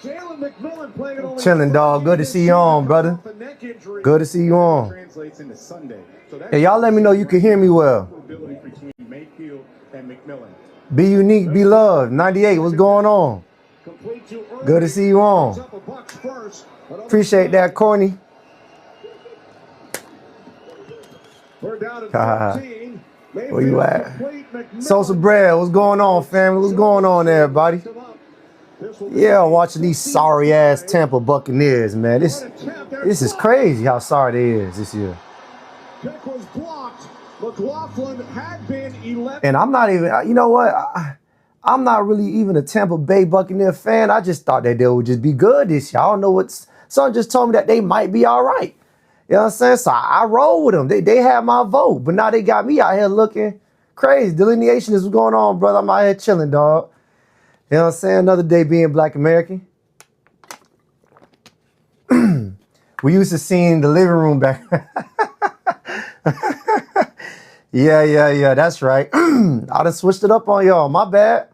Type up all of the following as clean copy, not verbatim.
Chilling, dog. Good to see you on, brother. Good to see you on. Hey, y'all let me know you can hear me well. Be unique, be loved. 98, what's going on? Good to see you on. Appreciate that, Corny. Where you at? Sosa Bread, what's going on, family? What's going on, everybody? Yeah, watching these sorry ass Tampa Buccaneers, man. This is crazy how sorry they is this year. And I'm not even, you know what? I'm not really even a Tampa Bay Buccaneer fan. I just thought that they would just be good this year. I don't know what. Someone just told me that they might be all right. You know what I'm saying? So I roll with them. They had my vote, but now they got me out here looking crazy. Delineation is what's going on, brother. I'm out here chilling, dog. You know what I'm saying? Another day being Black American. We used to see in the living room back. Yeah, that's right. I done switched it up on y'all. My bad.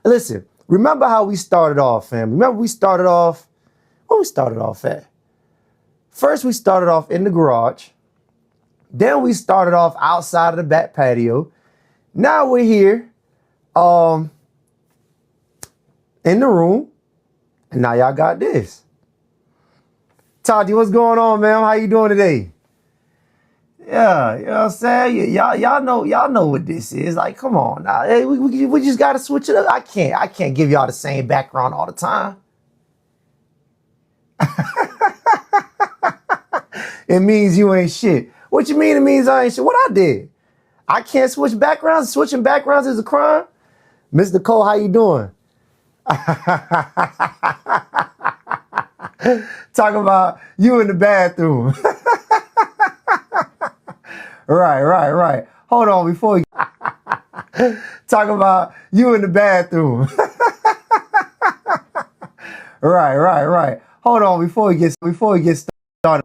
Listen, remember how we started off, fam? Remember we started off, where we started off at? First, we started off in the garage. Then we started off outside of the back patio. Now we're here in the room. And now y'all got this. Tati, what's going on, man? How you doing today? Yeah, you know what I'm saying? Y'all know what this is. Like, come on now. Hey, we just gotta switch it up. I can't give y'all the same background all the time. It means you ain't shit. What you mean it means I ain't shit? What I did? I can't switch backgrounds. Switching backgrounds is a crime. Miss Nicole, how you doing? Talking about you in the bathroom. Right. Hold on before you talking about you in the bathroom. Right. Hold on before we get started.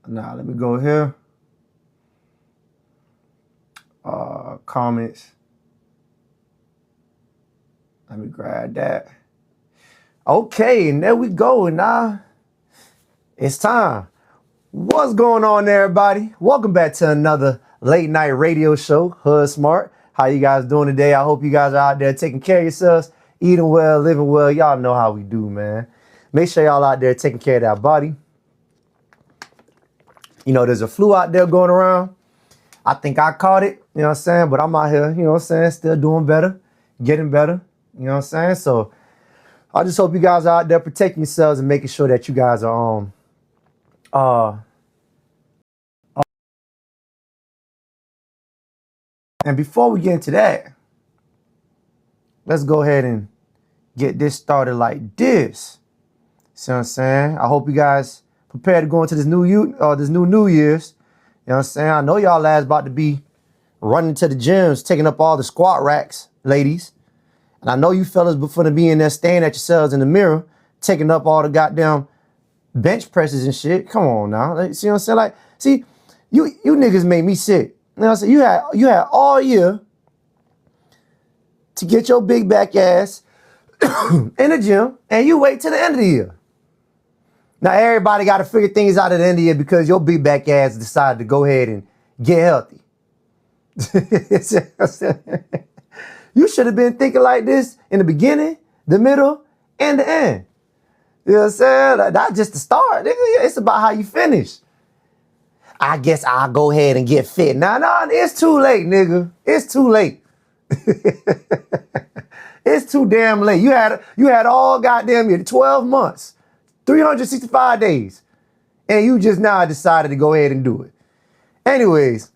Now let me go here. Comments. Let me grab that. Okay, and there we go. And now it's time. What's going on, everybody? Welcome back to another late night radio show, Hood Smart. How you guys doing today? I hope you guys are out there taking care of yourselves, eating well, living well. Y'all know how we do, man. Make sure y'all out there taking care of that body. You know, there's a flu out there going around. I think I caught it, you know what I'm saying? But I'm out here, you know what I'm saying, still doing better, getting better, you know what I'm saying? So I just hope you guys are out there protecting yourselves and making sure that you guys are and before we get into that, let's go ahead and get this started like this. See what I'm saying? I hope you guys prepared to go into this new New Year's. You know what I'm saying? I know y'all lads about to be running to the gyms, taking up all the squat racks, ladies. And I know you fellas before to be in there staring at yourselves in the mirror, taking up all the goddamn bench presses and shit. Come on now. Like, see what I'm saying? Like, see, you niggas made me sick. You know what I'm saying? You had all year to get your big back ass in the gym, and you wait till the end of the year. Now, everybody got to figure things out at the end of the year because your big back ass decided to go ahead and get healthy. You should have been thinking like this in the beginning, the middle, and the end. You know what I'm saying? Like, not just the start. It's about how you finish. I guess I'll go ahead and get fit. Nah, it's too late, nigga. It's too late. It's too damn late. You had all goddamn year, 12 months. 365 days. And you just now decided to go ahead and do it. Anyways,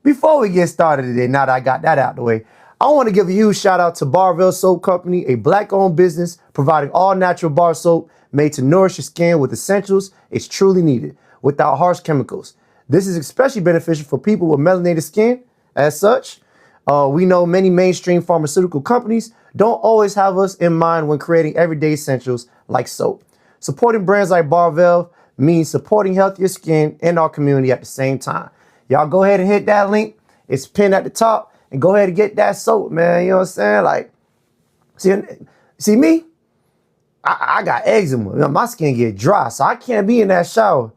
before we get started today, now that I got that out the way, I want to give a huge shout out to BarValve Soap Company, a black-owned business providing all-natural bar soap made to nourish your skin with essentials it's truly needed, without harsh chemicals. This is especially beneficial for people with melanated skin. As such, we know many mainstream pharmaceutical companies don't always have us in mind when creating everyday essentials like soap. Supporting brands like BarValve means supporting healthier skin in our community at the same time. Y'all go ahead and hit that link. It's pinned at the top, and go ahead and get that soap, man. You know what I'm saying? Like, see me? I got eczema. You know, my skin get dry, so I can't be in that shower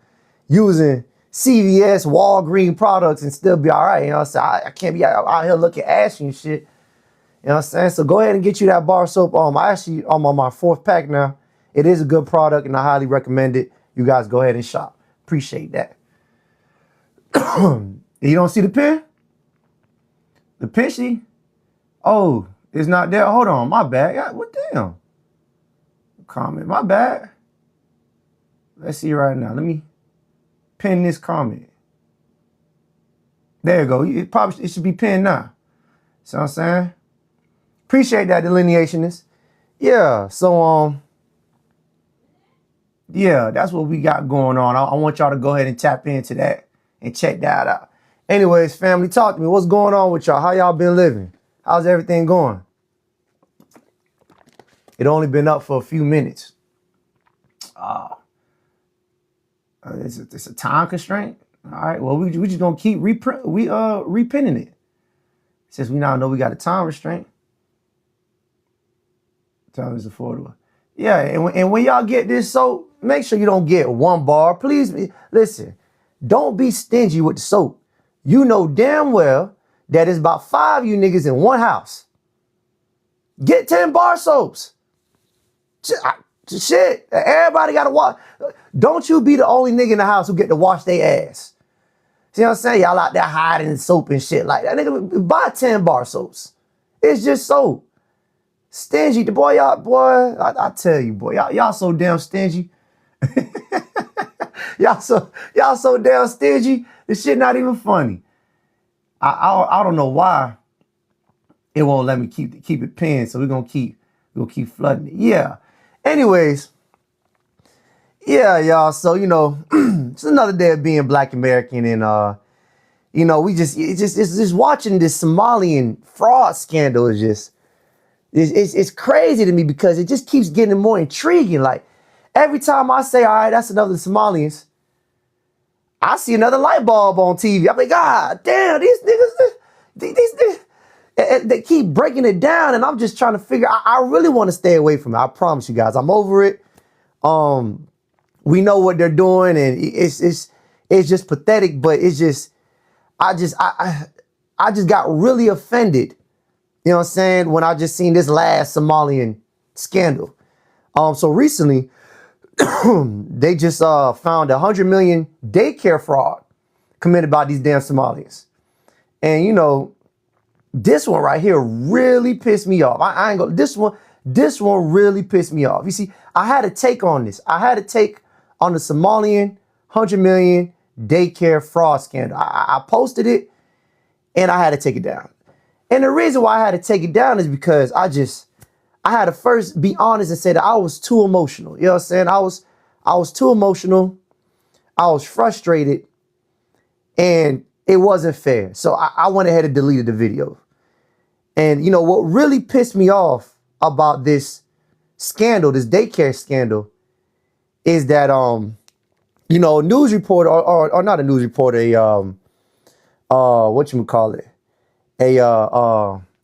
using CVS, Walgreens products and still be all right. You know what I'm saying? I can't be out here looking ashy and shit. You know what I'm saying? So go ahead and get you that bar soap. I'm on my 4th pack now. It is a good product, and I highly recommend it. You guys go ahead and shop. Appreciate that. You don't see the pin? The pinchy? Oh, it's not there. Hold on, my bad. What damn? Comment, my bad. Let's see right now. Let me pin this comment. There you go. It should be pinned now. See what I'm saying? Appreciate that, delineationist. Yeah, so yeah, that's what we got going on. I want y'all to go ahead and tap into that and check that out. Anyways, family, talk to me. What's going on with y'all? How y'all been living? How's everything going? It only been up for a few minutes. It's a time constraint. All right. Well, we just gonna keep repinning it since we now know we got a time restraint. Time is affordable. Yeah, and when y'all get this soap, make sure you don't get 1 bar. Please listen. Don't be stingy with the soap. You know damn well that it's about 5 of you niggas in one house. Get 10 bar soaps. Shit, everybody got to wash. Don't you be the only nigga in the house who get to wash their ass. See what I'm saying? Y'all out there hiding soap and shit like that. Nigga, buy 10 bar soaps. It's just soap. Stingy, the boy, I tell you, boy, y'all so damn stingy. y'all so damn stingy. This shit not even funny. I don't know why it won't let me keep it pinned. So we're gonna keep flooding it. Yeah. Anyways, yeah, y'all. So it's another day of being Black American, and we just watching this Somalian fraud scandal is just it's crazy to me because it just keeps getting more intriguing. Like every time I say, all right, that's another Somalians, I see another light bulb on TV. I'm like, God damn, these niggas, they keep breaking it down, and I'm just trying to figure. I really want to stay away from it. I promise you guys, I'm over it. We know what they're doing, and it's just pathetic. But it's just, I just got really offended. You know what I'm saying? When I just seen this last Somalian scandal. So recently, they just found 100 million daycare fraud committed by these damn Somalians. And this one right here really pissed me off. I ain't gonna, this one really pissed me off. You see, I had a take on this. I had a take on the Somalian 100 million daycare fraud scandal. I posted it and I had to take it down. And the reason why I had to take it down is because I had to first be honest and say that I was too emotional. You know what I'm saying? I was too emotional. I was frustrated, and it wasn't fair. So I went ahead and deleted the video. And what really pissed me off about this scandal, this daycare scandal, is that a news reporter or not a news reporter,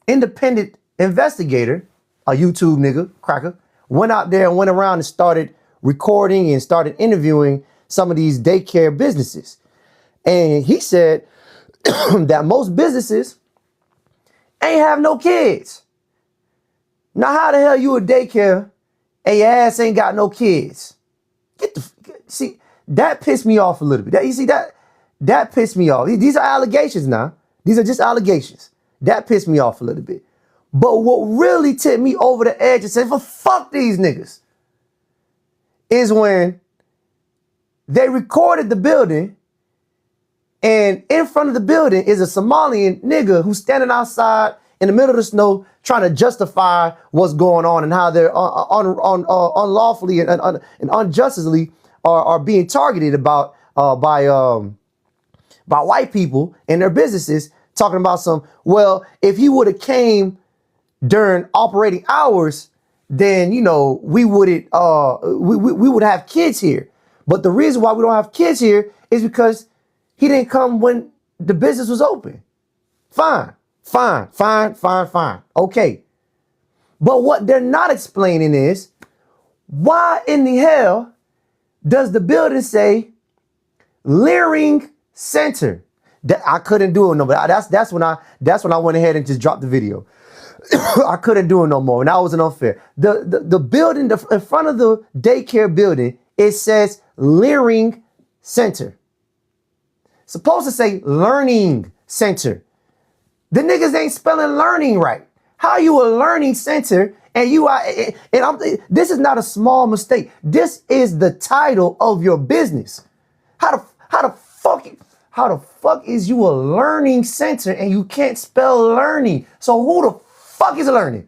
independent investigator, a YouTube nigga, cracker, went out there and went around and started recording and started interviewing some of these daycare businesses. And he said that most businesses ain't have no kids. Now, how the hell you a daycare and your ass ain't got no kids? See, that pissed me off a little bit. That pissed me off. These are allegations now. These are just allegations. That pissed me off a little bit. But what really tipped me over the edge and said, well, fuck these niggas, is when they recorded the building, and in front of the building is a Somalian nigga who's standing outside in the middle of the snow trying to justify what's going on and how they're unlawfully and unjustly are being targeted about by white people and their businesses, talking about some, well, if he would have came during operating hours, then, you know, we wouldn't we would have kids here. But the reason why we don't have kids here is because he didn't come when the business was open. Fine. Okay. But what they're not explaining is, why in the hell does the building say Leering Center? That I couldn't do it no more. That's when I went ahead and just dropped the video. I couldn't do it no more, and that was an unfair. The building, in front of the daycare building, it says Leering Center. Supposed to say Learning Center. The niggas ain't spelling learning right. How you a learning center and you are, this is not a small mistake. This is the title of your business. How the fuck is you a learning center and you can't spell learning? So who the fuck is learning?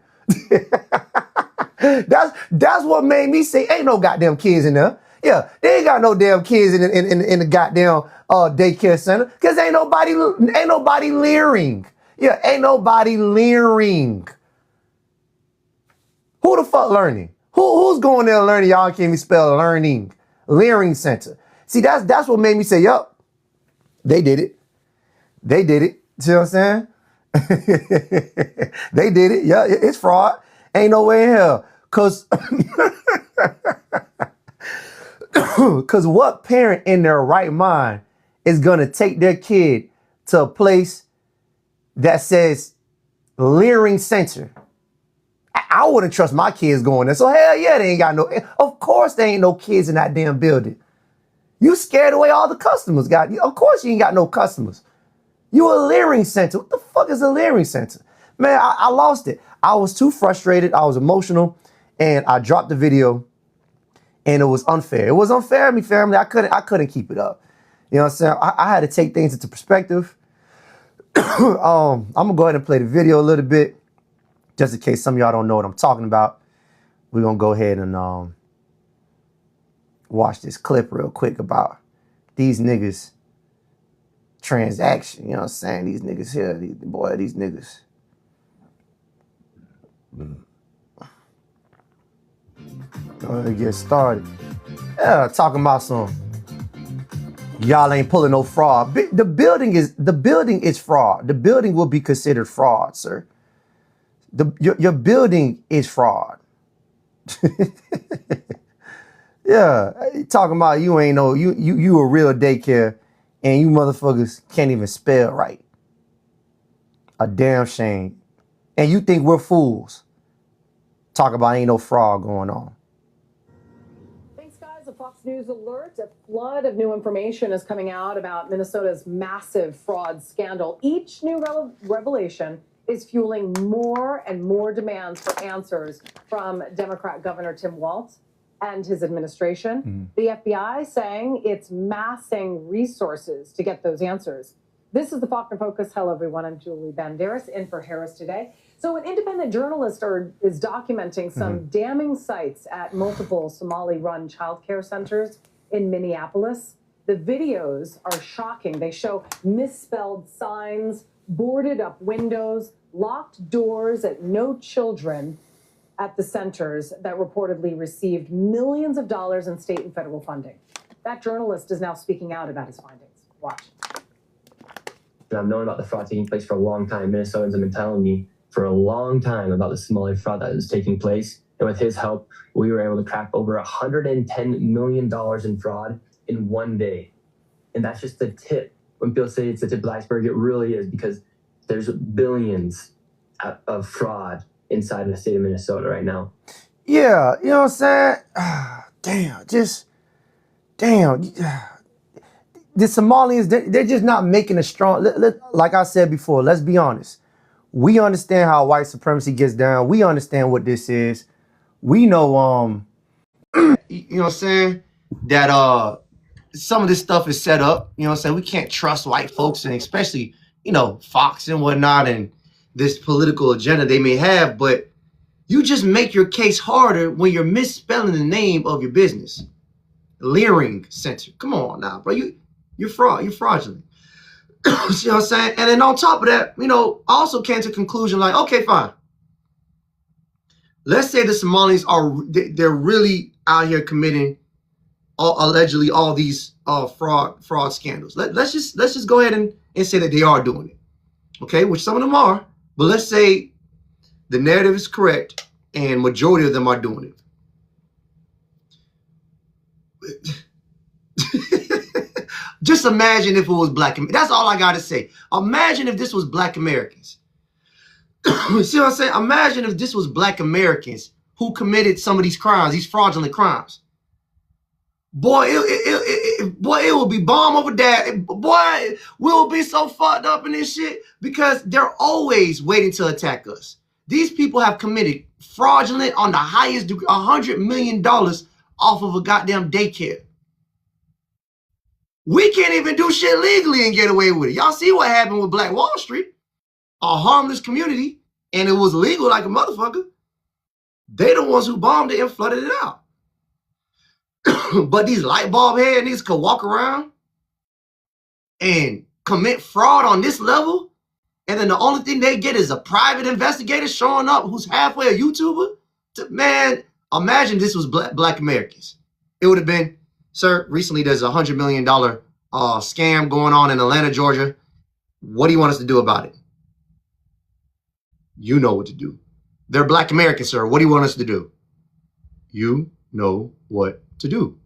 That's what made me say ain't no goddamn kids in there. Yeah, they ain't got no damn kids in the goddamn daycare center, because ain't nobody leering. Yeah, ain't nobody leering. Who the fuck learning? Who's going there learning? Y'all can't even spell learning. Leering Center. See, that's what made me say, yup, they did it. They did it. See what I'm saying? They did it. Yeah, it's fraud. Ain't no way in hell. Cause what parent in their right mind is gonna take their kid to a place that says Leering Center? I wouldn't trust my kids going there. So hell yeah, they ain't got no, of course there ain't no kids in that damn building. You scared away all the customers, God. Of course you ain't got no customers. You a Leering Center. What the fuck is a Leering Center? Man, I lost it. I was too frustrated. I was emotional, and I dropped the video, and it was unfair. It was unfair to me, family. I couldn't keep it up. You know what I'm saying? I had to take things into perspective. I'm gonna go ahead and play the video a little bit, just in case some of y'all don't know what I'm talking about. We're gonna go ahead and watch this clip real quick about these niggas transaction. You know what I'm saying? These niggas here, these niggas. Go ahead and get started. Yeah, talking about some, y'all ain't pulling no fraud. The building is fraud. The building will be considered fraud, sir. Your building is fraud. Yeah, talking about you ain't no, you a real daycare and you motherfuckers can't even spell right. A damn shame. And you think we're fools. Talk about ain't no fraud going on. Thanks, guys. A Fox News alert. A flood of new information is coming out about Minnesota's massive fraud scandal. Each new revelation is fueling more and more demands for answers from Democrat Governor Tim Walz and his administration. The FBI saying it's massing resources to get those answers. This is the Faulkner Focus. Hello, everyone. I'm Julie Banderas, in for Harris today. So an independent journalist is documenting some damning sites at multiple Somali-run childcare centers in Minneapolis. The videos are shocking. They show misspelled signs, boarded up windows, locked doors, at no children at the centers that reportedly received millions of dollars in state and federal funding. That journalist is now speaking out about his findings. Watch. I've known about the fraud taking place for a long time. Minnesotans have been telling me for a long time about the Somali fraud that is taking place. And with his help, we were able to crack over $110 million in fraud in one day. And that's just the tip. When people say it's the tip of the iceberg, it really is, because there's billions of fraud inside of the state of Minnesota right now. Yeah, you know what I'm saying? Damn. The Somalians, they're just not making a strong, like I said before, let's be honest. We understand how white supremacy gets down. We understand what this is. We know, you know what I'm saying? That some of this stuff is set up. You know what I'm saying? We can't trust white folks, and especially, you know, Fox and whatnot, and this political agenda they may have, but you just make your case harder when you're misspelling the name of your business. Leering Center. Come on now, bro. You're fraudulent. See what I'm saying? And then on top of that, I also came to the conclusion like, okay, fine. Let's say the Somalis they're really out here committing allegedly all these fraud scandals. Let's just go ahead and say that they are doing it. Okay, which some of them are, but let's say the narrative is correct and majority of them are doing it. Just imagine if it was Black Americans. That's all I gotta say. Imagine if this was Black Americans. See what I'm saying? Imagine if this was Black Americans who committed some of these crimes, these fraudulent crimes. Boy, it will be bomb over that. Boy, we'll be so fucked up in this shit because they're always waiting to attack us. These people have committed fraudulent on the highest degree, $100 million off of a goddamn daycare. We can't even do shit legally and get away with it. Y'all see what happened with Black Wall Street? A harmless community, and it was legal like a motherfucker. They the ones who bombed it and flooded it out. But these light bulb head niggas could walk around and commit fraud on this level, and then the only thing they get is a private investigator showing up who's halfway a YouTuber. Man, imagine this was Black Americans. It would have been, sir, recently there's a $100 million scam going on in Atlanta, Georgia. What do you want us to do about it? You know what to do. They're Black Americans, sir. What do you want us to do? You know what to do.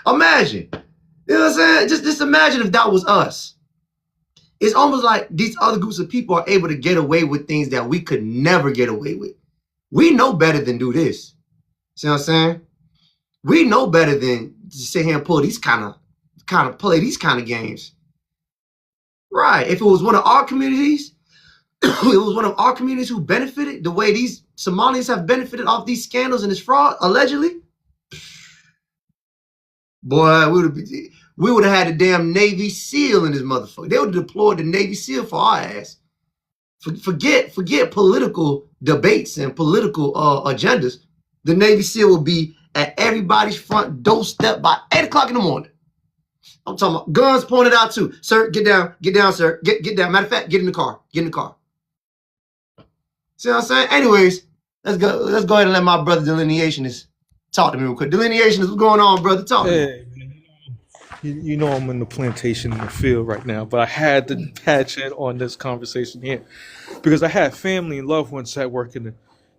Imagine. You know what I'm saying? Just imagine if that was us. It's almost like these other groups of people are able to get away with things that we could never get away with. We know better than do this. See what I'm saying? We know better than to sit here and pull these kind of play these kind of games. Right. If it was one of our communities, it was one of our communities who benefited the way these Somalians have benefited off these scandals and this fraud, allegedly. Boy, we would have had a damn Navy SEAL in this motherfucker. They would have deployed the Navy SEAL for our ass. Forget political debates and political agendas. The Navy SEAL will be at everybody's front doorstep by 8 o'clock in the morning. I'm talking about guns pointed out too. Sir, get down, sir. Get down. Matter of fact, get in the car. Get in the car. See what I'm saying? Anyways, let's go ahead and let my brother Delineationist talk to me real quick. Delineationist, what's going on, brother? Talk to me. You know I'm in the plantation in the field right now, but I had to patch in on this conversation here because I have family and loved ones that work in the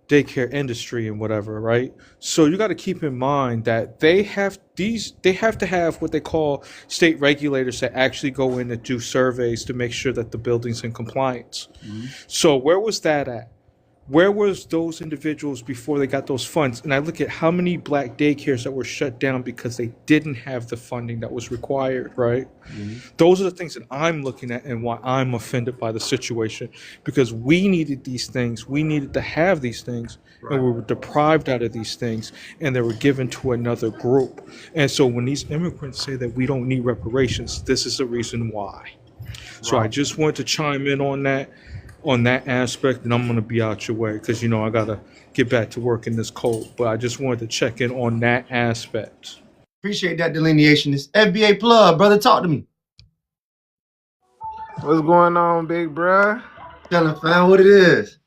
daycare industry and whatever, right? So you got to keep in mind that they have to have what they call state regulators that actually go in and do surveys to make sure that the building's in compliance. Mm-hmm. So where was that at? Where was those individuals before they got those funds? And I look at how many Black daycares that were shut down because they didn't have the funding that was required, right? Mm-hmm. Those are the things that I'm looking at and why I'm offended by the situation, because we needed these things. We needed to have these things, right, and we were deprived out of these things, and they were given to another group. And so when these immigrants say that we don't need reparations, this is the reason why. Right. So I just want to chime in on that aspect, and I'm going to be out your way because, I got to get back to work in this cold. But I just wanted to check in on that aspect. Appreciate that Delineationist. FBA plug, brother, talk to me. What's going on, big bruh? Tell him, fam, what it is.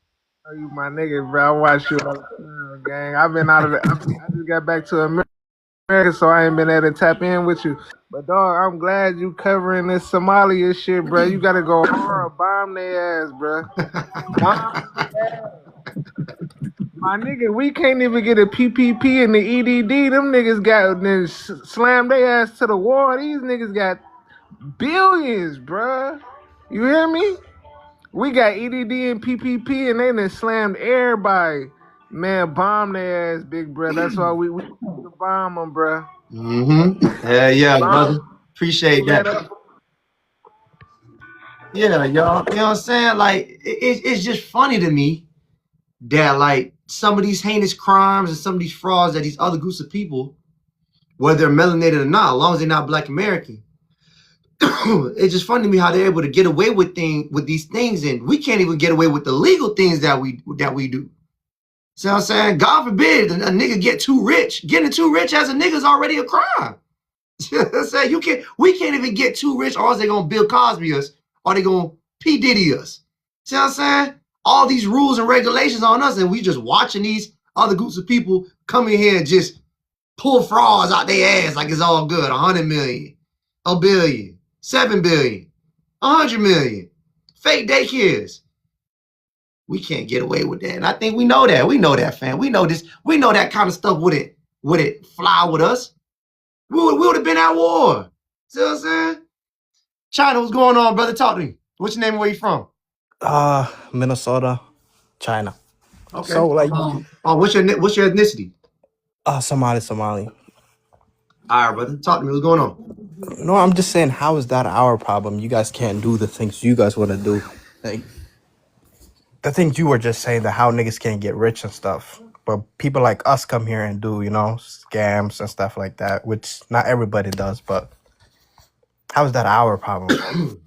Oh, you my nigga, bro. I watch you all the time, gang. I've been out of I just got back to America, so I ain't been able to tap in with you. But dog, I'm glad you covering this Somalia shit, bro. You gotta go hard, bomb their ass, bro. Bomb their ass. My nigga, we can't even get a PPP and the EDD. Them niggas got then slammed their ass to the wall. These niggas got billions, bro. You hear me? We got EDD and PPP, and they done slammed everybody. Man, bomb their ass, big bro. That's why we bomb them, bro. Mm-hmm. Yeah, brother. Appreciate that. Yeah, y'all. You know what I'm saying? Like, it's just funny to me that, like, some of these heinous crimes and some of these frauds that these other groups of people, whether they're melanated or not, as long as they're not Black American, it's just funny to me how they're able to get away with these things, and we can't even get away with the legal things that we do. See what I'm saying? God forbid a nigga get too rich. Getting too rich as a nigga is already a crime. Say we can't even get too rich, or else they gonna Bill Cosby us, or they gonna P Diddy us. See what I'm saying? All these rules and regulations on us, and we just watching these other groups of people come in here and just pull frauds out their ass like it's all good. 100 million, a billion, 7 billion, 100 million, fake daycares. We can't get away with that, and I think we know that. We know that, fam. We know this. We know that kind of stuff would fly with us. We would have been at war. See what I'm saying? China, what's going on, brother? Talk to me. What's your name and where you from? Minnesota, China. Okay. So like, what's your ethnicity? Somali. All right, brother. Talk to me. What's going on? No, I'm just saying, how is that our problem? You guys can't do the things you guys want to do. Like the things you were just saying, that how niggas can't get rich and stuff. But people like us come here and do, scams and stuff like that, which not everybody does. But how is that our problem?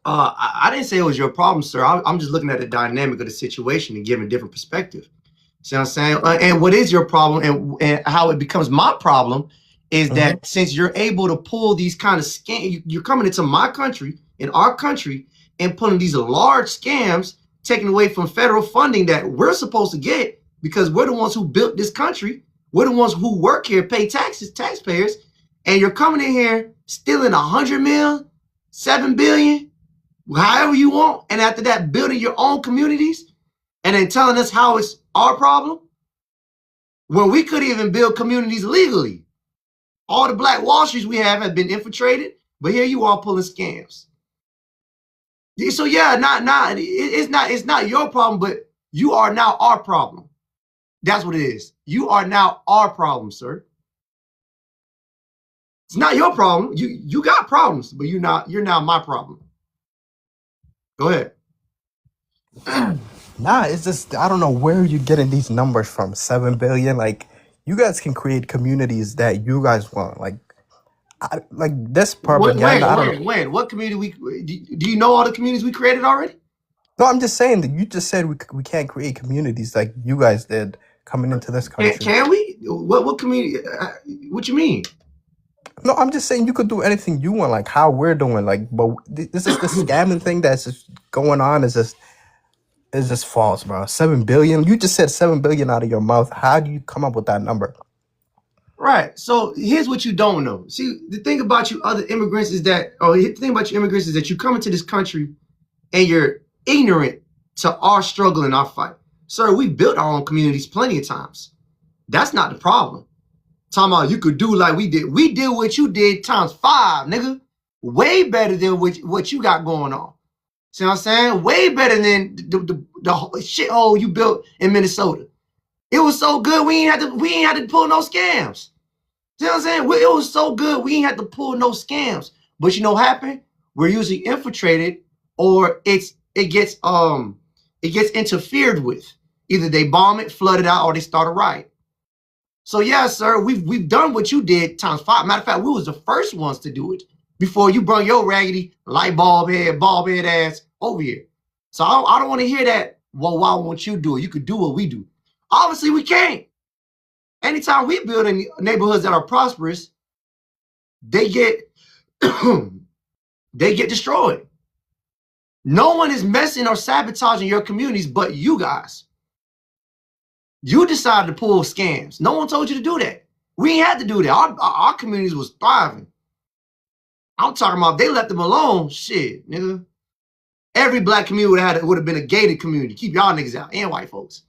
I didn't say it was your problem, sir. I'm just looking at the dynamic of the situation and giving a different perspective. See what I'm saying? And what is your problem and how it becomes my problem is that since you're able to pull these kind of scams, you're coming into my country, in our country, and pulling these large scams, taking away from federal funding that we're supposed to get because we're the ones who built this country. We're the ones who work here, pay taxes, taxpayers, and you're coming in here stealing 100 mil, 7 billion, however you want, and after that building your own communities and then telling us how it's our problem when we couldn't even build communities legally. All the Black Wall Streets we have been infiltrated, but here you are pulling scams. So yeah, it's not your problem, but you are now our problem. That's what it is. You are now our problem, sir. It's not your problem. You got problems, but you're now my problem. Go ahead. Nah, it's just, I don't know where you're getting these numbers from. 7 billion. Like, you guys can create communities that you guys want. Like this propaganda. I don't know. Wait. What community do you know all the communities we created already? No, I'm just saying that you just said we can't create communities like you guys did coming into this country. Can we? What community? What you mean? No, I'm just saying you could do anything you want, like how we're doing. Like, but this is the scamming thing that's just going on. Is just false, bro. 7 billion. You just said 7 billion out of your mouth. How do you come up with that number? Right. So here's what you don't know. See, the thing about you other immigrants is that, you come into this country and you're ignorant to our struggle and our fight. Sir, we built our own communities plenty of times. That's not the problem. Talking about you could do like we did. We did what you did times 5, nigga. Way better than what you got going on. See what I'm saying? Way better than the shithole you built in Minnesota. It was so good we ain't had to pull no scams. See what I'm saying? It was so good we ain't had to pull no scams. But you know what happened? We're usually infiltrated, or it gets interfered with. Either they bomb it, flood it out, or they start a riot. So yeah, sir, we've done what you did times 5. Matter of fact, we was the first ones to do it before you brought your raggedy bald head ass over here. So I don't want to hear that. Well, why won't you do it? You could do what we do. Obviously, we can't. Anytime we build in neighborhoods that are prosperous, they get destroyed. No one is messing or sabotaging your communities but you guys. You decided to pull scams. No one told you to do that. We ain't had to do that. Our communities was thriving. I'm talking about if they left them alone. Shit, nigga. Every Black community would have been a gated community. Keep y'all niggas out and white folks.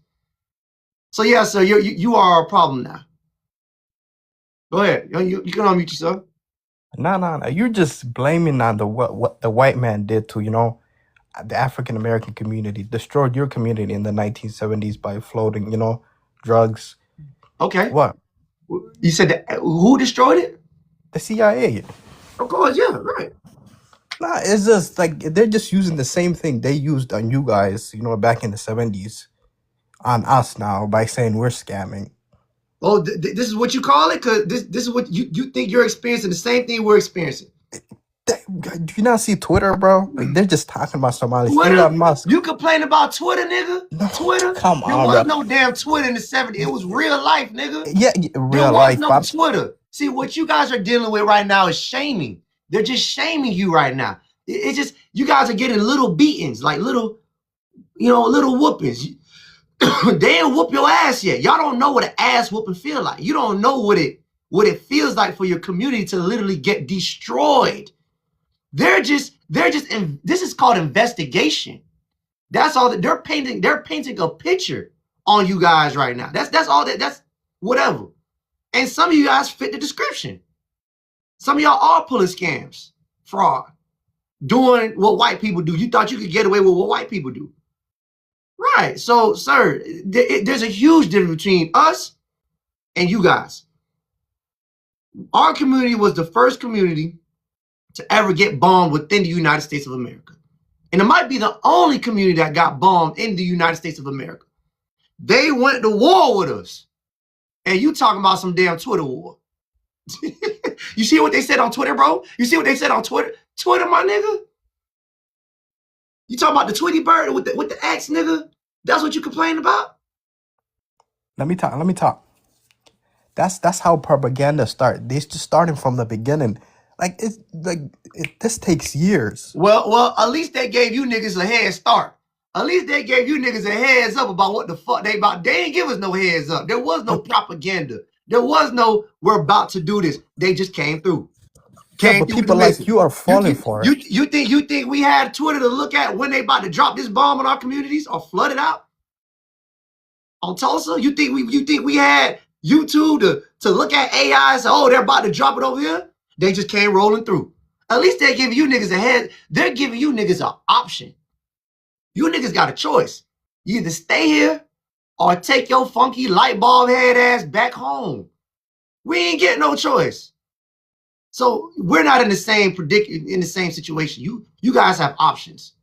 So yeah, sir, you are our problem now. Go ahead. You can unmute yourself. No. You're just blaming on what the white man did to, the African American community, destroyed your community in the 1970s by floating, drugs. Okay. What? You said that, who destroyed it? The CIA. Of course, yeah, right. Nah, it's just like they're just using the same thing they used on you guys, back in the 70s, on us now by saying we're scamming. Oh, this is what you call it? Because this is what you think you're experiencing the same thing we're experiencing. Do you not see Twitter, bro? Like they're just talking about Somalis. Twitter? Elon Musk. You complain about Twitter, nigga? No, Twitter? come There on, was bro. no damn Twitter in the 70s. It was real life, nigga. Yeah, There real was life, no but Twitter. See, what you guys are dealing with right now is shaming. They're just shaming you right now. It's just, you guys are getting little beatings, like little, little whoopings. They ain't whoop your ass yet. Y'all don't know what an ass whooping feel like. You don't know what it feels like for your community to literally get destroyed. This is called investigation. That's all that they're painting a picture on you guys right now. That's all that's whatever. And some of you guys fit the description. Some of y'all are pulling scams, fraud, doing what white people do. You thought you could get away with what white people do. Right. So, sir, there's a huge difference between us and you guys. Our community was the first community to ever get bombed within the United States of America. And it might be the only community that got bombed in the United States of America. They went to war with us. And you talking about some damn Twitter war. You see what they said on Twitter, bro? You see what they said on Twitter? Twitter, my nigga? You talking about the Tweety bird with the axe, nigga? That's what you complain about? let me talk. That's how propaganda start. They just starting from the beginning. Like this takes years. Well, at least they gave you niggas a head start. At least they gave you niggas a heads up about what the fuck they about. They ain't give us no heads up. There was no propaganda. There was no, we're about to do this. They just came through. Yeah, but people like you are falling for it. You think we had Twitter to look at when they about to drop this bomb on our communities or flood it out on Tulsa? You think we had YouTube to look at AI and say, oh, they're about to drop it over here? They just came rolling through. At least they're giving you niggas a head. They're giving you niggas an option. You niggas got a choice. You either stay here or take your funky light bulb head ass back home. We ain't getting no choice. So we're not in the same situation. You guys have options.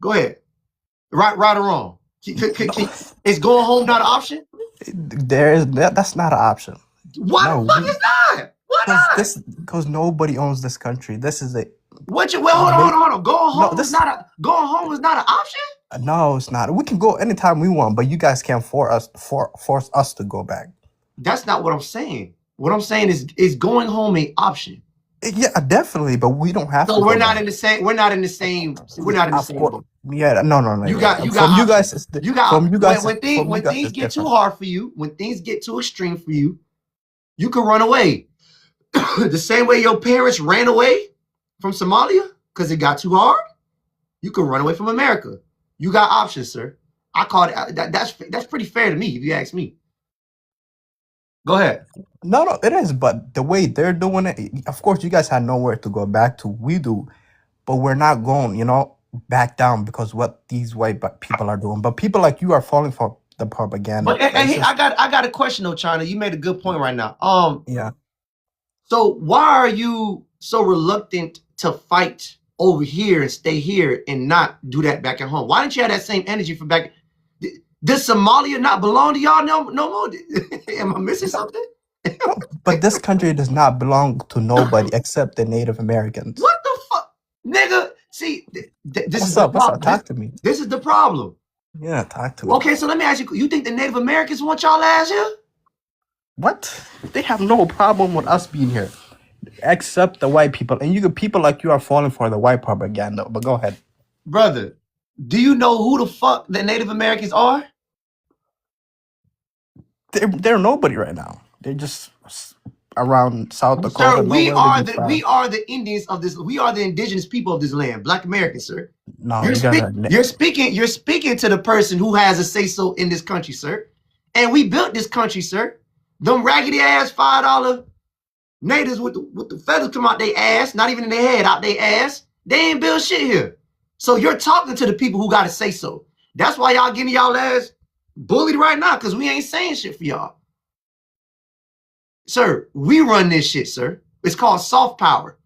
Go ahead. Right or wrong? Is going home not an option? That's not an option. Why the fuck is not? Why not? Because nobody owns this country. This is it. Hold on. Going home is not an option? No, it's not. We can go anytime we want, but you guys can't force us to go back. That's not what I'm saying. What I'm saying is going home an option. Yeah, definitely, but we don't have to. So we're not in the same boat. Yeah, no. You got when things get too hard for you, when things get too extreme for you, you can run away. The same way your parents ran away from Somalia because it got too hard, you can run away from America. You got options, sir. I call it that's pretty fair to me if you ask me. Go ahead. No, it is, but the way they're doing it, of course, you guys had nowhere to go back to. We do, but we're not going, back down because what these white people are doing. But people like you are falling for the propaganda. But I got a question though, China. You made a good point right now. Yeah. So why are you so reluctant to fight over here and stay here and not do that back at home? Why didn't you have that same energy from back? Does Somalia not belong to y'all no more? Am I missing something? But this country does not belong to nobody except the Native Americans. What the fuck? Nigga, see, this is the problem. What's up? Talk to me. This is the problem. Yeah, talk to me. Okay, so let me ask you, you think the Native Americans want y'all ass here? What? They have no problem with us being here, except the white people. And people like you are falling for the white propaganda. But go ahead. Brother, do you know who the fuck the Native Americans are? They're nobody right now. They're just around South Dakota. Sir, we are the Indians of this. We are the indigenous people of this land, Black Americans, sir. No, you're speaking to the person who has a say so in this country, sir. And we built this country, sir. Them raggedy ass $5 natives with the feathers come out their ass, not even in their head, out their ass. They ain't built shit here. So you're talking to the people who got to say so. That's why y'all getting y'all ass bullied right now, because we ain't saying shit for y'all. Sir, we run this shit, sir. It's called soft power.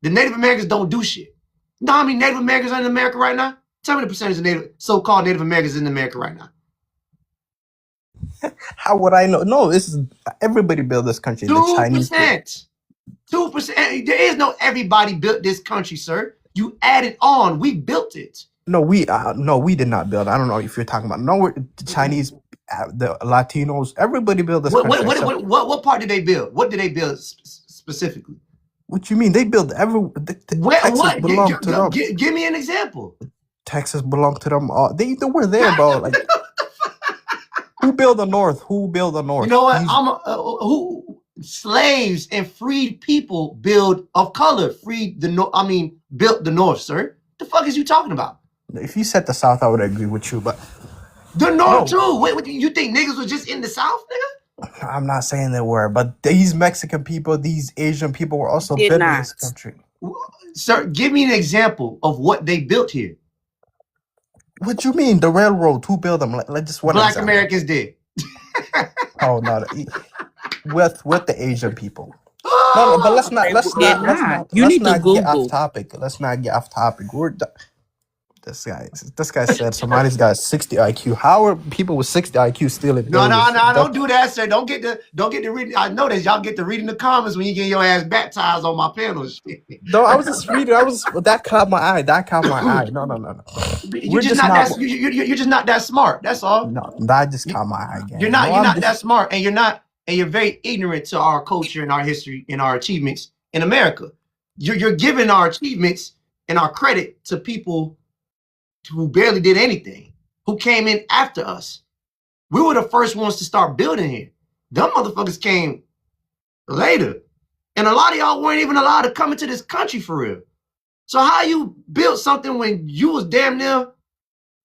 The Native Americans don't do shit. You know how many Native Americans are in America right now? Tell me the percentage of so-called Native Americans in America right now. How would I know? No, this is everybody built this country. 2%. The Chinese. 2%. There is no everybody built this country, sir. You added on. We built it. No, we did not build. I don't know if you're talking about the Chinese, the Latinos. Everybody built this country. What part did they build? What did they build specifically? What you mean? They built Texas belonged to them. Give me an example. Texas belonged to them. They were there, bro. Like, who built the North? Who built the North? You know what? Who slaves and freed people build of color freed the North. I mean, built the North, sir. The fuck is you talking about? If you said the South, I would agree with you, but the North too. Wait, you think niggas was just in the South, nigga? I'm not saying they were, but these Mexican people, these Asian people were also building this country. Sir, give me an example of what they built here. What you mean? The railroad? Who built them? Like just one. Black Americans did. Oh no, with the Asian people. No, but let's not get off topic. Let's not get off topic. This guy said Somali's got 60 IQ. How are people with 60 IQ still in? No, don't do that, sir. Don't get the reading. I know that y'all get to reading the comments when you get your ass baptized on my panel. No, I was just reading. That caught my eye. No. You're just not that smart. That's all. No, that just caught my eye. Gang. You're not that smart, and you're very ignorant to our culture and our history and our achievements in America. You're giving our achievements and our credit to people who barely did anything, who came in after us. We were the first ones to start building here. Them motherfuckers came later. And a lot of y'all weren't even allowed to come into this country for real. So how you built something when you was damn near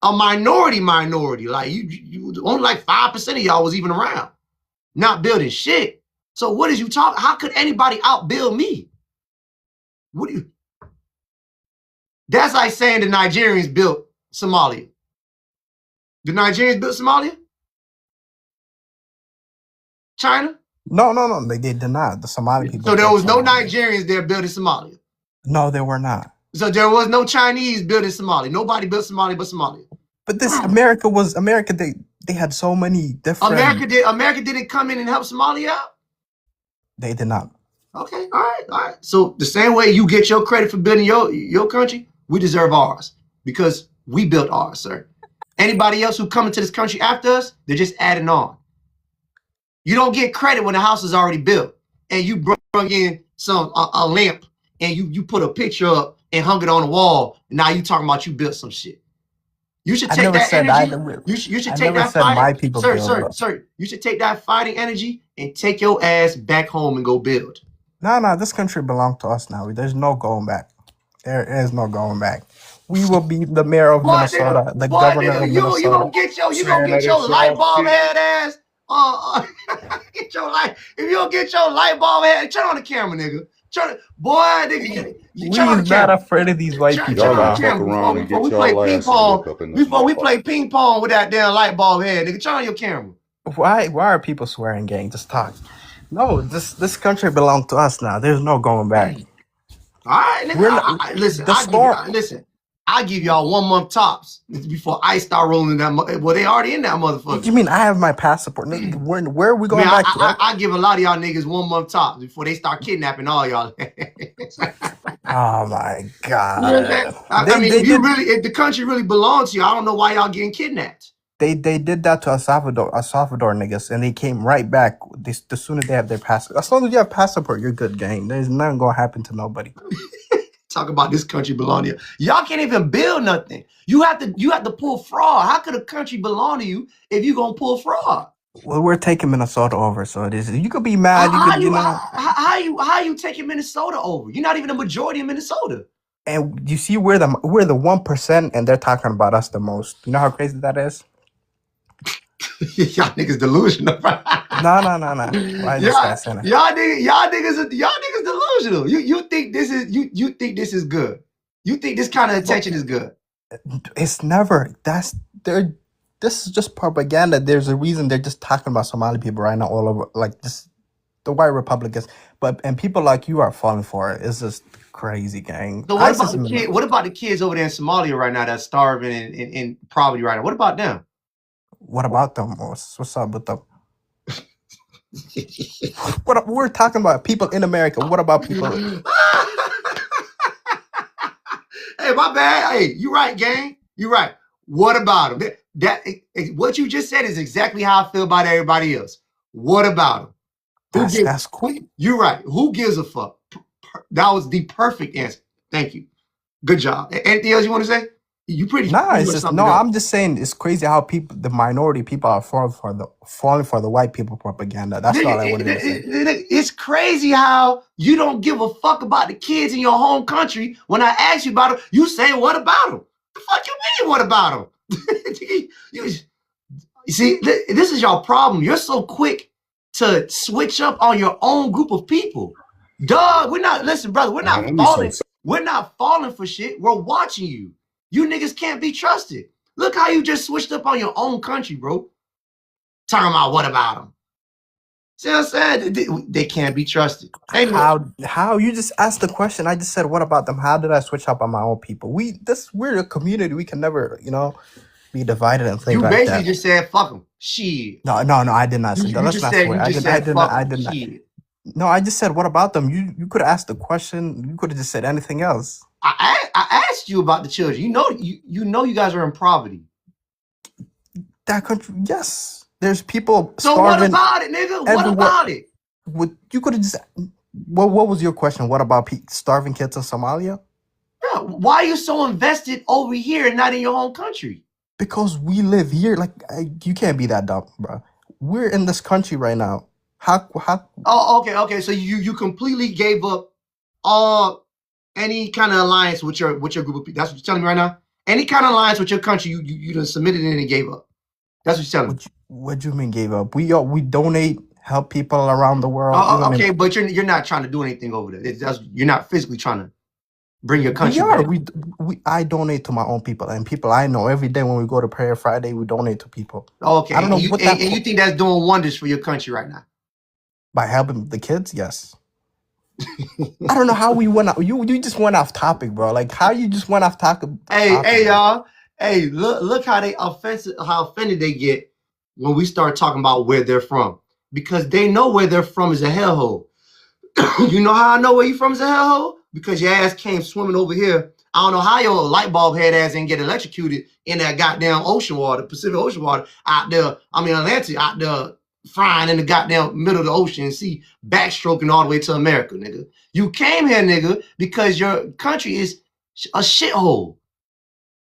a minority? Like you only like 5% of y'all was even around, not building shit. So what is you talking? How could anybody outbuild me? What do you? That's like saying the Nigerians built Somalia. The Nigerians built Somalia? China? No. They did not. The Somali people. So there was no Nigerians there building Somalia? No, there were not. So there was no Chinese building Somalia. Nobody built Somalia but Somalia. But this America. They had so many different. America didn't come in and help Somalia out? They did not. Okay, all right. So the same way you get your credit for building your country, we deserve ours because we built ours, sir. Anybody else who come into this country after us, they're just adding on. You don't get credit when the house is already built and you brought in a lamp and you put a picture up and hung it on the wall. And now you talking about you built some shit. You should take that energy. You should take that fighting. Sir, you should take that fighting energy and take your ass back home and go build. No, this country belongs to us now. There's no going back. There is no going back. We will be the mayor of Minnesota, the governor of Minnesota. You gonna get your light bulb head ass. Get your light. If you don't get your light bulb head, turn on the camera, nigga. We're not afraid of these white people. Before we play ping pong with that damn light bulb head, nigga, turn on your camera. Why are people swearing, gang? Just talk. No, this country belongs to us now. There's no going back. All right, nigga. Listen. I give y'all 1 month tops before I start rolling that. Well, they already in that motherfucker. What do you mean? I have my passport. Where are we going back to? I give a lot of y'all niggas 1 month tops before they start kidnapping all y'all. Oh my god! If the country really belongs to you, I don't know why y'all getting kidnapped. They did that to El Salvador niggas, and they came right back as soon as they have their passport. As long as you have passport, you're good, gang. There's nothing gonna happen to nobody. Talk about this country belong to you. Y'all can't even build nothing. You have to pull fraud. How could a country belong to you if you gonna pull fraud? Well, we're taking Minnesota over, so it is. You could be mad. How you taking Minnesota over? You're not even a majority in Minnesota. And you see, we're the 1%, and they're talking about us the most. You know how crazy that is? Y'all niggas delusional. No. Why y'all niggas delusional. You think this is good? You think this kind of attention is good? It's never. This is just propaganda. There's a reason they're just talking about Somali people right now all over, like just the white Republicans. And people like you are falling for it. It's just crazy, gang. So what about the kids over there in Somalia right now that's starving and in poverty right now? What about them? What about them? What's up with them? We're talking about people in America. What about people? Hey, my bad. Hey, you right, gang. You right. What about them? What you just said is exactly how I feel about everybody else. What about them? That's cool. You're right. Who gives a fuck? That was the perfect answer. Thank you. Good job. Anything else you want to say? You pretty. Nah, it's just no. I'm just saying it's crazy how the minority people are falling for the white people propaganda. That's all I wanted to say. It's crazy how you don't give a fuck about the kids in your home country. When I ask you about them, you say, "What about them?" The fuck you mean? What about them? you see, this is your problem. You're so quick to switch up on your own group of people. Dog, we're not. Listen, brother, we're not falling. We're not falling for shit. We're watching you. You niggas can't be trusted. Look how you just switched up on your own country, bro. Talking about what about them? See what I'm saying? They can't be trusted. Anyway. How you just asked the question? I just said, what about them? How did I switch up on my own people? We're a community. We can never, be divided and things like that. You basically just said, fuck them. Shit. No, I did not say that. Let's not swear. I did not. No, I just said, what about them? You could have asked the question. You could have just said anything else. I asked you about the children. You know you guys are in poverty. That country, yes. There's people so starving. So what about it, nigga? What about it? You could have just. What was your question? What about starving kids in Somalia? Yeah. Why are you so invested over here and not in your home country? Because we live here. Like you can't be that dumb, bro. We're in this country right now. How? Oh, okay. So you completely gave up all any kind of alliance with your group of people. That's what you're telling me right now. Any kind of alliance with your country, you done submitted in and gave up. That's what you're telling me. What do you mean gave up? We donate, help people around the world. Okay, but you're not trying to do anything over there. You're not physically trying to bring your country. I donate to my own people and people I know every day when we go to Prayer Friday. We donate to people. Okay, I don't know and you think that's doing wonders for your country right now by helping the kids? Yes. I don't know how we went out. You just went off topic, bro. Like how you just went off topic. Hey, y'all. Hey, look how offended they get when we start talking about where they're from. Because they know where they're from is a hellhole. You know how I know where you from is a hellhole? Because your ass came swimming over here. I don't know how your light bulb head ass didn't get electrocuted in that goddamn ocean water, Pacific Ocean water out there. Atlantic out there frying in the goddamn middle of the ocean and see backstroking all the way to America, nigga. You came here, nigga, because your country is a shithole.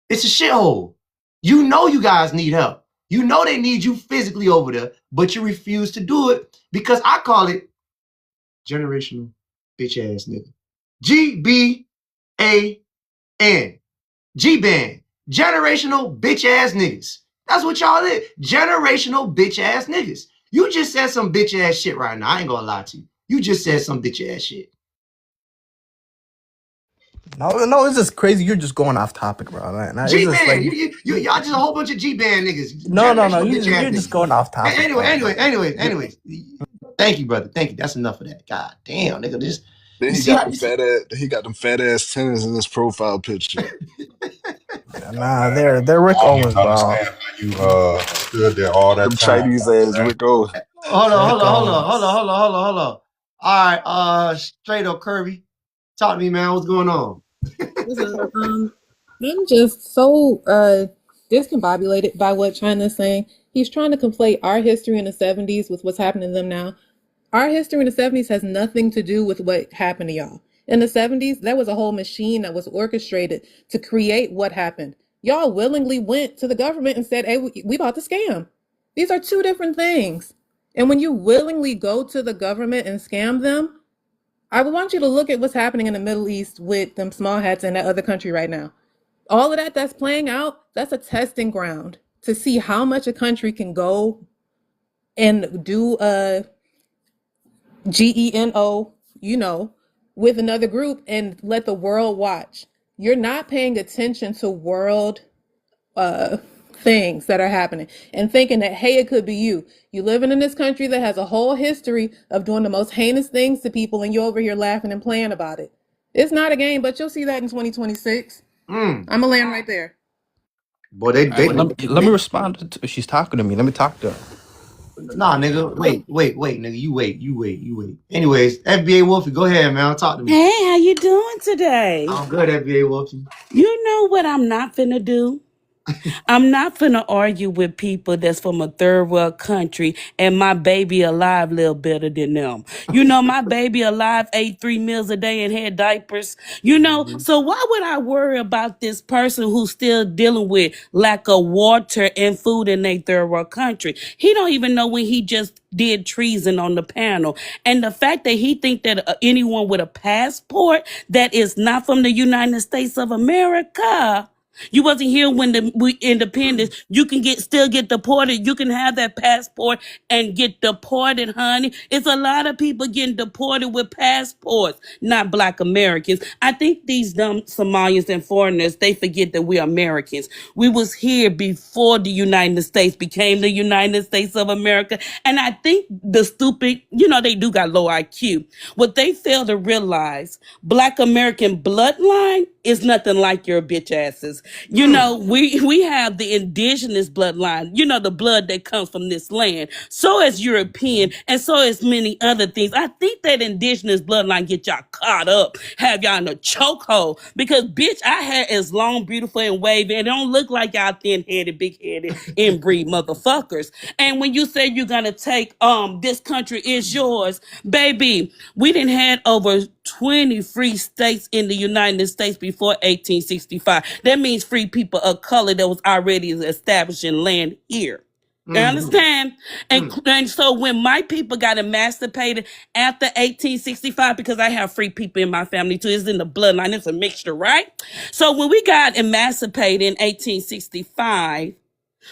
It's a shithole. You know you guys need help. You know they need you physically over there, but you refuse to do it because I call it generational bitch ass nigga. GBAN. G-Ban. Generational bitch ass niggas. That's what y'all is. Generational bitch ass niggas. You just said some bitch ass shit right now. I ain't gonna lie to you. You just said some bitch ass shit. No, it's just crazy. You're just going off topic, bro. G-Ban, y'all just a whole bunch of G-Ban niggas. No. You're just going off topic. Anyway. Thank you, brother. Thank you. That's enough of that. God damn, nigga. Then he got them fat ass tennis in his profile picture. Nah, they're Rick Owens, bro. You stood there all that them time. Chinese ass Rick Owens. Hold on. All right, straight up Kirby. Talk to me, man. What's going on? I'm just so discombobulated by what China's saying. He's trying to conflate our history in the 70s with what's happening to them now. Our history in the 70s has nothing to do with what happened to y'all. In the 70s, there was a whole machine that was orchestrated to create what happened. Y'all willingly went to the government and said, hey, we about to scam. These are two different things. And when you willingly go to the government and scam them, I would want you to look at what's happening in the Middle East with them small hats in that other country right now. All of that's playing out, that's a testing ground to see how much a country can go and do a GENO, with another group and let the world watch. You're not paying attention to world things that are happening and thinking that, hey, it could be you. You living in this country that has a whole history of doing the most heinous things to people and you're over here laughing and playing about it. It's not a game, but you'll see that in 2026. I'm gonna land right there. Boy, let me respond. She's talking to me. Let me talk to her. Nah, nigga. Wait, nigga. You wait. Anyways, FBA Wolfie, go ahead, man. Talk to me. Hey, how you doing today? I'm good, FBA Wolfie. You know what I'm not finna do? I'm not finna argue with people that's from a third world country and my baby alive live better than them. You know, my baby alive ate 3 meals a day and had diapers. You know, so why would I worry about this person who's still dealing with lack of water and food in a third world country? He don't even know when he just did treason on the panel. And the fact that he think that anyone with a passport that is not from the United States of America, you wasn't here when we independence. You can still get deported. You can have that passport and get deported, honey. It's a lot of people getting deported with passports, not Black Americans. I think these dumb Somalians and foreigners, they forget that we're Americans. We was here before the United States became the United States of America. And I think the stupid, they do got low IQ. What they fail to realize, Black American bloodline is nothing like your bitch asses. We have the indigenous bloodline, the blood that comes from this land. So is European, and so is many other things. I think that indigenous bloodline get y'all caught up, have y'all in a chokehold. Because, bitch, our hair is long, beautiful, and wavy, and it don't look like y'all thin-headed, big-headed, inbreed motherfuckers. And when you say you're gonna take this country is yours, baby, we done had over 20 free states in the United States before 1865. That means free people of color that was already establishing land here. You understand? And so when my people got emancipated after 1865, because I have free people in my family too, it's in the bloodline, it's a mixture, right? So when we got emancipated in 1865,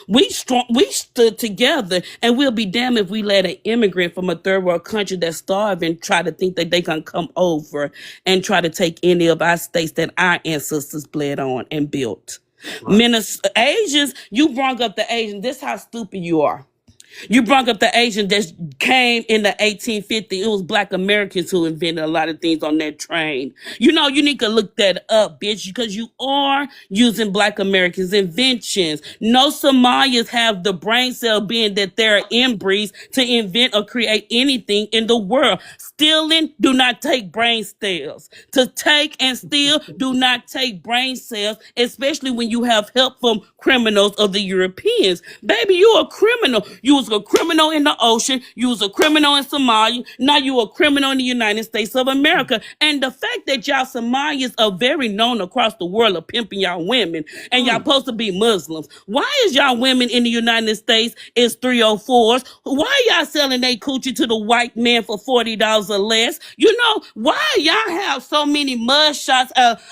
we stood together, and we'll be damned if we let an immigrant from a third world country that's starving try to think that they can come over and try to take any of our states that our ancestors bled on and built. Right. Asians, you brought up the Asians. This is how stupid you are. You brought up the Asian that came in the 1850s. It was Black Americans who invented a lot of things on that train. You need to look that up, bitch, because you are using Black Americans' inventions. No Somalians have the brain cell being that they're inbreeds to invent or create anything in the world. Stealing, do not take brain cells. To take and steal, do not take brain cells, especially when you have help from criminals of the Europeans. Baby, you a criminal. You was a criminal in the ocean. You was a criminal in Somalia. Now you a criminal in the United States of America. And the fact that y'all Somalians are very known across the world of pimping y'all women, and y'all supposed to be Muslims. Why is y'all women in the United States is 304s? Why y'all selling they coochie to the white man for $40 or less? Why y'all have so many mud shots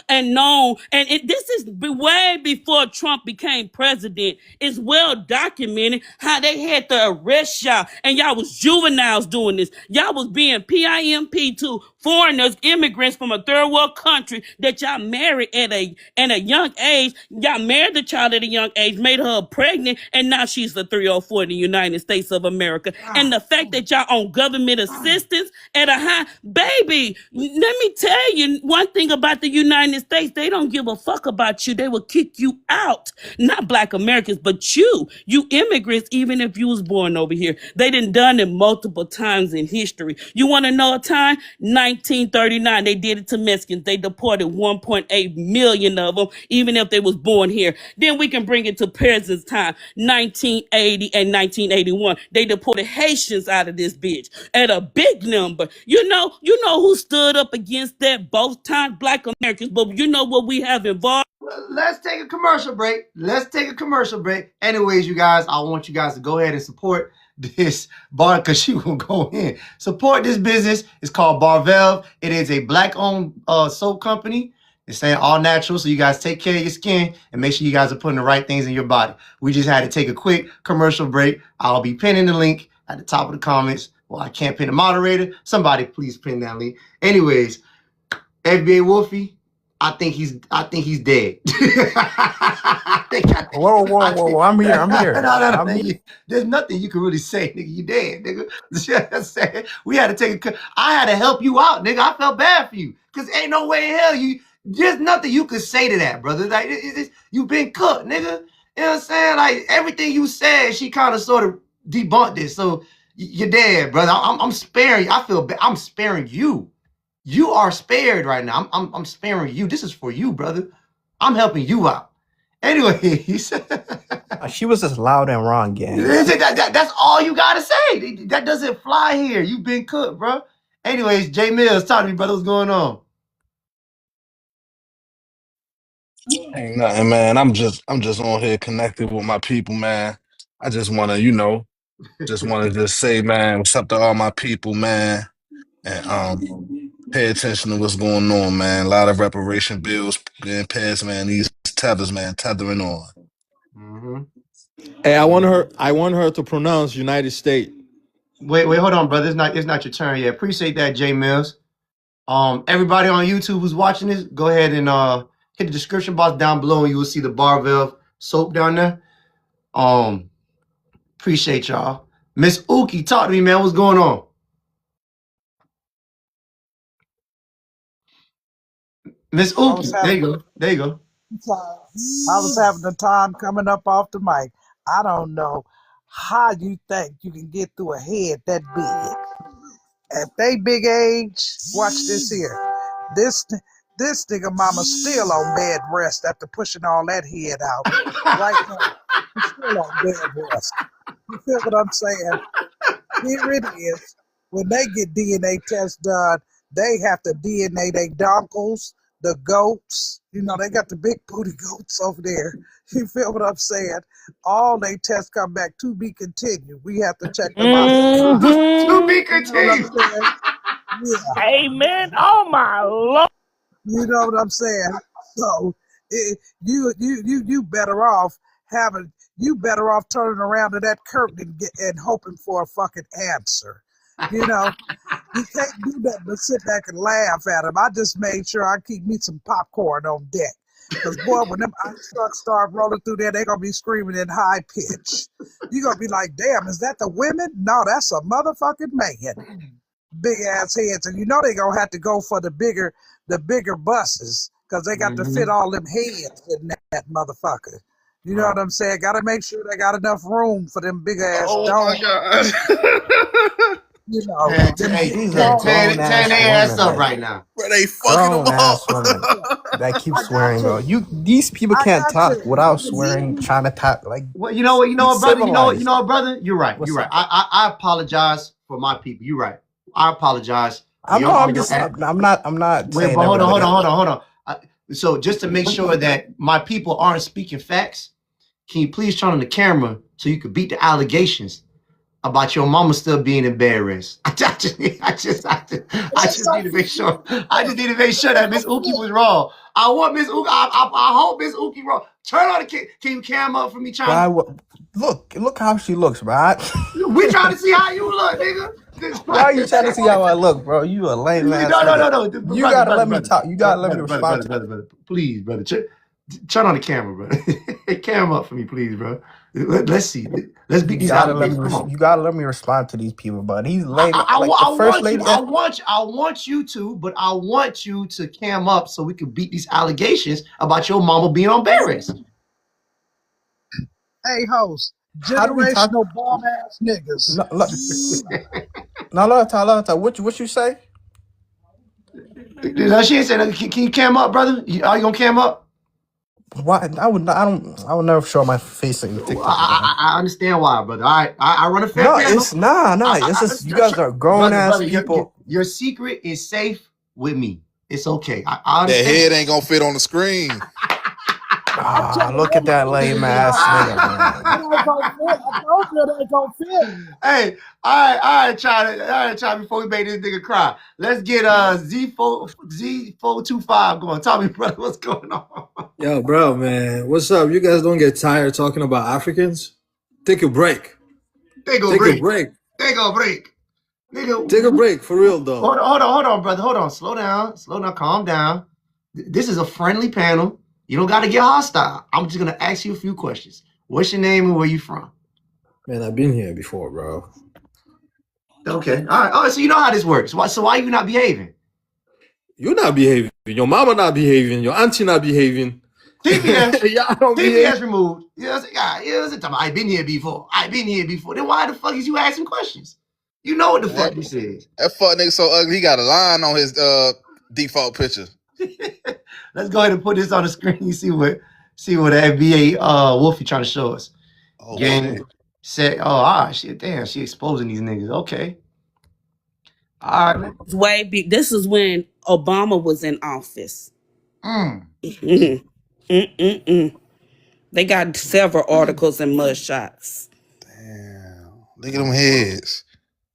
and known? And this is way before Trump became president. It's well documented how they had to arrest y'all, and y'all was juveniles doing this. Y'all was being PIMP to foreigners, immigrants from a third world country that y'all married at a young age. Y'all married the child at a young age, made her pregnant, and now she's the 304 in the United States of America. And the fact that y'all on government assistance at a high, baby, let me tell you one thing about the United States. They don't give a fuck about you. They will kick you out. Not Black Americans, but you immigrants, even if you was born over here. They done it multiple times in history. You want to know a time? 1939, they did it to Mexicans. They deported 1.8 million of them, even if they was born here. Then we can bring it to President's time, 1980 and 1981. They deported Haitians out of this bitch at a big number. You know who stood up against that both times? Black Americans. But you know what we have involved? Let's take a commercial break. Anyways, you guys, I want you guys to go ahead and support this bar because she will go in. Support this business. It's called BarValve. It is a Black-owned soap company. It's saying all natural, so you guys take care of your skin and make sure you guys are putting the right things in your body. We just had to take a quick commercial break. I'll be pinning the link at the top of the comments. Well, I can't pin the moderator. Somebody please pin that link. Anyways, FBA Wolfie, I think he's dead. Whoa. I'm here. No, there's nothing you can really say, nigga. You dead, nigga. We had to take I had to help you out, nigga. I felt bad for you. Cause ain't no way in hell there's nothing you could say to that, brother. Like you've been cooked, nigga. You know what I'm saying? Like everything you said, she kind of sort of debunk this. So you're dead, brother. I'm sparing you. I feel bad. I'm sparing you. You are spared right now. I'm sparing you. This is for you, brother. I'm helping you out. Anyway, he said She was just loud and wrong, gang. that's all you gotta say. That doesn't fly here. You've been cooked, bro. Anyways, Jay Mills, talk to me, brother. What's going on? Ain't nothing, man. I'm just on here connected with my people, man. I just wanna, just say, man, what's up to all my people, man. And pay attention to what's going on, man. A lot of reparation bills being passed, man. These tethers, man, tethering on. Mm-hmm. Hey, I want her to pronounce United States. Wait, hold on, brother. It's not your turn yet. Appreciate that, Jay Mills. Everybody on YouTube who's watching this, go ahead and hit the description box down below, and you will see the BarValve Soap down there. Appreciate y'all. Miss Uki, talk to me, man. What's going on? Miss Uki, there you go. There you go. I was having the time coming up off the mic. I don't know how you think you can get through a head that big. At they big age, watch this here. This nigga mama still on bed rest after pushing all that head out. Right now, he's still on bed rest. You feel what I'm saying? Here it is. When they get DNA tests done, they have to DNA their donkles, the goats. You know, they got the big booty goats over there. You feel what I'm saying? All they tests come back to be continued. We have to check them out. To be continued. Yeah. Amen. Oh my Lord. You know what I'm saying? So you better off turning around to that curtain and hoping for a fucking answer. You know, you can't do that but sit back and laugh at them. I just made sure I keep me some popcorn on deck. Because, boy, when them ice trucks start rolling through there, they're going to be screaming in high pitch. You're going to be like, damn, is that the women? No, that's a motherfucking man. Big ass heads. And you know they're going to have to go for the bigger buses because they got to fit all them heads in that motherfucker. You know what I'm saying? Got to make sure they got enough room for them big ass dogs. You know, tearing their ass up right now. Bro, they fucking them up. That keep swearing, bro. These people can't talk without swearing, trying to talk like. Well, you know what, brother. You know what, brother. You're right. You're right. I apologize for my people. You're right. I apologize. I'm not. Wait, but hold on. So just to make sure that my people aren't speaking facts, can you please turn on the camera so you can beat the allegations about your mama still being in bed rest? I just need to make sure. I just need to make sure that Miss Uki was wrong. I want Miss Uki. I hope Miss Uki wrong. Turn on the can you cam up for me, China? Look how she looks, bro. We trying to see how you look, nigga. Why are you trying to see how I look, bro? You a lame ass. No. You gotta let me talk. You gotta let me respond. Brother. Please, brother. Turn on the camera, brother. Cam up for me, please, bro. Let's see. Let's beat these allegations. You gotta let me respond to these people, but he's lame. I want you to, but I want you to cam up so we can beat these allegations about your mama being on bed rest. Hey, host. Generational bomb ass niggas. No, what you say? She ain't saying. Can you cam up, brother? Are you gonna cam up? Why? I would never show my face in TikTok. I understand why, brother. I run a fair panel. It's just you guys are grown ass people. Your secret is safe with me. It's okay. I understand. That head ain't gonna fit on the screen. Look at that lame ass nigga, man. I told you it ain't gonna fit. Hey, all right, try before we make this nigga cry. Let's get Z425 going. Tell me, brother, what's going on? Yo, bro, man, what's up? You guys don't get tired talking about Africans? Take a break. Take a break. Nigga, take a break for real though. Hold on, brother. Hold on. Slow down. Calm down. This is a friendly panel. You don't got to get hostile. I'm just going to ask you a few questions. What's your name and where you from? Man, I've been here before, bro. Okay. All right. Oh, so you know how this works. So why you not behaving? You're not behaving. Your mama not behaving. Your auntie not behaving. TPS. Y'all don't be TPS removed. You know what I'm saying? I've been here before. Then why the fuck is you asking questions? You know what the fuck this is. That fuck nigga so ugly. He got a line on his default picture. Let's go ahead and put this on the screen. You see what the FBA Wolfie trying to show us. Oh, Gang shit. said, oh, all right, shit, damn, she exposing these niggas. Okay. All right. Way big. This is when Obama was in office. They got several articles and mud shots. Damn. Look at them heads.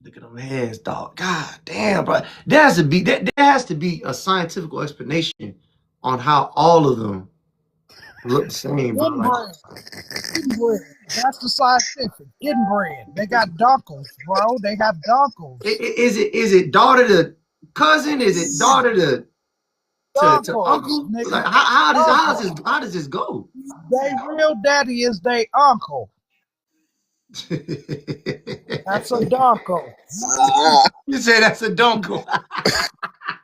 Look at them heads, dog. God damn, bro. There has to be a scientific explanation on how all of them look the same, bro. Inbred. Inbred. That's the scientific. Inbred. They got dunkles, bro. They got dunkles. Is it daughter to cousin? Is it daughter to uncle? Nigga. Like how does this go? They real daddy is they uncle. That's a dunkle. You say that's a dunkle.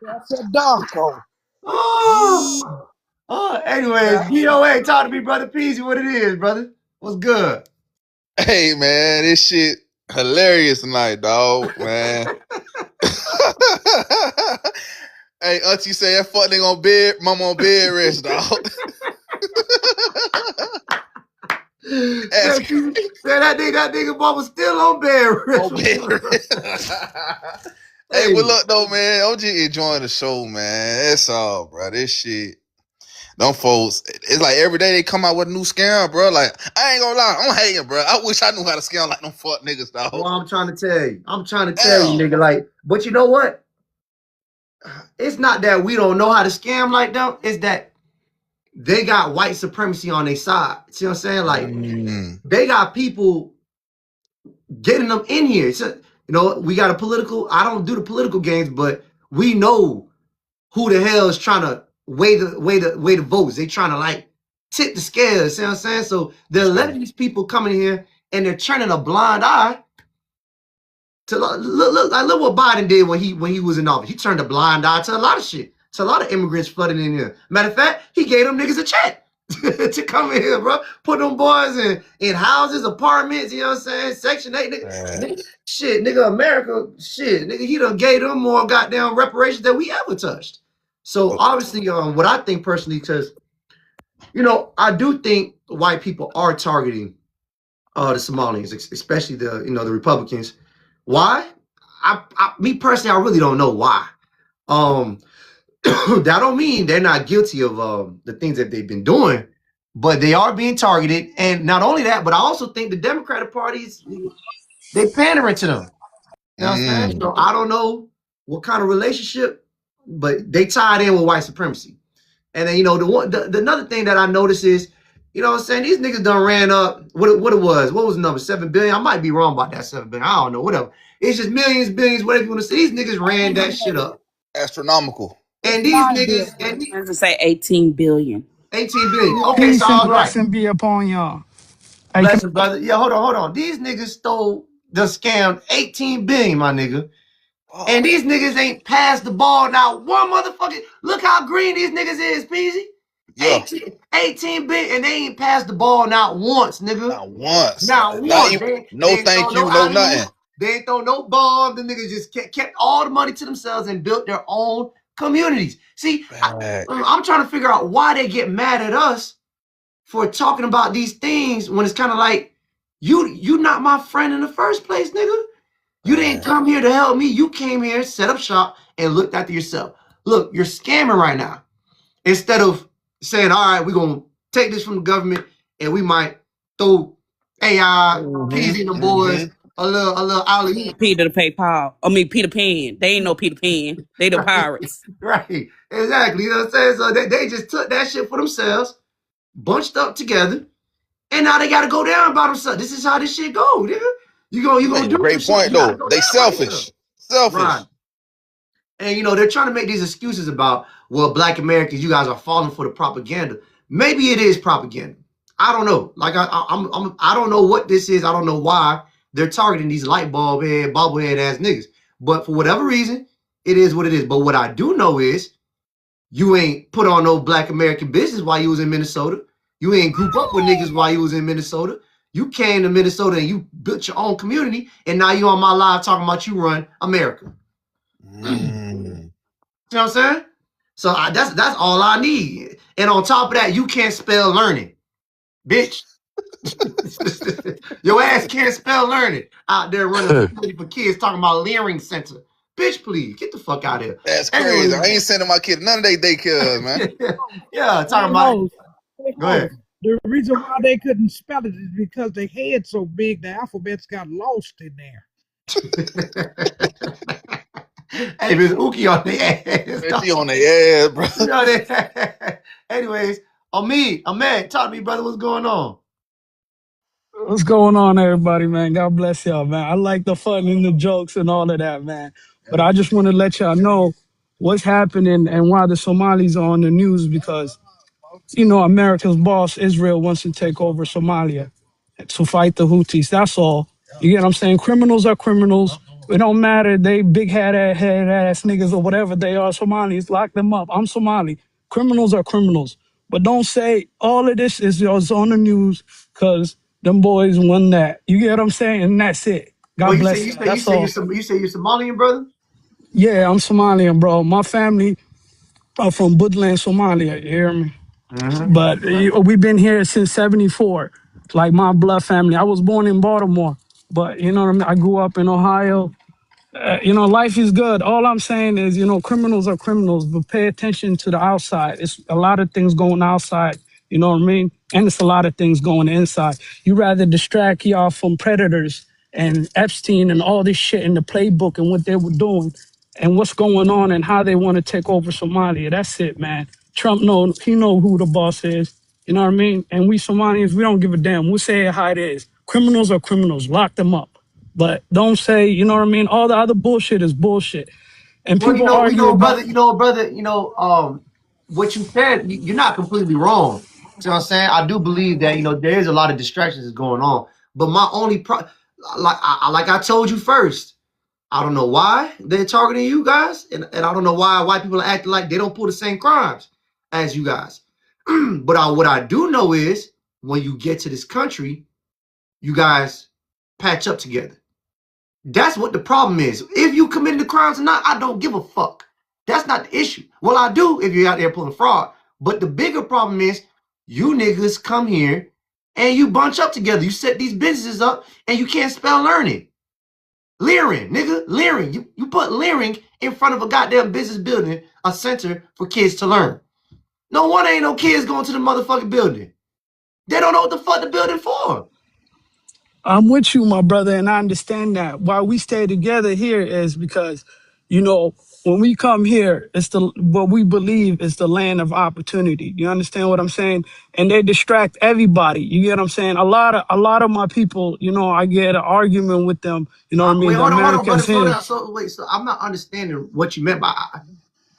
That's a dunkle. Anyways, DOA, talk to me, brother Peasy, what it is, brother. What's good? Hey, man, this shit hilarious tonight, dog, man. Hey, auntie say that fuck nigga on bed, mama on bed rest, dog. That nigga mama still on bed rest. Hey, well, look, though, man, I'm just enjoying the show, man. That's all, bro. This shit. Them folks, it's like every day they come out with a new scam, bro. Like, I ain't gonna lie, I'm hating, bro. I wish I knew how to scam like them fuck niggas, dog. Well, I'm trying to tell you. Nigga. Like, but you know what? It's not that we don't know how to scam like them. It's that they got white supremacy on their side. See what I'm saying? Like, they got people getting them in here. So, we got a political. I don't do the political games, but we know who the hell is trying to weigh the votes. They trying to like tip the scales. See what I'm saying? So they're letting these people come in here and they're turning a blind eye to look what Biden did when he was in office. He turned a blind eye to a lot of shit. To a lot of immigrants flooding in here. Matter of fact, he gave them niggas a check to come in here, bro. Put them boys in houses, apartments, you know what I'm saying? Section 8, nigga. Shit, nigga, America, shit, nigga, he done gave them more goddamn reparations than we ever touched. So obviously, what I think personally, because, I do think white people are targeting the Somalians, especially the Republicans. Why? Me personally, I really don't know why. That don't mean they're not guilty of the things that they've been doing, but they are being targeted. And not only that, but I also think the Democratic Party they pandering to them. You know what I'm saying? So I don't know what kind of relationship, but they tied in with white supremacy. And then the another thing that I noticed is, you know what I'm saying, these niggas done ran up what it was. What was the number? 7 billion? I might be wrong about that 7 billion. I don't know, whatever. It's just millions, billions, whatever you want to say. These niggas ran that shit up. Astronomical. And these niggas, I was gonna say 18 billion. 18 billion. Okay, Peace so and all right. blessing be upon y'all. Blessing, brother. Yeah, hold on. These niggas scammed 18 billion, my nigga. And these niggas ain't passed the ball now. One motherfucking, look how green these niggas is, Peasy. Yeah. 18 billion, and they ain't passed the ball not once, nigga. Not once. Not once. No thank you, no nothing. They ain't throw no bombs. The niggas just kept all the money to themselves and built their own communities. See, I'm trying to figure out why they get mad at us for talking about these things when it's kind of like, you not my friend in the first place, nigga. You didn't come here to help me. You came here, set up shop, and looked after yourself. Look, you're scamming right now. Instead of saying, all right, we're going to take this from the government and we might throw AI, Peasy and the boys, a little alley. Peter Pan. They ain't no Peter Pan. They the pirates. Right. Exactly. You know what I'm saying? So they just took that shit for themselves, bunched up together, and now they got to go down by themselves. This is how this shit go, nigga. You gonna do great point, though. They selfish. Selfish. Right. And, they're trying to make these excuses about, well, Black Americans, you guys are falling for the propaganda. Maybe it is propaganda. I don't know. Like, I don't know what this is. I don't know why they're targeting these bobblehead ass niggas. But for whatever reason, it is what it is. But what I do know is You ain't put on no Black American business while you was in Minnesota. You ain't group up with niggas while you was in Minnesota. You came to Minnesota and you built your own community, and now you on my live talking about you run America. You know what I'm saying? So that's all I need. And on top of that, you can't spell learning, bitch. Your ass can't spell learning out there running a facility for kids talking about Leering Center. Bitch, please get the fuck out of here. That's crazy. I ain't sending my kid none of they daycares, man. Yeah, talking about. Go ahead. The reason why they couldn't spell it is because their head's so big, the alphabets got lost in there. Hey, Miss Uki on the ass. She on their ass, bro. Anyways, Ahmed, talk to me, brother. What's going on? What's going on, everybody, man? God bless y'all, man. I like the fun and the jokes and all of that, man. But I just want to let y'all know what's happening and why the Somalis are on the news because, you know, America's boss, Israel, wants to take over Somalia to fight the Houthis. That's all. You get what I'm saying? Criminals are criminals. It don't matter. They big head ass niggas or whatever they are, Somalis. Lock them up. I'm Somali. Criminals are criminals. But don't say all of this is on the news because them boys won that. You get what I'm saying? And that's it. God bless you. That's all. You say you're Somalian, brother? Yeah, I'm Somalian, bro. My family are from Woodland, Somalia. You hear me? But we've been here since '74. Like my blood family. I was born in Baltimore, but you know what I mean. I grew up in Ohio. You know, life is good. All I'm saying is, you know, criminals are criminals, but pay attention to the outside. It's a lot of things going outside. You know what I mean? And it's a lot of things going inside. You rather distract y'all from predators and Epstein and all this shit in the playbook and what they were doing and what's going on and how they want to take over Somalia. That's it, man. Trump he know who the boss is. You know what I mean? And we Somalians, we don't give a damn. We say it how it is. Criminals are criminals. Lock them up. But don't say, you know what I mean? All the other bullshit is bullshit. And Well, people argue about... brother, what you said, you're not completely wrong. See what I'm saying? I do believe that, there is a lot of distractions going on. But my only like I told you first, I don't know why they're targeting you guys, and I don't know why white people are acting like they don't pull the same crimes as you guys. But what I do know is when you get to this country, you guys patch up together. That's what the problem is. If you commit the crimes or not, I don't give a fuck. That's not the issue. Well, I do if you're out there pulling fraud. But the bigger problem is you niggas come here and you bunch up together. You set these businesses up and you can't spell learning. Leering, nigga, leering. You put leering in front of a goddamn business building, a center for kids to learn. No wonder ain't no kids going to the motherfucking building. They don't know what the fuck the building for. I'm with you, my brother, and I understand that. Why we stay together here is because, you know, when we come here, it's what we believe is the land of opportunity. You understand what I'm saying? And they distract everybody. You get what I'm saying? A lot of my people, you know, I get an argument with them. You know what I mean? Wait, hold on, brother, here. So I'm not understanding what you meant by.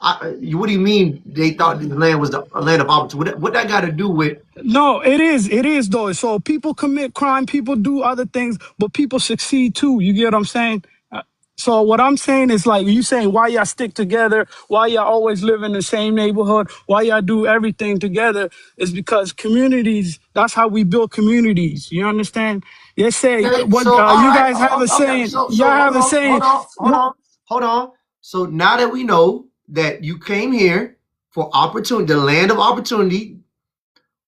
What do you mean they thought the land was the land of opportunity? What that got to do with? No, it is though. So people commit crime, people do other things, but people succeed too. You get what I'm saying? So what I'm saying is like you saying why y'all stick together, why y'all always live in the same neighborhood, why y'all do everything together is because communities, that's how we build communities. You understand? You say Okay, what so, you guys have a saying. Y'all have a saying. Hold on. So now that we know that you came here for opportunity, the land of opportunity,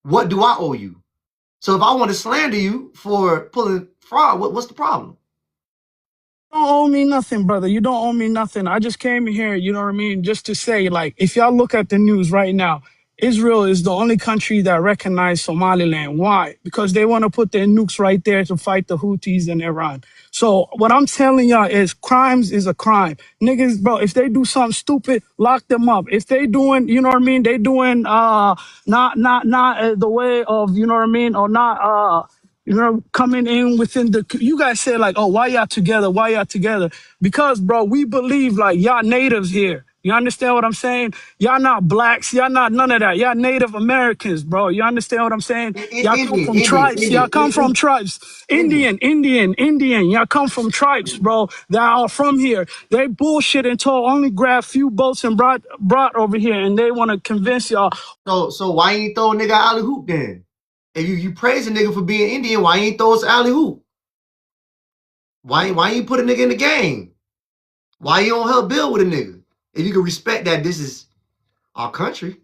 what do I owe you? So if I want to slander you for pulling fraud, what's the problem? You don't owe me nothing, brother. You don't owe me nothing. I just came here, you know what I mean, just to say, like, if y'all look at the news right now, Israel is the only country that recognized Somaliland. Why? Because they want to put their nukes right there to fight the Houthis in Iran. So what I'm telling y'all is crimes is a crime. Niggas, bro, if they do something stupid, lock them up. If they doing, you know what I mean, they doing not the way of, you know what I mean, or not you know, coming in within you guys say like, oh, why y'all together? Why y'all together? Because, bro, we believe like y'all natives here. You understand what I'm saying? Y'all not blacks. Y'all not none of that. Y'all Native Americans, bro. You understand what I'm saying? Y'all come from tribes. Y'all come from tribes. Indian. Y'all come from tribes, bro. That are from here. They bullshit until only grab few boats and brought over here, and they want to convince y'all. So why you ain't throw a nigga alley hoop then? If you praise a nigga for being Indian, why you ain't throw us alley hoop? Why you put a nigga in the game? Why you don't help build with a nigga? If you can respect that this is our country.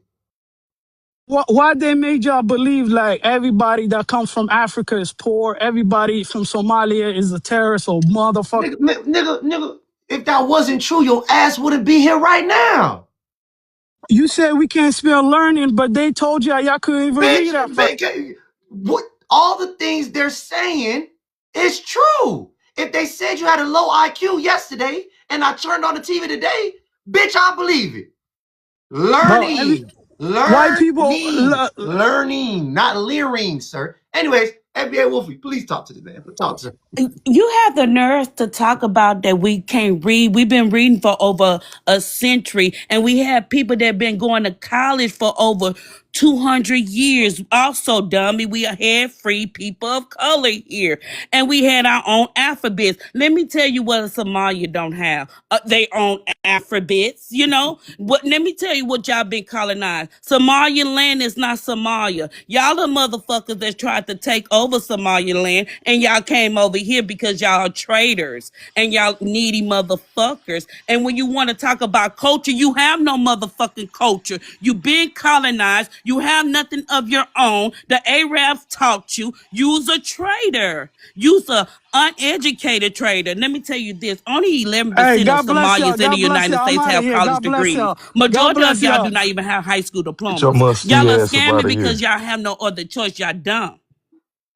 Why they made y'all believe like everybody that comes from Africa is poor, everybody from Somalia is a terrorist or motherfucker? Nigga, if that wasn't true, your ass wouldn't be here right now. You said we can't spell learning, but they told y'all couldn't even read at first. What all the things they're saying is true. If they said you had a low IQ yesterday and I turned on the TV today, bitch, I believe it. Bro, white people, Learning, not leering, sir. Anyways, NBA Wolfie, please talk to the man. Talk to him. You have the nerve to talk about that we can't read. We've been reading for over a century, and we have people that have been going to college for over 200 years. Also, dummy, we had free people of color here, and we had our own alphabets. Let me tell you what a Somalia don't have. They own alphabets, you know. But let me tell you what y'all been colonized. Somalian land is not Somalia. Y'all the motherfuckers that tried to take over Somalian land, and y'all came over here because y'all are traitors and y'all needy motherfuckers. And when you want to talk about culture, you have no motherfucking culture. You been colonized. You have nothing of your own. The Arabs taught you. You's a traitor. You's a uneducated trader. Let me tell you this: only 11% hey, of God bless y'all. Somalians in the God bless United y'all. I'm States out of have here. college God bless degrees. y'all. God Majority of bless y'all y'all. do not even have high school Get your diplomas. musty Y'all are ass up scamming out of here. because y'all have no other choice. Y'all dumb.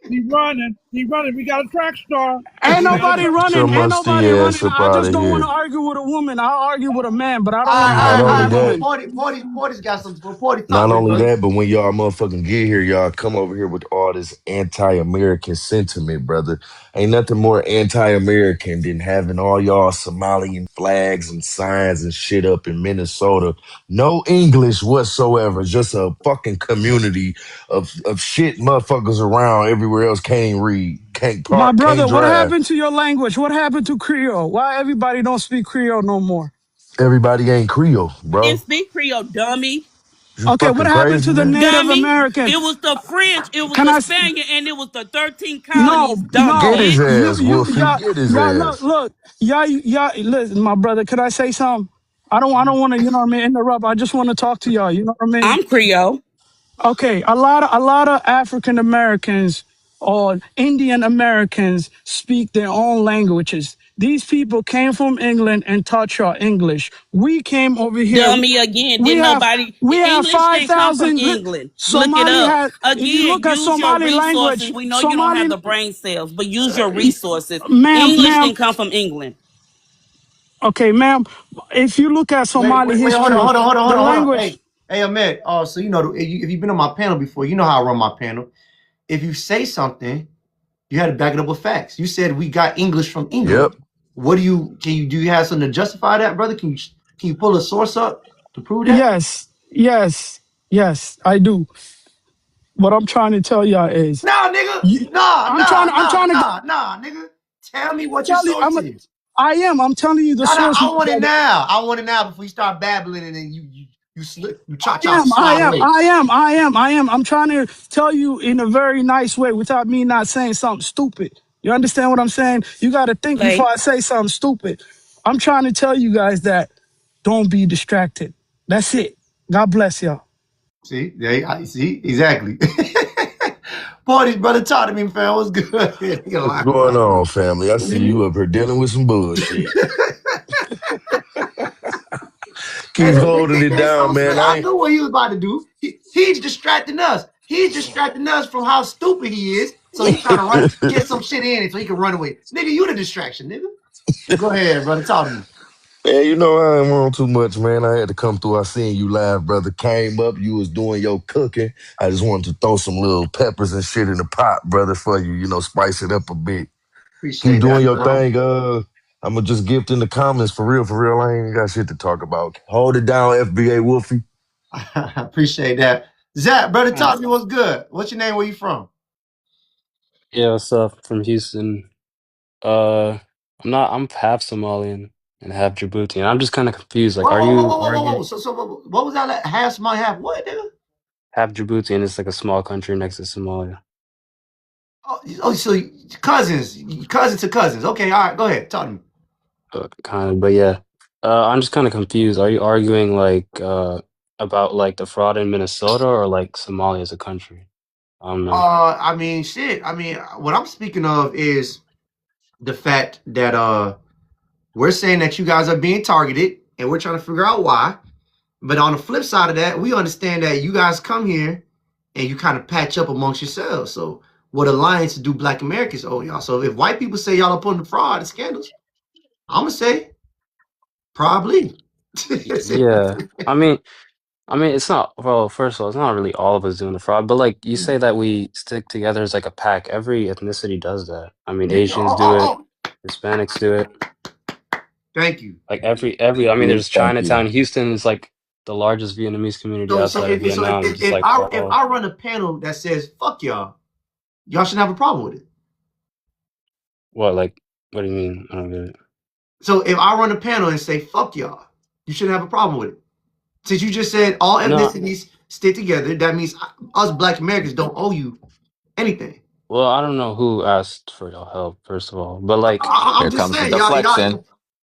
He running. He running. We got a track star. Ain't We got a nobody track. Get your running. Ain't musty nobody ass running. up I out just of don't want to here. argue with a woman. I'll argue with a man, but I All don't want to Not argue with a only right. that, woman. Porty's got some. Porty, talk not to me, only brother. that, but when y'all motherfucking get here, y'all come over here with all this anti-American sentiment, brother. Ain't nothing more anti-American than having all y'all Somalian flags and signs and shit up in Minnesota. No English whatsoever. Just a fucking community of shit motherfuckers around everywhere else can't read, can't My park, can't brother, what drive. happened to your language? What happened to Creole? Why everybody don't speak Creole no more? Everybody ain't Creole, Didn't bro. speak Creole, dummy. You Okay, what fucking happened crazy, to the man? Native Dummy. American? It was the French, it was Can the I? Spaniard, and it was the 13 colonies, No, dumb Get no. his bitch. ass, Wolfie. Y'all, Get his y'all, look, ass. look. Y'all, listen, my brother. Could I say something? I don't want to, you know what I mean, interrupt. I just want to talk to y'all. You know what I mean? I'm Creole. Okay, a lot of African Americans or Indian Americans speak their own languages. These people came from England and taught y'all English. We came over here. Dummy again. We Didn't have nobody we have English five didn't come from thousand. England. Look it Somali up. has. If you Again, look at use your Somali resources. language, We know you don't have Somali, the brain cells, but use your resources. ma'am, English ma'am. didn't come from England. Okay, ma'am. If you look at Somali Wait, hold on, history, the hold on. language. Hey, Ahmed. So you know, if you've been on my panel before, you know how I run my panel. If you say something, you had to back it up with facts. You said we got English from Yep. England. What do you have something to justify that, brother? Can you pull a source up to prove that? Yes, yes, yes. I do. What I'm trying to tell y'all is, Nah, nigga. you, I'm trying to Nah, nigga. Tell me what your tell you. source is. I'm telling you the Nah, source, my I want it brother. now. I want it now before you start babbling and then you slip, you cha-cha slide away. I'm trying to tell you in a very nice way without me not saying something stupid. You understand what I'm saying? You got to think before Play. I say something stupid. I'm trying to tell you guys that don't be distracted. That's it. God bless y'all. See, I see exactly. Boy, this brother taught me, fam. What's good? You What's lying, going bro. on, family? I see you up here dealing with some bullshit. Hey, Keep holding it that's down, so man. sweet. I I ain't knew what he was about to do. He's distracting us. He's distracting us from how stupid he is. So he's trying to get some shit in so he can run away. Nigga, you the distraction, nigga. Go ahead, brother. Talk to me. Man, you know I ain't want too much, man. I had to come through. I seen you live, brother. Came up, you was doing your cooking. I just wanted to throw some little peppers and shit in the pot, brother, for you. You know, spice it up a bit. Keep Appreciate doing that, your bro. thing. I'ma just gift in the comments for real, for real. I ain't got shit to talk about. Hold it down, FBA Wolfie. I appreciate that. Zach, brother, talk to me. What's good? What's your name? Where you from? Yeah, what's up? From Houston. Uh, I'm half Somalian and half Djiboutian. I'm just kind of confused. Like, Whoa, are whoa, whoa, you whoa, whoa, whoa, whoa. arguing So what was that? Half Somali, half what, nigga? half Djibouti and it's like a small country next to Somalia? So cousins, cousin to cousins. Okay, all right, go ahead, talk to me. Kind of, but yeah. I'm just kind of confused. Are you arguing like about like the fraud in Minnesota or like Somalia as a country? I don't know. I mean, shit. I mean, what I'm speaking of is the fact that we're saying that you guys are being targeted, and we're trying to figure out why. But on the flip side of that, we understand that you guys come here and you kind of patch up amongst yourselves. So what alliance do Black Americans owe y'all? So if white people say y'all are putting the fraud and scandals, I'm gonna say probably. Yeah. I mean, it's not, well, first of all, it's not really all of us doing the fraud, but like you say that we stick together as like a pack. Every ethnicity does that. I mean, Asians do it, Hispanics do it. Thank you. Like I mean, there's Thank you. Chinatown. Houston is like the largest Vietnamese community So outside of Vietnam, just like if all, I run a panel that says fuck y'all, y'all shouldn't have a problem with it. what, like, what do you mean? I don't get it. So if I run a panel and say fuck y'all, you shouldn't have a problem with it. Since you just said all No, ethnicities stick together, that means us Black Americans don't owe you anything. well, I don't know who asked for your help, first of all, but like, I'm just saying, y'all.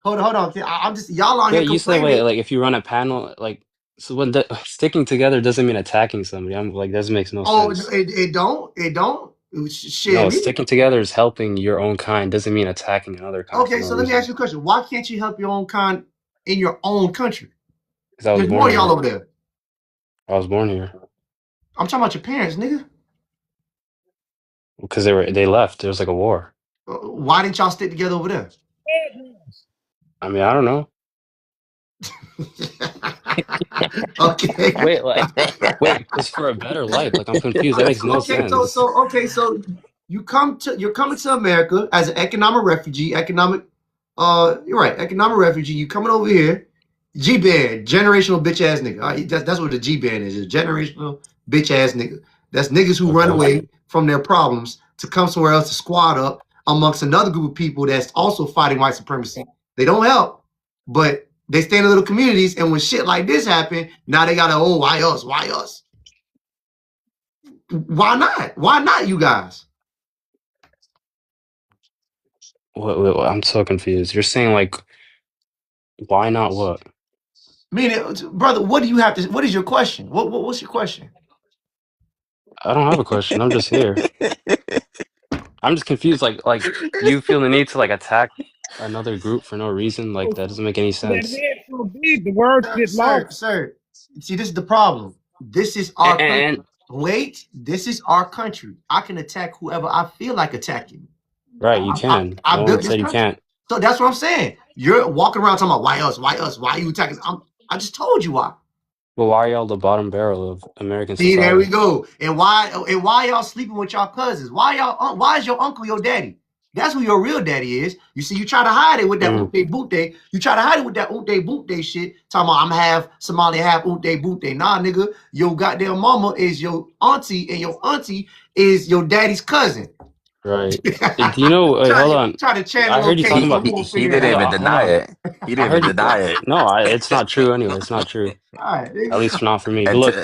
Hold on. I'm just y'all on here wait, you said, wait, complaining. like, if you run a panel, like, so when sticking together doesn't mean attacking somebody. I'm like, that makes no Oh, sense. it don't. Shit, No, me. sticking together is helping your own kind, doesn't mean attacking another kind for Okay, no so let me ask reason. you a question. Why can't you help your own kind in your own country? Because I was There's born more of y'all here. over there. I was born here. I'm talking about your parents, nigga. Because they left. There was like a war. Why didn't y'all stick together over there? I mean, I don't know. Okay. Wait, it's for a better life. Like I'm confused. That makes no sense. So you're coming to America as an economic refugee, you're right, economic refugee. You coming over here, G band, generational bitch ass nigga. That's what the G band is, a generational bitch ass nigga. That's niggas who run Okay. away from their problems to come somewhere else to squad up amongst another group of people that's also fighting white supremacy. They don't help, but they stay in little communities, and when shit like this happen, now they gotta, oh, why us? Why us? Why not? Why not you guys? Wait, I'm so confused. You're saying like, why not what? Meaning, brother, what do you have to? What is your question? What's your question? I don't have a question. I'm just here. I'm just confused. Like you feel the need to like attack another group for no reason. Like that doesn't make any That sense. head so big, the words get lost. Sir. See, this is the problem. This is And, our country. and Wait, this is our country. I can attack whoever I feel like attacking. right, you can. I No one built this said you country. can't. So that's what I'm saying. You're walking around talking about why us, why us, why are you attacking? I just told you why. But why are y'all the bottom barrel of American See, there we society? go. And why y'all sleeping with y'all cousins? Why is your uncle your daddy? That's who your real daddy is. You see, you try to hide it with that Mm, oonte boonte. You try to hide it with that oonte boonte shit. Talking about I'm half Somali, half oonte boonte. Nah, nigga, your goddamn mama is your auntie, and your auntie is your daddy's cousin. right. Do you know? Wait, hold on. Try to I channel heard you okay, talking so about. we won't figure it Hold out. on. Hold on. I heard you. No, it's not true. Anyway, it's not true. All right, At nigga. least not for me. But look,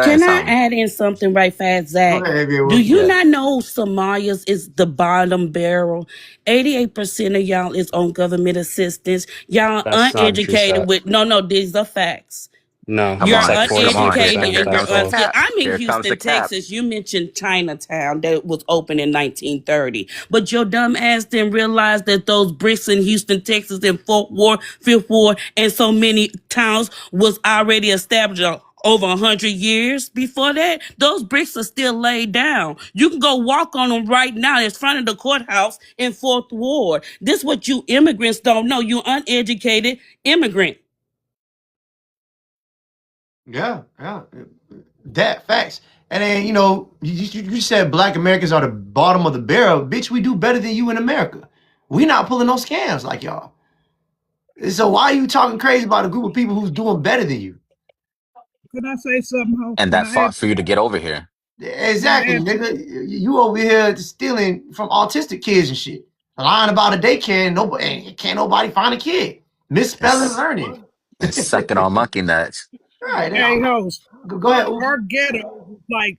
Can I add in something right fast, Go Zach? ahead, man. Do What's you good? yeah, not know Somalia's is the bottom barrel? 88% of y'all is on government assistance. Y'all that's not a true uneducated stat. with no, these are facts. No, You're it's like 46% uneducated with and that you're close. unskilled. I'm in Houston, Texas. You mentioned Chinatown that was open in 1930. But your dumb ass didn't realize that those bricks in Houston, Texas, and Fort Worth, Fifth Ward, and so many towns was already established over 100 years before that. Those bricks are still laid down. You can go walk on them right now in front of the courthouse in Fourth Ward. This is what you immigrants don't know. You uneducated immigrant. Yeah. That facts. And then you said Black Americans are the bottom of the barrel, bitch. We do better than you in America. We not pulling no scams like y'all. So why are you talking crazy about a group of people who's doing better than you? Can I say something, Ho? And Can that I fought ask? for you to get over here. Can I Exactly, ask? nigga. You over here stealing from autistic kids and shit. Lying about a daycare and nobody can't nobody find a kid. And, Misspelling s- learning. and sucking on monkey nuts. Right. Hey, host. Go ahead.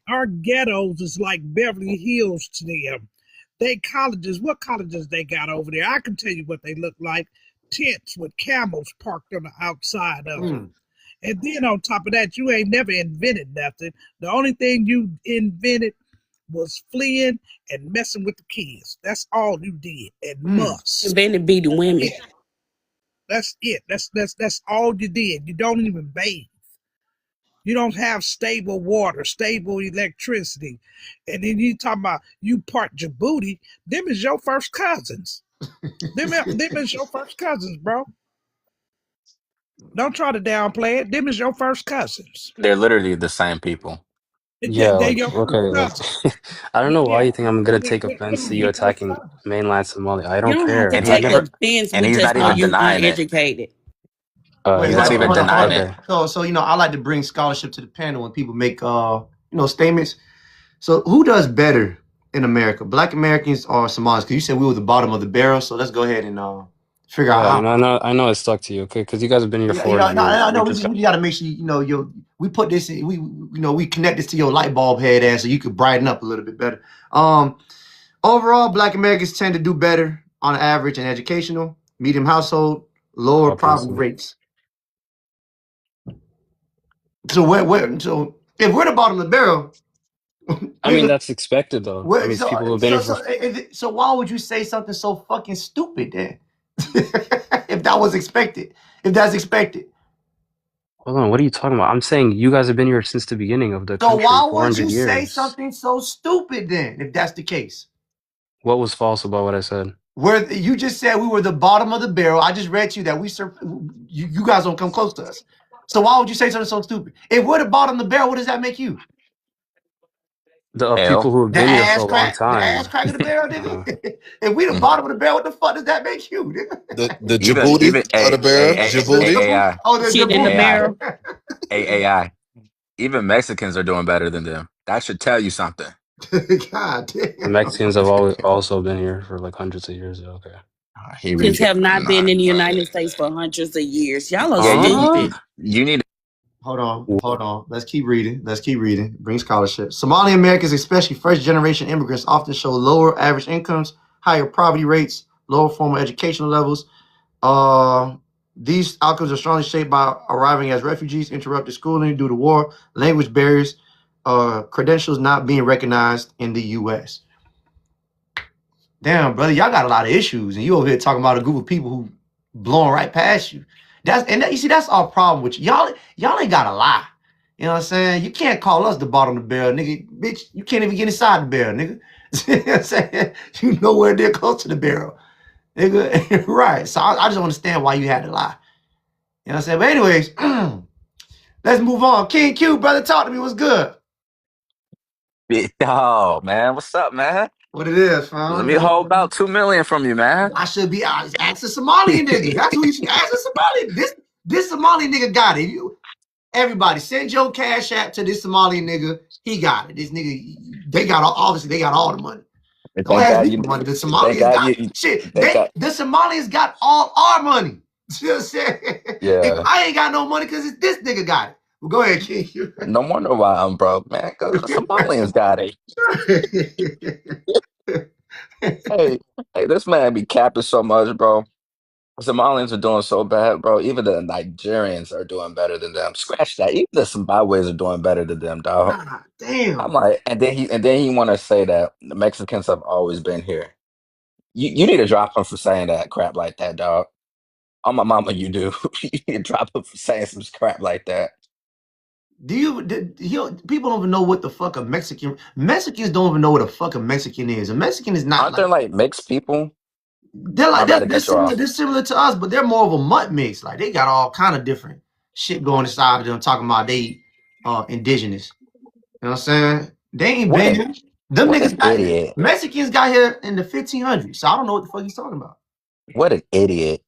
Our ghettos is like Beverly Hills to them. They colleges, what colleges they got over there? I can tell you what they look like. Tents with camels parked on the outside of them. And then on top of that, you ain't never invented nothing. The only thing you invented was fleeing and messing with the kids. That's all you did. And must. Invented beating women. That's it. That's all you did. You don't even bathe. You don't have stable water, stable electricity. And then you talk about you part Djibouti, them is your first cousins. them is your first cousins, bro. Don't try to downplay it. Them is your first cousins. They're literally the same people. Yeah, They're like your okay, first like cousins. I don't know why Yeah. you think I'm gonna take offense to you Your first attacking cousins. mainland Somalia. I You don't don't have to care. And I he take never. offense. and We he's just not know even you denying it. uneducated. Wait, He's hold not on, even hold on, hold denying on. it. Okay. So I like to bring scholarship to the panel when people make statements. So who does better in America, Black Americans or Somalis? Because you said we were the bottom of the barrel. So let's go ahead and figure out Yeah, how. I know it stuck to you, okay? Because you guys have been here Yeah, 40 no, years. I We know just got. we got to make sure we put this in, we connect this to your light bulb head ass so you could brighten up a little bit better. Overall, Black Americans tend to do better on average in educational, medium household, lower poverty Obviously. rates. So so if we're the bottom of the barrel, I mean, nigga, that's expected though. I mean, it's people who have been here for. so why would you say something so fucking stupid then? If that was expected, if that's expected. Hold on, what are you talking about? I'm saying you guys have been here since the beginning of the So country, why would 400 you say years. something so stupid then, if that's the case? What was false about what I said? Where you just said we were the bottom of the barrel. I just read to you that you guys don't come close to us. So why would you say something so stupid? If we're the bottom of the barrel, what does that make you? The people Hell, who have The been here for ass a long crack, the ass time. crack of the barrel, Uh, nigga. If we the mm. bottom of the barrel, what the fuck does that make you, nigga? The Even Djibouti of the barrel, The Djibouti. Djibouti? Oh, the Shit in the Djibouti. AI, barrel. AI. Even Mexicans are doing better than them. That should tell you something. God the damn. Mexicans have always also been here for like hundreds of years. Okay. Here we Just go. have not Nah, been in the nah. United States for hundreds of years. Y'all are Yeah, stupid. you need. Hold on. Let's keep reading. Bring scholarship. Somali Americans, especially first generation immigrants, often show lower average incomes, higher poverty rates, lower formal educational levels. These outcomes are strongly shaped by arriving as refugees, interrupted schooling due to war, language barriers, credentials not being recognized in the U.S. Damn, brother, y'all got a lot of issues, and you over here talking about a group of people who blowing right past you. You see, that's our problem with you. Y'all ain't gotta lie. You know what I'm saying? You can't call us the bottom of the barrel, nigga. Bitch, you can't even get inside the barrel, nigga. You know what I'm saying? You nowhere near close to the barrel. Nigga. Right. So I just don't understand why you had to lie. You know what I'm saying? But anyways, let's move on. King Q, brother, talk to me. What's good? Oh man, what's up, man? What it is, Let fam? me hold about 2 million from you, man. I should be ask a Somali nigga. That's who you should ask a Somali. This Somali nigga got it. Everybody send your cash app to this Somali nigga. He got it. This nigga, obviously they got all the money. And Don't thank ask God me you. for money. The Thank Somalians God got you. shit. Thank God. The Somalians got all our money. You know what I'm saying? If Yeah. I ain't got no money, because this nigga got it. Well, go ahead, King. No wonder why I'm broke, man. Because the Somalians got it. Hey, hey, this man be capping so much, bro. Somalians are doing so bad, bro. Even the Nigerians are doing better than them. Scratch that. Even the Zimbabweans are doing better than them, dog. God damn. I'm like, and then he want to say that the Mexicans have always been here. You need to drop him for saying that crap like that, dog. On my mama, you do. You need to drop him for saying some crap like that. People don't even know what the fuck a Mexicans don't even know what a fuck a Mexican is. A Mexican is not Aren't like there like mixed people? they're My like bad to they're cut you similar. off. They're similar to us, but they're more of a mutt mix. Like they got all kind of different shit going inside of them. Talking about they indigenous. You know what I'm saying? They ain't What been an here. Them what niggas an got idiot. Mexicans got here in the 1500s. So I don't know what the fuck he's talking about. What an idiot.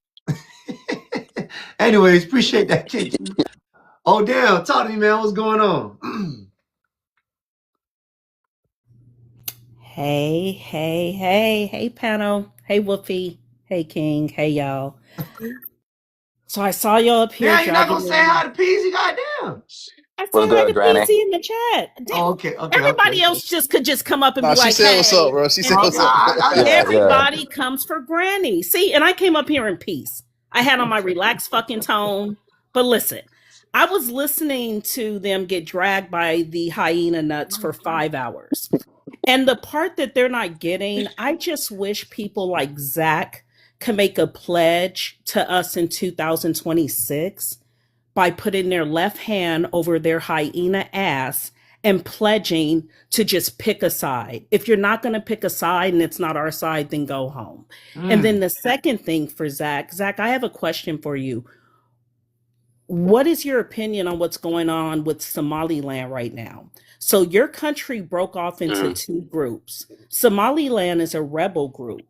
Anyways, appreciate that kick. Oh damn, talk to me, man. What's going on? Hey, panel. Hey, Whoopi. Hey, King. Hey, y'all. So I saw y'all up here Now you're not dragging gonna say me. hi to Peasy, goddamn. I said What's hi good, to Granny? PC in the chat. Damn, Oh, okay. everybody else just could just come up and Nah, be she like, said what's up, hey. bro. She said And what's up. Yeah, yeah. everybody comes for Granny. See, and I came up here in peace. I had on my relaxed fucking tone. But listen, I was listening to them get dragged by the hyena nuts for 5 hours. And the part that they're not getting, I just wish people like Zach could make a pledge to us in 2026 by putting their left hand over their hyena ass and pledging to just pick a side. If you're not going to pick a side and it's not our side, then go home. And then the second thing for Zach, I have a question for you. What is your opinion on what's going on with Somaliland right now? So your country broke off into two groups. Somaliland is a rebel group.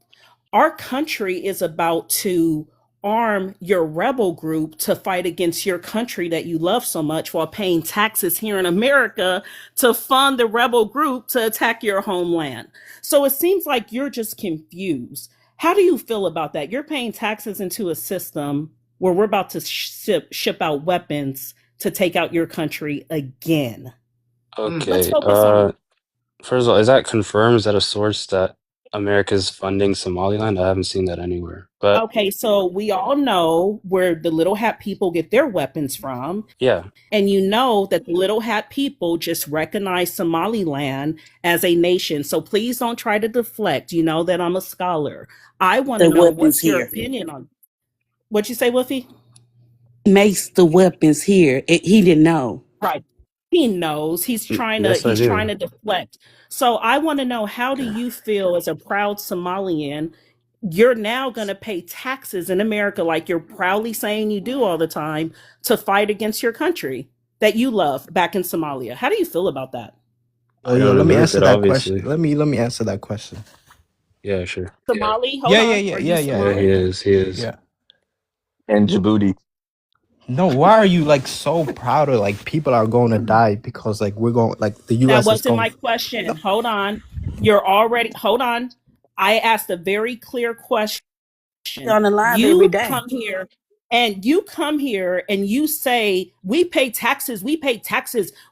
Our country is about to arm your rebel group to fight against your country that you love so much while paying taxes here in America to fund the rebel group to attack your homeland. So it seems like you're just confused. How do you feel about that? You're paying taxes into a system where we're about to ship out weapons to take out your country again. Let's Okay. focus on. First of all, is that confirmed? Is that a source that America's funding Somaliland? I haven't seen that anywhere. But Okay, so we all know where the little hat people get their weapons from. yeah. And you know that the little hat people just recognize Somaliland as a nation. So please don't try to deflect. You know that I'm a scholar. I want to The know weapons what's your here. opinion on what you say, Wolfie? Makes the weapons here. He didn't know. Right. He knows Yes, I he's trying do. to deflect. So I want to know, how do you feel as a proud Somalian? You're now going to pay taxes in America like you're proudly saying you do all the time to fight against your country that you love back in Somalia. How do you feel about that? I Yo, don't let me agree with answer it, that question. obviously. Let me answer that question. Yeah, sure. Somali, hold Yeah, yeah, on. yeah, Are you yeah, yeah, Yeah, yeah, he Somali? yeah. is. He is. Yeah. And Djibouti. No, why are you like so proud of like people are going to die because like we're going like the That US is wasn't going. my question. Hold on. You're already, hold on. I asked a very clear question. On the live every You day. come here and you say we pay taxes.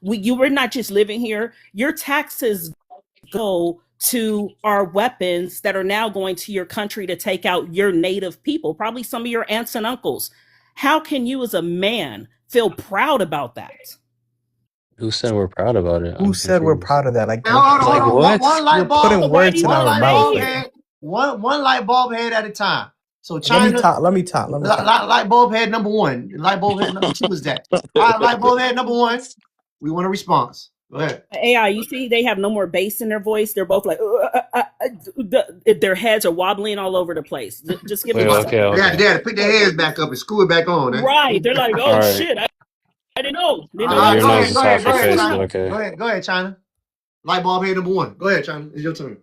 You were not just living here. Your taxes go to our weapons that are now going to your country to take out your native people, probably some of your aunts and uncles. How can you as a man feel proud about that? Who said we're proud about it? Who I'm said we're confused. proud of that? Like Now, hold on, hold Like on. what? One you're light bulb, putting So why do words you in want our to one light mouth. stay bulb Like here? head, one light bulb head at a time. So let me China, talk. Let me talk. Let me talk. light bulb head number one. Light bulb head number two is that. All right, light bulb head number one. We want a response. Go ahead. AI, you see, they have no more bass in their voice. They're both like, their heads are wobbling all over the place. Just give Wait, them a okay, second. They had, okay. they had to pick their heads back up and screw it back on, eh? Right. They're like, All oh right. shit, I didn't know. Didn't All know Maybe that right, your was go nose ahead, here. go is ahead, half go your What's ahead, face, going but China. on? okay. Go ahead, China. Light bulb head number one. Go ahead, China. It's your turn.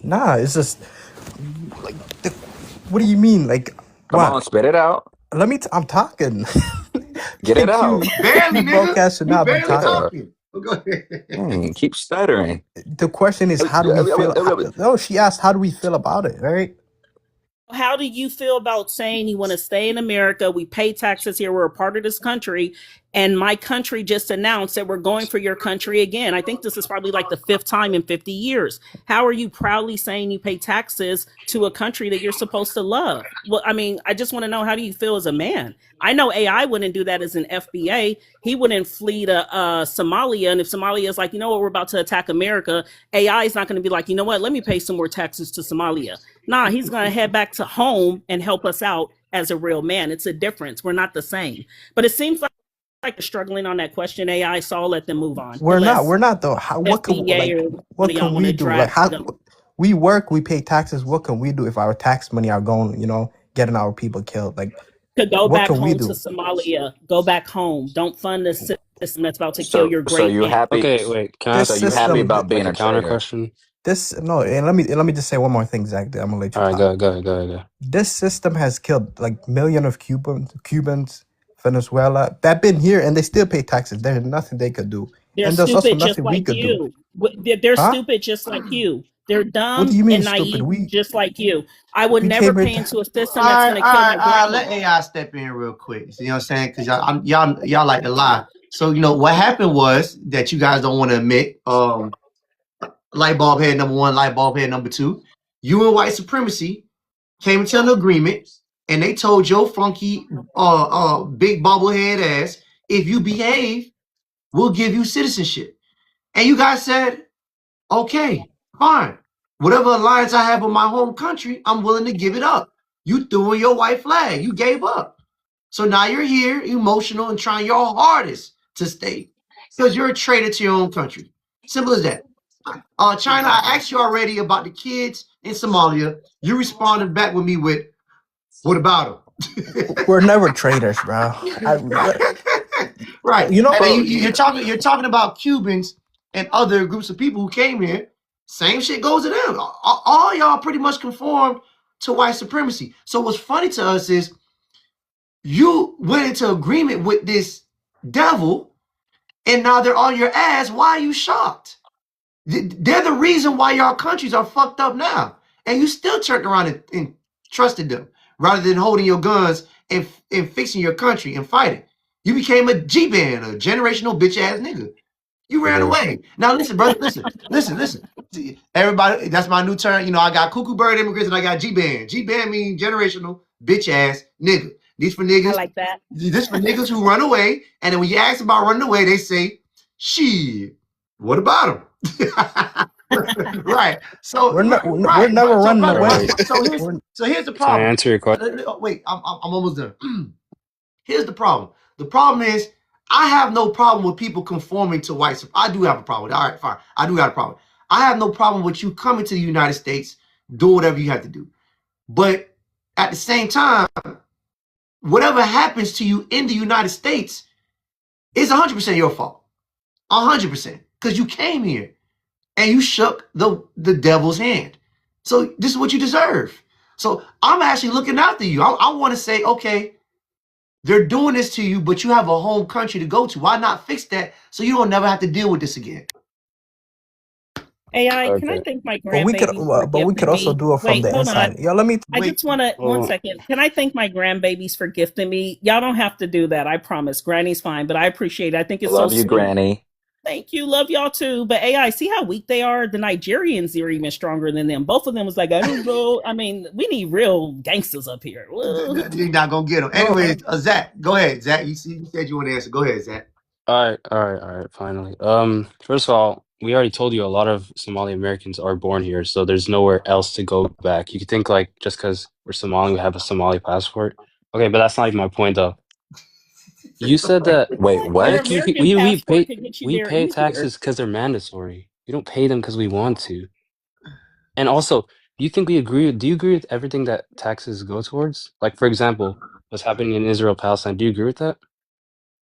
Nah, it's just like what do you mean? Like Come on, what? spit it out. I'm talking. Get it Like out. Barely, you broke nigga. ass should You not be barely talking. Yeah. talking. Go ahead. Keep stuttering. The question is how do we feel? No, she asked how do we feel about it, right? How do you feel about saying you want to stay in America? We pay taxes here. We're a part of this country. And my country just announced that we're going for your country again. I think this is probably like the fifth time in 50 years. How are you proudly saying you pay taxes to a country that you're supposed to love? Well, I mean, I just want to know, how do you feel as a man? I know AI wouldn't do that as an FBA. He wouldn't flee to Somalia. And if Somalia is like, you know what, we're about to attack America, AI is not going to be like, you know what, let me pay some more taxes to Somalia. Nah, he's going to head back to home and help us out as a real man. It's a difference. We're not the same. But it seems like you're struggling on that question, AI. So I'll let them move on. We're not. Unless We're not though. How? What can FBA like? or one What of y'all can want we to do? Like drag how? them. We work. We pay taxes. What can we do if our tax money are going? Getting our people killed. Like To go what back can we home to do? Somalia. Go back home. Don't fund this system that's about to kill So your so great you aunt. happy? Okay, wait. Can I This So ask you happy system. about like being a a counter traitor? question? This no, and let me just say one more thing, Zach. Then I'm gonna let you All right, talk. go. This system has killed like million of Cubans, Venezuela that been here and they still pay taxes. There's nothing they could do, They're and there's also stupid just nothing we like could do. you. They're Huh? stupid just like you. They're What do dumb you mean and stupid? naive We just like you. I would we never came here. pay into a system that's All right, going to all kill right, my all right. grandma. Let AI step in real quick. You know what I'm saying? Because y'all like to lie. So what happened was that you guys don't want to admit. Light bulb head number one, light bulb head number two. You and white supremacy came into an agreement, and they told your funky, big bobblehead ass, if you behave, we'll give you citizenship. And you guys said, okay, fine. Whatever alliance I have with my home country, I'm willing to give it up. You threw in your white flag. You gave up. So now you're here, emotional, and trying your hardest to stay because you're a traitor to your own country. Simple as that. China, I asked you already about the kids in Somalia. You responded back with me with, what about them? We're never traitors, bro. Right. You know, And then Bro, you're talking about Cubans and other groups of people who came here. Same shit goes to them. All y'all pretty much conformed to white supremacy. So what's funny to us is you went into agreement with this devil, and now they're on your ass. Why are you shocked? They're the reason why y'all countries are fucked up now. And you still turned around and trusted them rather than holding your guns and fixing your country and fighting. You became a G-band, a generational bitch ass nigga. You ran Mm-hmm. away. Now listen, brother, listen. Everybody, that's my new term. I got cuckoo bird immigrants and I got G-band. G-band means generational bitch ass nigga. These for I niggas. like that. This for niggas who run away. And then when you ask about running away, they say, shit, what about them? Right. So we're right. never So running brother, away. Right. here's the Can I problem. answer your question? Wait, I'm almost done. Here's the problem. The problem is I have no problem with people conforming to white supremacy. I do have a problem with it. All right, fine. I do have a problem. I have no problem with you coming to the United States, doing whatever you have to do. But at the same time, whatever happens to you in the United States is 100% your fault. 100%. Because you came here and you shook the devil's hand. So this is what you deserve. So I'm actually looking after you. I want to say, okay, they're doing this to you, but you have a home country to go to. Why not fix that so you don't never have to deal with this again? AI, can I Okay. thank my grandbabies for but we could gifting also me? do it from Wait, the hold on. inside. Yeah, let me. I Wait, just want to, one Well, second. Can I thank my grandbabies for gifting me? Y'all don't have to do that. I promise. Granny's fine, but I appreciate it. I think it's so love you, sweet. Granny. Thank you. Love y'all too. But AI, see how weak they are? The Nigerians are even stronger than them. Both of them was like, I don't know. I mean, we need real gangsters up here. you're not gonna get them. No, Anyways, Zach, go ahead. Zach, you said you want to answer. Go ahead, Zach. all right, finally. First of all, we already told you a lot of Somali Americans are born here, so there's nowhere else to go back. You could think like just because we're Somali, we have a Somali passport. Okay, but that's not even my point though. You said that Wait, Your what? American passport could get you we there pay easier. taxes because they're mandatory. We don't pay them because we want to. And also, do you think we agree? Do you agree with everything that taxes go towards? Like, for example, what's happening in Israel, Palestine. Do you agree with that?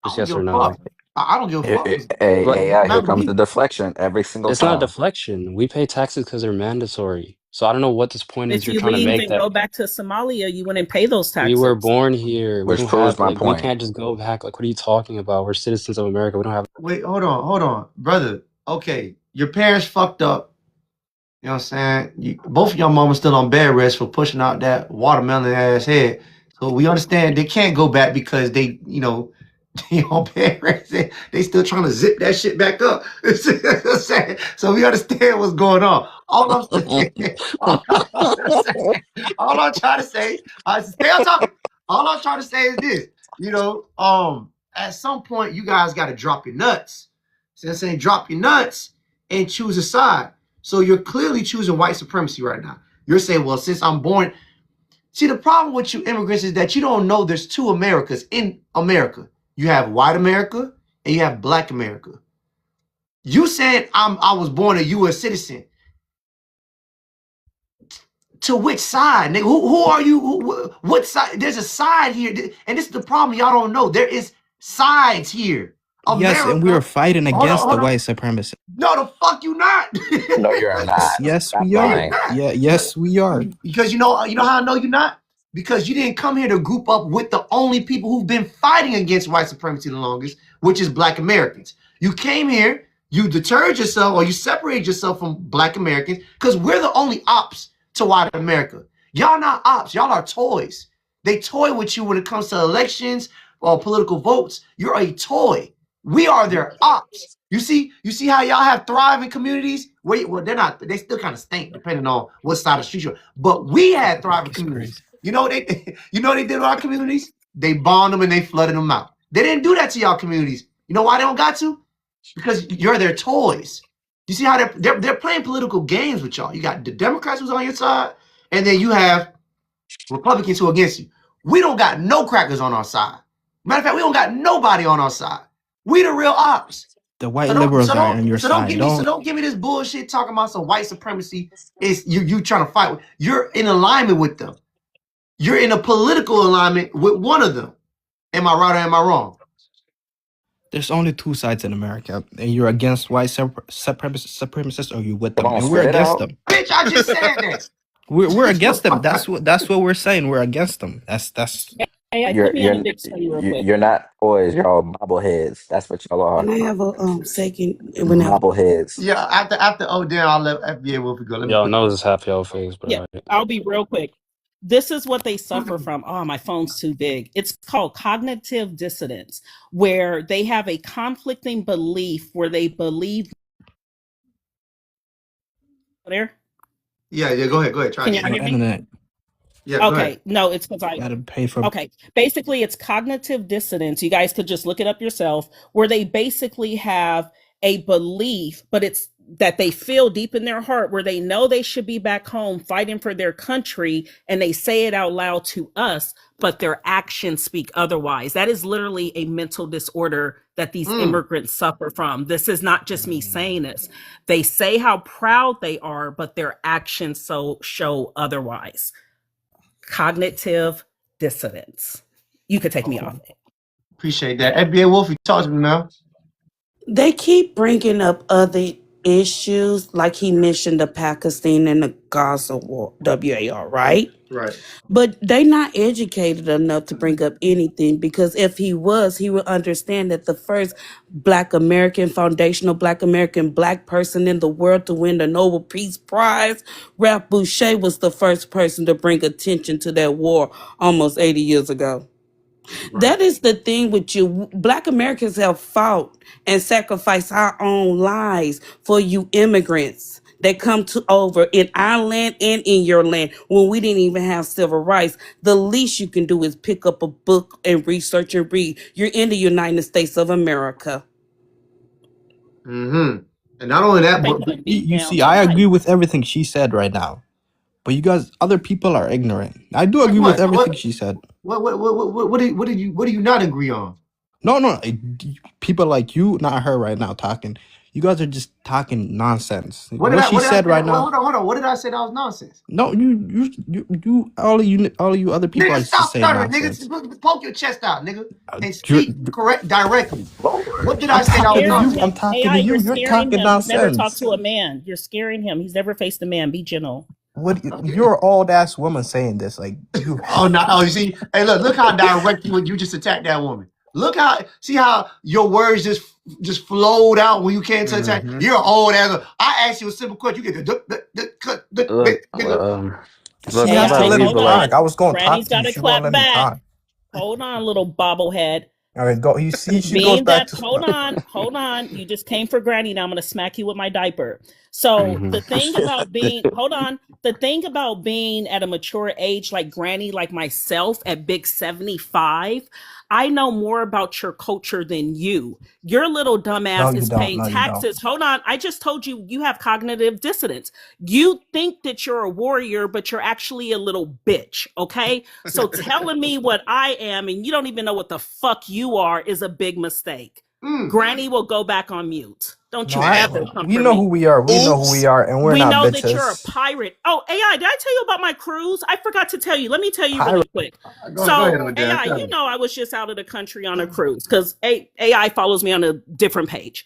I Just don't yes give or a no. fuck. I don't give a fuck. Hey, But It doesn't AI, here matter to comes the me. deflection every single it's not a time. deflection. We pay taxes because they're mandatory. So I don't know what this point is If you're you trying to leave make and that go back to Somalia, you wouldn't pay those we were taxes. born here. We Which don't proves have my like we point. can't just go back. Like, what are you talking about? We're citizens of America. We don't have. Wait, hold on, brother. Okay, your parents fucked up. You know what I'm saying? Both of your mamas still on bed rest for pushing out that watermelon ass head. So we understand they can't go back because they on bed rest. They still trying to zip that shit back up. So we understand what's going on. All I'm saying, all I'm trying to say, I stay on talking. All I'm trying to say is this. At some point you guys got to drop your nuts. See what I'm saying? Drop your nuts and choose a side. So you're clearly choosing white supremacy right now. You're saying, well, since I'm born. See, the problem with you immigrants is that you don't know there's two Americas in America. You have white America and you have black America. You said I was born a U.S. citizen. To which side? Nigga? Who are you? What side? There's a side here. And this is the problem y'all don't know. There is sides here. Yes, and we are America. fighting Hold on, against the hold on. white supremacists. No, the fuck you not. No, you're not. Yes, Stop we No, you're are. lying. not. Yeah, yes, we are. Because you know how I know you're not? Because you didn't come here to group up with the only people who've been fighting against white supremacy the longest, which is Black Americans. You came here, you deterred yourself or you separated yourself from Black Americans because we're the only ops to white America. Y'all not ops, y'all are toys. They toy with you when it comes to elections or political votes. You're a toy. We are their ops. You see how y'all have thriving communities? Well, they're not, they still kind of stink depending on what side of the street you're on. But we had thriving It's communities. crazy. You know what they you know what they did with our communities? They bombed them and they flooded them out. They didn't do that to y'all communities. You know why they don't got to? Because you're their toys. You see how they're playing political games with y'all. You got the Democrats who's on your side, and then you have Republicans who are against you. We don't got no crackers on our side. Matter of fact, we don't got nobody on our side. We the real ops. The white liberals are on your So don't side. give me Don't. this bullshit talking about some white supremacy is you trying to fight with. You're in alignment with them. You're in a political alignment with one of them. Am I right or am I wrong? There's only two sides in America, and you're against white supremacists, or you with Come them, on, and we're spit it against out. them. Bitch, I just said that. We're against them. That's what we're saying. We're against them. That's. Hey, put me on the big screen real quick. You're not toys. You're all bobbleheads. That's what y'all are. Can I have a second? Whenever. Bobbleheads. Yeah, after Odell, I'll let FBA Wolfie go. Let me Y'all put know this half y'all face, but Yeah, alright. I'll be real quick. This is what they suffer from. Oh, my phone's too big. It's called cognitive dissonance, where they have a conflicting belief where they believe there. Yeah, go ahead. Try Can again. y'all Your hear me? internet. Yeah, go Okay, ahead. no, it's because You gotta pay for. okay. Basically, it's cognitive dissonance. You guys could just look it up yourself, where they basically have a belief, but it's that they feel deep in their heart where they know they should be back home fighting for their country, and they say it out loud to us, but their actions speak otherwise. That is literally a mental disorder that these immigrants suffer from. This is not just me saying this. They say how proud they are, but their actions so show otherwise. Cognitive dissonance. You could take me Okay. off it. Appreciate that. FBA Wolfie, talk to me now. They keep bringing up other issues, like he mentioned the Pakistan and the Gaza war, WAR, right? Right. But they not educated enough to bring up anything, because if he was, he would understand that the first Black American, foundational Black American Black person in the world to win the Nobel Peace Prize, Ralph Boucher, was the first person to bring attention to that war almost 80 years ago. That is the thing with you. Black Americans have fought and sacrificed our own lives for you immigrants that come to over in our land and in your land when we didn't even have civil rights. The least you can do is pick up a book and research and read. You're in the United States of America. Mm-hmm. And not only that, They but put beat You down see, I tonight. agree with everything she said right now, but you guys, other people are ignorant. I do like agree with what? everything she said. What do you not agree on? No, people like you, not her right now talking. You guys are just talking nonsense. What she What did I said say? right Well, now. hold on. What did I say that was nonsense? No, all of you other people are Nigga, just stop saying stuttering, nonsense. nigga. Poke your chest out, nigga, and You're, speak correct directly. Lord. What did I'm I say that was talking to you. nonsense? I'm Scaring him. talking AI, to you. you're You're scaring talking him. He's never talked nonsense. to a man. You're scaring him. He's never faced a man. Be gentle. What? You're an old ass woman saying this. Like you. Oh no! Oh, you see? Hey, look how direct you just attacked that woman. See how your words just flowed out when you came to attack. Mhm. You're an old ass. I asked you a simple question. You get Look, She look, how has to about AI, let we, me hold talk. on. bro? I was going to talk Granny's to got you. to She won't clap let me back. talk. Hold on, little bobblehead. All right, go. You see, she goes Being back that, to. hold on. You just came for Granny. Now I'm going to smack you with my diaper. So Hmm. the thing about being, hold on. The thing about being at a mature age like Granny, like myself at big 75, I know more about your culture than you. Your little No, dumbass you is don't. paying No, you don't. taxes. Hold on. I just told you you have cognitive dissonance. You think that you're a warrior, but you're actually a little bitch. Okay. So telling me what I am and you don't even know what the fuck you are is a big mistake. Mm. Granny will go back on mute. Don't No, you ever come we for know me. who we are. We know who we Oops. are, and we're We not know that you're a bitches. pirate. Oh, AI, did I tell you about my cruise? I forgot to tell you. Let me tell you really Pirate. quick. Go So, ahead, Odell. AI, you know, I was just out of the country on a cruise because AI follows me on a different page.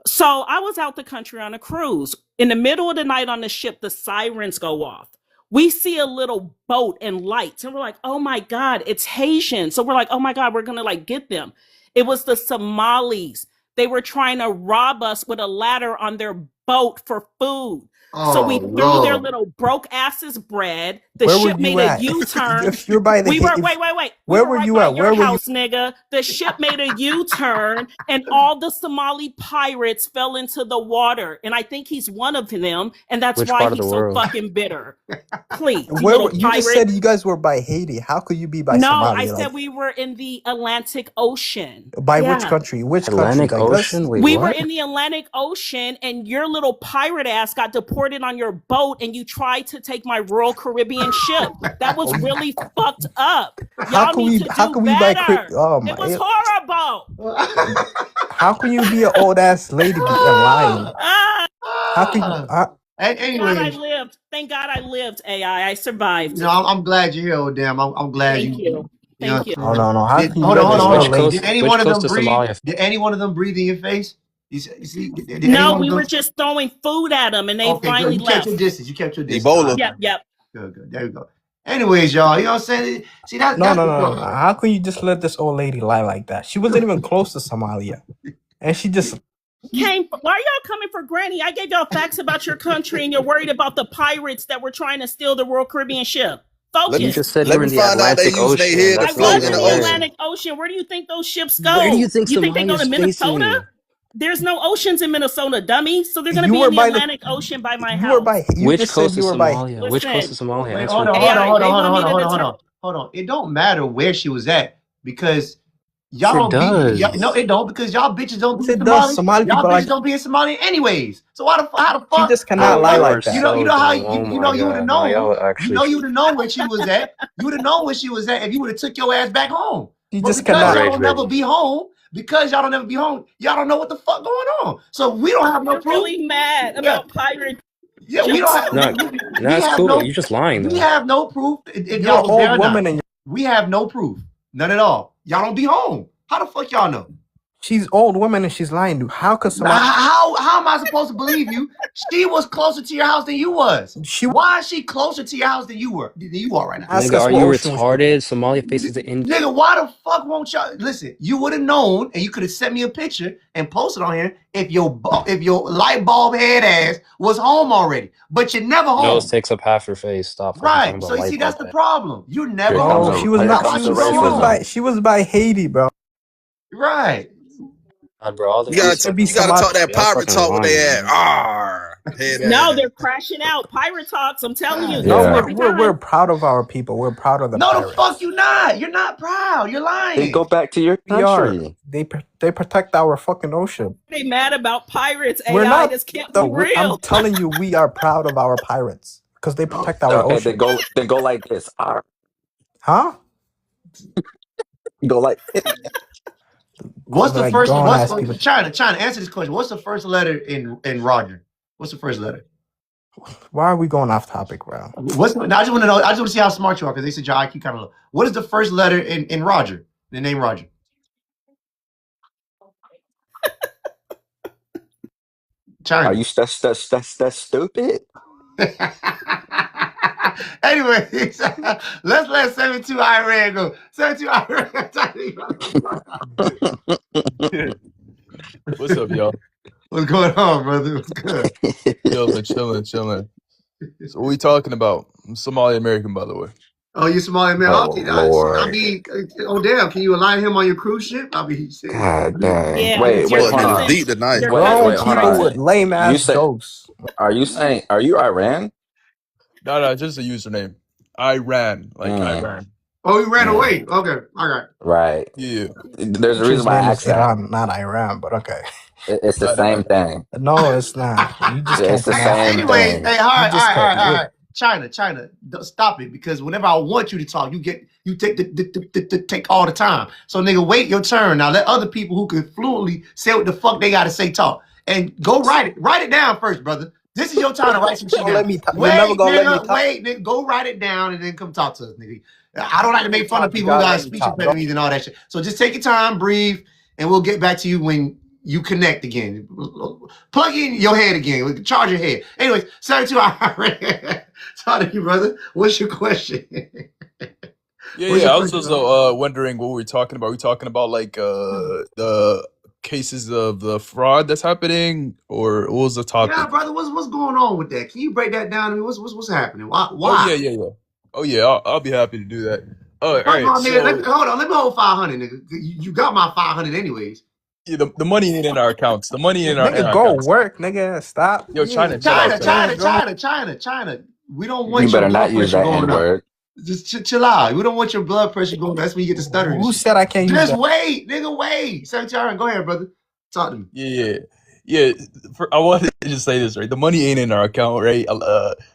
So I was out the country on a cruise. In the middle of the night on the ship, the sirens go off. We see a little boat and lights, and we're like, oh my God, it's Haitian. So we're like, oh my God, we're gonna like get them. It was the Somalis. They were trying to rob us with a ladder on their boat for food. So Oh we threw their Lord. little broke asses bread. The Where were ship you made a at? U-turn. If you're by the We were if, wait. We where were were right you by at? your Where were you? house, nigga. The ship made a U-turn, and all the Somali pirates fell into the water. And I think he's one of them, and that's Which why part of the he's so world? fucking bitter. Please, you Where little you just pirate. said you guys were by Haiti? How could you be by No, I Somalia? said Like we were in the Atlantic Ocean. by which Yeah. country? Which country? Atlantic Like let's. Ocean? Wait, We were what? in the Atlantic Ocean, and your little pirate ass got deported on your boat, and you tried to take my Royal Caribbean ship. That was really fucked up. How Y'all can need we? to How do can we by? better. Oh It my! was horrible. How can you be an old ass lady and lying? Ah, How can you? thank God I Anyways, lived. Thank God I lived, AI. I survived. I'm glad you're here, Odell. I'm glad Thank you. you know Thank what you. I'm Oh saying? no! How can you Hold on, let hold this on, hold old Which on. lady? Did coast? any Which one of coast them of breathe? Somalia? Did any one of them breathe in your face? Did any No, one of we them? were just throwing food at them, and they Okay, good. finally You kept your left. distance. You kept your distance. All Ebola. right, Yep, yep. good. There we go. Anyways, y'all, you know what I'm saying? See, No, that's no, the no, no, no. problem. How can you just let this old lady lie like that? She wasn't even close to Somalia, and she just. Why are y'all coming for Granny? I gave y'all facts about your country, and you're worried about the pirates that were trying to steal the Royal Caribbean ship. Let me You Focus. just said you let were me in the find out they Atlantic using their Ocean. head to I That's not float was in even the in the ocean. land. Atlantic Ocean. Where do you think those ships Where do you go? think You think they Somalia go to is Minnesota? facing? There's no oceans in Minnesota, dummy. So they're going to You be were in the by the. Atlantic Ocean by my You were by. house. You Which just said coast you of were by. Somalia? Which coast of Listen, Somalia? Wait, Answer hold the on, hold question. on, AI, hold on, they hold on, want hold me on, to hold on, hold deter. on, hold on. It don't matter where she was at because Yes, it y'all be y'all, no, does. it don't because y'all bitches don't Yes, be in it does. Somali. Somali Y'all people bitches like. don't be in Somalia anyways. So why the how the She fuck just how cannot the lie Bro, fuck you are like that. you so know how dumb. Oh you my know you would have god. No, known y'all are you actually. know you would have known where she was at. You would have known where she was at if you would have took your ass back home. She But just because cannot. y'all Rage don't never bait. be home, y'all don't know what the fuck going on. So we don't have no You're proof. really mad Yeah, about pirate yeah, we don't ships. have No, no, we that's have cool. no You're just lying we though. have no proof if You're y'all an was there old or not. woman and We have no proof, none at all. Y'all don't be home. How the fuck y'all know? she's old woman and she's lying. How could Now, Somali? how am I supposed to believe you? She was closer to your house than you was. She Why is she closer to your house than you are right now? ask Nigga, us are what you ocean was she. retarded? Somalia faces the Indian. Nigga, why the fuck won't y'all listen? You would have known, and you could have sent me a picture and posted on here if your light bulb head ass was home already, but you're never Nose home. takes up half your face. Stop fucking talking Right. about So you see, light that's bulb the head. problem. You're never Here comes No, the she home. was here Now not. why comes don't the you go She was racism. home? by. She was by Haiti, bro. Right. God, bro, all the You She gotta could research be you gotta Somali. talk that y'all pirate fucking talk when they lying, at man. head No, ass. they're crashing out. Pirate talks. I'm telling you, Right. this No, is Yeah. every we're time. proud of our people. We're proud of the No, the fuck pirates. you not. You're not proud. You're Then go lying. back to your We are. country. They protect our fucking ocean. They mad about pirates, We're AI. not. This can't Though be I'm real. telling you, we are proud of our pirates because they Oh, protect our Okay, ocean. then go like this. Arr. Huh? Go like what's the Like first? grown What's ass people. China? Answer this question. What's the first letter in Roger? What's the first letter? Why are we going off topic, bro? What's now? I just want to know. I just want to see how smart you are because they said your IQ kind of low. What is the first letter in Roger? The name Roger. are China. you that's stupid? Anyways, let's let 72 Iran go. 72 Iran. What's up, y'all? What's going on, brother? What's good? Chilling. So what we talking about? I'm Somali American, by the way. Oh, you Somali man. Oh Okay, I Lord. mean, oh damn, can you align him on your cruise ship? I mean, shit. God dang. Yeah, Wait, because your wait, Fuck hold niggas on. cousin, deep tonight. your Grown cousin Hold people tried on. with to. lame You ass say jokes. are you Iran? No, just a username. Iran, like Mm, Iran. Oh, he ran mm, away. Okay, all right. right. Yeah. There's a reason Country's why name I is asked that. Iran, not Iran, but okay. It's the Not same Iran. thing. No, it's not. You just It's can't the pronounce it same right. Anyways, thing. hey, all You right, all just right, all can't. right, all right. China, stop it because whenever I want you to talk, you take take all the time. So nigga, wait your turn. Now let other people who can fluently say what the fuck they gotta say talk. And go write it. Write it down first, brother. This is your time to write some shit Don't down. let me. You're never Wait, gonna let me nigga. talk. Wait, nigga. Go write it down and then come talk to us, nigga. I don't like to make fun of You people who gotta got let me speech talk. impediments and all that shit. So just take your time, breathe, and we'll get back to you when you connect again. Plug in your head again. Charge your head. Anyways, 72 hours. Talk to you, brother. What's your question? Yeah. I was just wondering what we're talking about. We're talking about like the cases of the fraud that's happening, or what was the topic? Yeah, brother. What's going on with that? Can you break that down to me? What's happening? Why? Oh yeah. Oh yeah, I'll be happy to do that. All First of right. all, nigga, So hold on. Let me hold 500, nigga. You got my 500 anyways. yeah, the money ain't in our accounts. The money in Nigga, our go accounts. work, nigga. Stop. Yo, China, chill out, China. We don't You want your better not blood use pressure that going up. N-word. Just chill out. We don't want your blood pressure going up. That's when you get the stuttering. Who said I can't use Just that? wait, nigga, wait. 72 hours. Go ahead, brother. Talk to me. Yeah. I wanted to just say this, right? The money ain't in our account, right?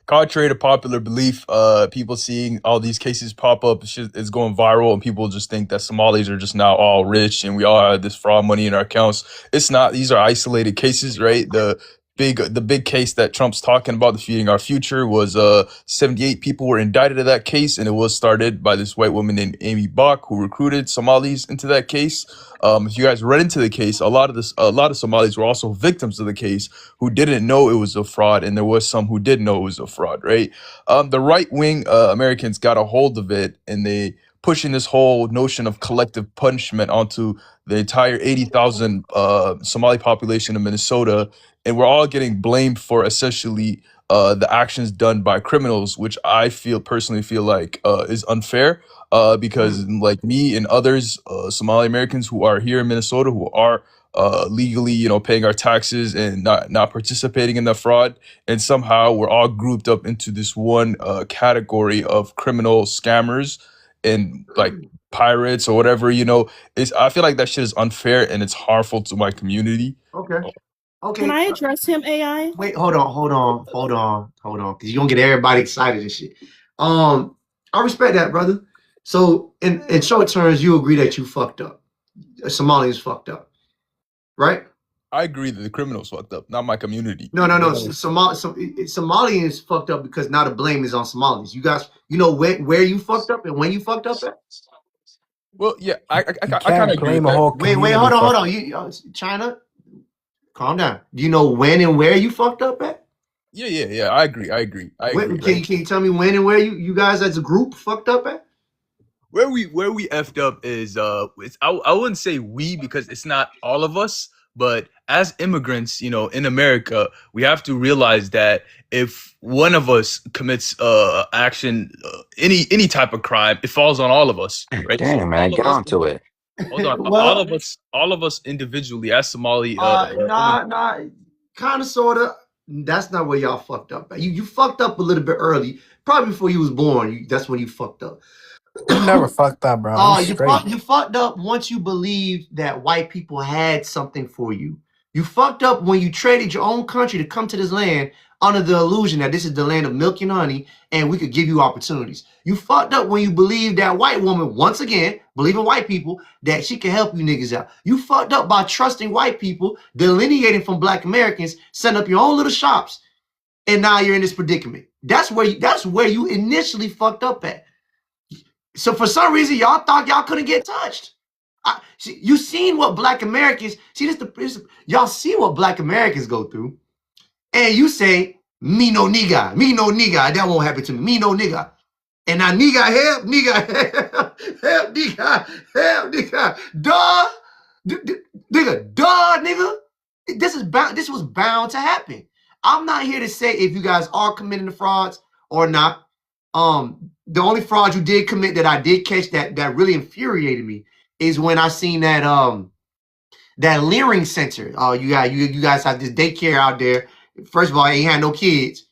Contrary to popular belief, people seeing all these cases pop up, it's going viral, and people just think that Somalis are just now all rich and we all have this fraud money in our accounts. It's not. These are isolated cases, right? The big case that Trump's talking about, the Feeding Our Future, was 78 people were indicted in that case, and it was started by this white woman named Amy Bach, who recruited Somalis into that case. If you guys read into the case, a lot of Somalis were also victims of the case who didn't know it was a fraud, and there was some who did know it was a fraud, right? The right wing Americans got a hold of it, and they pushing this whole notion of collective punishment onto the entire 80,000 Somali population of Minnesota, and we're all getting blamed for essentially the actions done by criminals, which I personally feel like is unfair. Because like me and others, Somali Americans who are here in Minnesota, who are legally, paying our taxes and not participating in the fraud, and somehow we're all grouped up into this one category of criminal scammers and like pirates or whatever. I feel like that shit is unfair and it's harmful to my community. Okay. Can I address him, AI? Wait, hold on. Because you're gonna get everybody excited and shit. I respect that, brother. So in short terms, you agree that you fucked up. Somalians fucked up, right? I agree that the criminals fucked up, not my community. No. Somalians fucked up because now the blame is on Somalis. You guys, you know where you fucked up and when you fucked up at? Well, yeah, I You kind of can't agree blame with a that. whole Wait, community. hold for- on. China, calm down. Do you know when and where you fucked up at? Yeah. I agree. Can Right? you tell me when and where you guys as a group fucked up at? Where we effed up is I wouldn't say we, because it's not all of us, but as immigrants, in America, we have to realize that if one of us commits action, any type of crime, it falls on all of us, right? So Damn, man, all of get us, on to it. hold on, Well, all of us individually as Somali nah, kind of, sort of. That's not where y'all fucked up at. You fucked up a little bit early, probably before you was born. That's when you fucked up. You never fucked up, bro. I'm straight. You fucked up once you believed that white people had something for you. You fucked up when you traded your own country to come to this land under the illusion that this is the land of milk and honey and we could give you opportunities. You fucked up when you believed that white woman, once again, believing white people, that she can help you niggas out. You fucked up by trusting white people, delineating from Black Americans, setting up your own little shops, and now you're in this predicament. That's where you initially fucked up at. So for some reason, y'all thought y'all couldn't get touched. You seen what Black Americans y'all see what Black Americans go through, and you say me no nigga, that won't happen to me. Me no nigga, and now nigga help, duh, nigga. This was bound to happen. I'm not here to say if you guys are committing the frauds or not. The only fraud you did commit that I did catch that really infuriated me is when I seen that that Leering Center. You guys have this daycare out there. First of all, it ain't had no kids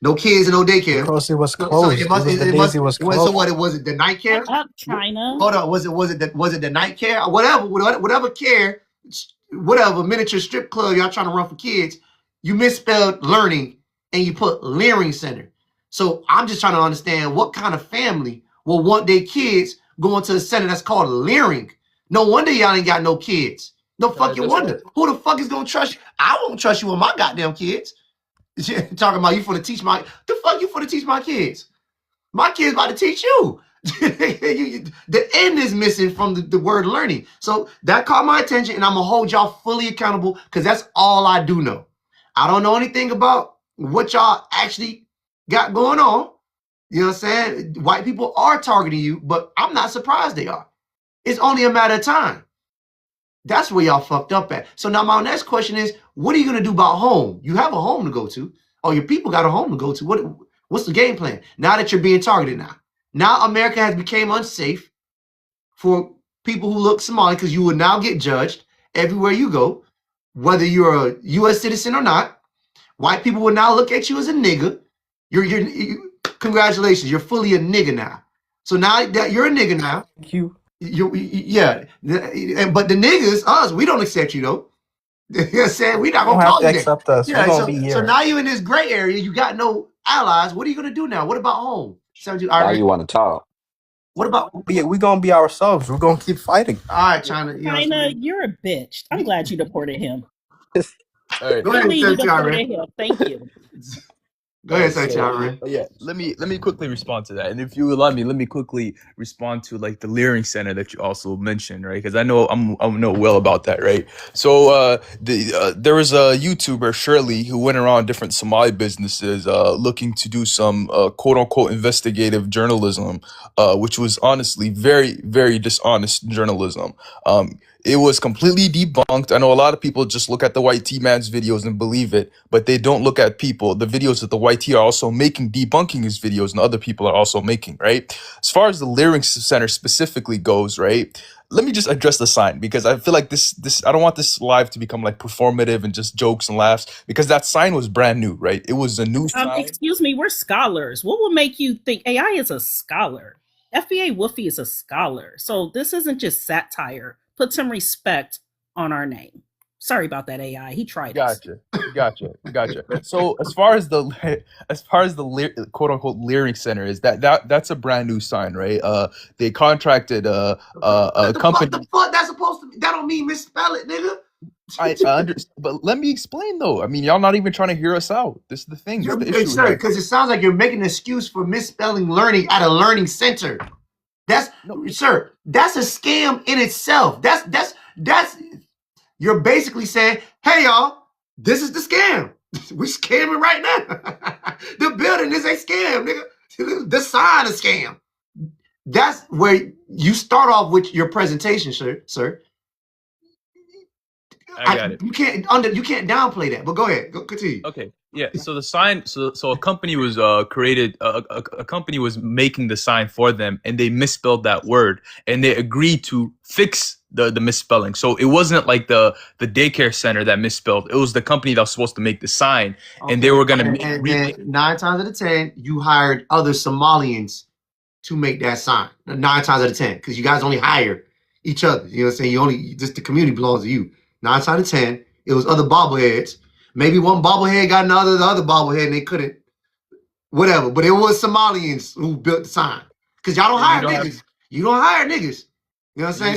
and no daycare. Because it was So closed. it must. It was closed. So what? It was it the night care? Shut up, China. Hold on. Was it the night care? Whatever care, whatever miniature strip club y'all trying to run for kids. You misspelled learning and you put Leering Center. So I'm just trying to understand what kind of family will want their kids going to a center that's called Leering. No wonder y'all ain't got no kids. No fucking wonder. Who the fuck is gonna trust you? I won't trust you with my goddamn kids. Talking about you for to teach my the fuck you for to teach my kids. My kids about to teach you. The end is missing from the word learning. So that caught my attention, and I'm gonna hold y'all fully accountable because that's all I do know. I don't know anything about what y'all actually got going on. You know what I'm saying? White people are targeting you, but I'm not surprised they are. It's only a matter of time. That's where y'all fucked up at. So now my next question is, what are you gonna do about home? You have a home to go to, or your people got a home to go to. What's the game plan now that you're being targeted now? Now America has become unsafe for people who look Somali because you will now get judged everywhere you go, whether you're a U.S. citizen or not. White people will now look at you as a nigga. Congratulations, you're fully a nigga now. So now that you're a nigga now, yeah. But the niggas, us, we don't accept you though. You know what I'm saying? We're not You don't gonna have call to you that. accept us. We're Yeah, gonna be so here. now you're in this gray area. You got no allies. What are you gonna do now? What about home? Now you want to talk. What about? We're gonna be ourselves. We're gonna keep fighting. All right, China. You know what I'm China, saying? you're a bitch. I'm glad you deported him. All right. Go Can't ahead, believe you Sir China. deported him. Thank you. Go All ahead, right, Sir so China. yeah, let me quickly respond to that, and if you allow me, let me quickly respond to like the Leering Center that you also mentioned, right? Because I know I know well about that, right? So there was a YouTuber Shirley who went around different Somali businesses, looking to do some quote unquote investigative journalism, which was honestly very very dishonest journalism. It was completely debunked. I know a lot of people just look at the white T man's videos and believe it, but they don't look at people. The videos that the white T are also making, debunking his videos, and other people are also making, right? As far as the Leering Center specifically goes, right? Let me just address the sign because I feel like this I don't want this live to become like performative and just jokes and laughs because that sign was brand new, right? It was a new sign. Excuse me, we're scholars. What will make you think AI is a scholar? FBA Woofy is a scholar. So this isn't just satire. Put some respect on our name. Sorry about that, AI. He tried us. Gotcha. So as far as the quote unquote Leering Center is that's a brand new sign, right? They contracted a company. The fuck that's supposed to be? That don't mean misspell it, nigga. I understand, but let me explain though. I mean, y'all not even trying to hear us out. This is the thing. This is the issue. Sir, because it sounds like you're making an excuse for misspelling learning at a learning center. Sir, that's a scam in itself. That's you're basically saying, hey y'all, this is the scam. We scamming right now. The building is a scam, nigga. The sign is scam. That's where you start off with your presentation, sir. I got it. You can't downplay that. But go ahead. Go continue. Okay. Yeah. So the sign. So a company was created. A company was making the sign for them, and they misspelled that word, and they agreed to fix the misspelling. So it wasn't like the daycare center that misspelled. It was the company that was supposed to make the sign, and they were gonna. And then 9 times out of 10, you hired other Somalians to make that sign. 9 times out of 10, because you guys only hire each other. You know what I'm saying? You only just the community belongs to you. 9 times out of 10, it was other bobbleheads. Maybe one bobblehead got the other bobblehead, and they couldn't. Whatever. But it was Somalians who built the sign. Because y'all don't hire niggas. You don't hire niggas. You know what I'm saying?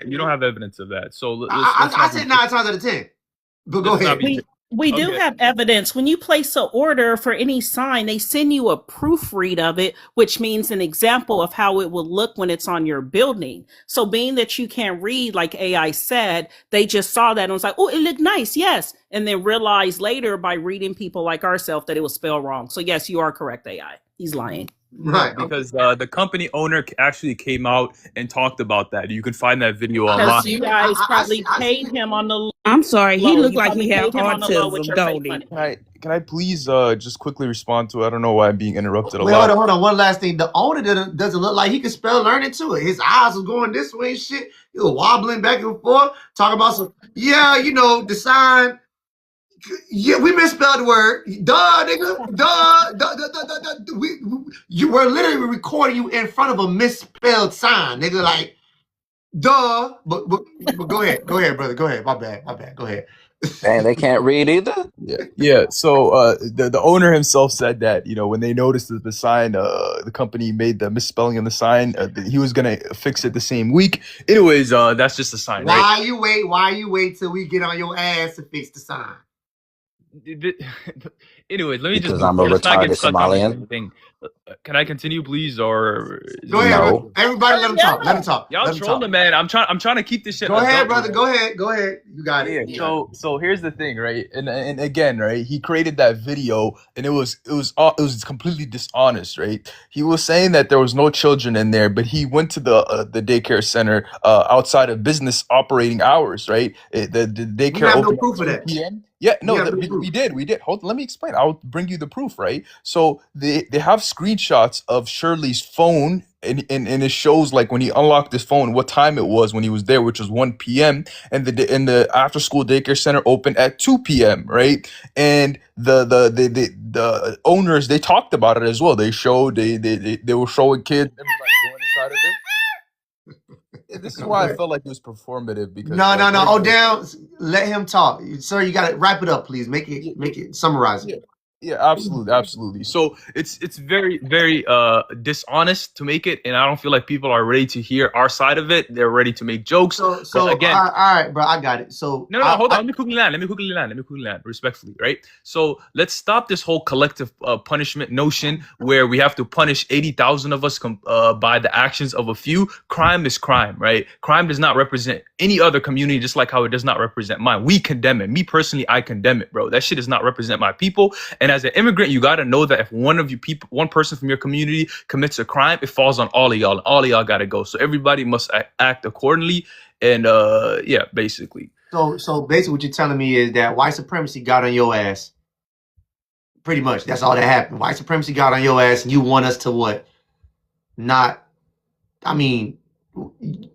You don't have evidence of that. So I said 9 times out of 10. But go ahead. We do have evidence. When you place an order for any sign, they send you a proofread of it, which means an example of how it will look when it's on your building. So being that you can't read, like AI said, they just saw that and was like, oh, it looked nice, yes. And then realized later by reading people like ourselves that it was spelled wrong. So yes, you are correct, AI. He's lying. Right, because the company owner actually came out and talked about that. You can find that video online. Because you guys probably paid him on the. I'm sorry, he looked like he had autism, don't he? Can I please just quickly respond to? I don't know why I'm being interrupted a Wait, lot. hold on. One last thing. The owner doesn't look like he can spell learning too. His eyes was going this way and shit. He was wobbling back and forth, talking about some. Yeah, the sign. Yeah, we misspelled the word. Duh, nigga. Duh. You were literally recording you in front of a misspelled sign, nigga. Like, duh. But go ahead, brother. Go ahead. My bad. Go ahead. Dang, they can't read either. Yeah. So the owner himself said that when they noticed that the sign, the company made the misspelling on the sign, he was gonna fix it the same week. Anyways, that's just a sign, right? Why you wait till we get on your ass to fix the sign? Anyways, let me just Because move I'm a forward. Let's not get retarded stuck on the Somalian. same thing. Can I continue, please, or is Go this ahead, fine? brother. No. Everybody let him talk. Let him talk. Y'all Let him talk. trolling, man. I'm trying to keep this shit Go ahead, adult. brother. Go ahead. Go ahead. You got it. Yeah. You got it. So here's the thing, right? And again, right? He created that video, and it was completely dishonest, right? He was saying that there was no children in there, but he went to the daycare center outside of business operating hours, right? The We daycare have no opened proof at of 2 that. p.m. Yeah, We no, have no we proof. did. Hold, let me explain. I'll bring you the proof, right? So they have screenshots of Shirley's phone, and it shows like when he unlocked his phone, what time it was when he was there, which was 1 p.m. and the after school daycare center opened at 2 p.m. right? And the owners, they talked about it as well. They showed they were showing kids, everybody going inside of it. This is why I felt like it was performative because No. like Oh, down. Let him talk, sir. You got to wrap it up, please. Make it. Summarize it. yeah, absolutely. So it's very, very dishonest to make it, and I don't feel like people are ready to hear our side of it. They're ready to make jokes. So But again, all right, bro. I got it. So no, hold on. Let me quickly land. Respectfully, right? So let's stop this whole collective punishment notion where we have to punish 80,000 of us by the actions of a few. Crime is crime, right? Crime does not represent any other community, just like how it does not represent mine. We condemn it. Me personally, I condemn it, bro. That shit does not represent my people. And as an immigrant, you got to know that if one person from your community commits a crime, it falls on all of y'all, and all of y'all got to go. So everybody must act accordingly. And yeah, basically. So basically, what you're telling me is that white supremacy got on your ass. Pretty much, that's all that happened. White supremacy got on your ass, and you want us to what? Not. I mean,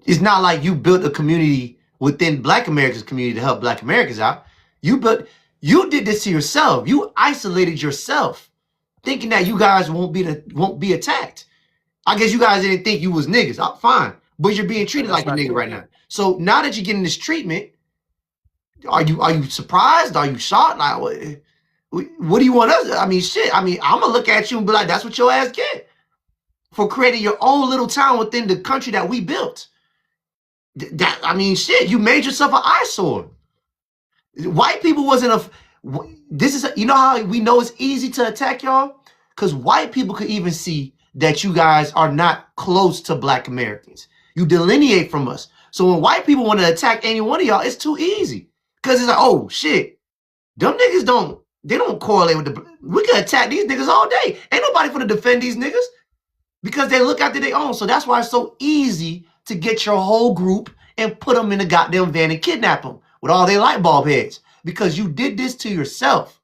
it's not like you built a community within Black Americans' community to help Black Americans out. You did this to yourself. You isolated yourself, thinking that you guys won't be attacked. I guess you guys didn't think you was niggas. Fine, but you're being treated like a nigga right now. So now that you're getting this treatment, are you surprised? Are you shocked? Like, what do you want us? I mean, shit. I mean, I'm gonna look at you and be like, that's what your ass get for creating your own little town within the country that we built. I mean, shit. You made yourself an eyesore. White people wasn't a. This is you know how we know it's easy to attack y'all, because white people could even see that you guys are not close to Black Americans. You delineate from us. So when white people want to attack any one of y'all, it's too easy. Because it's like, oh shit, them niggas don't correlate with we can attack these niggas all day. Ain't nobody finna defend these niggas because they look after their own. So that's why it's so easy to get your whole group and put them in the goddamn van and kidnap them with all their light bulb heads, because you did this to yourself.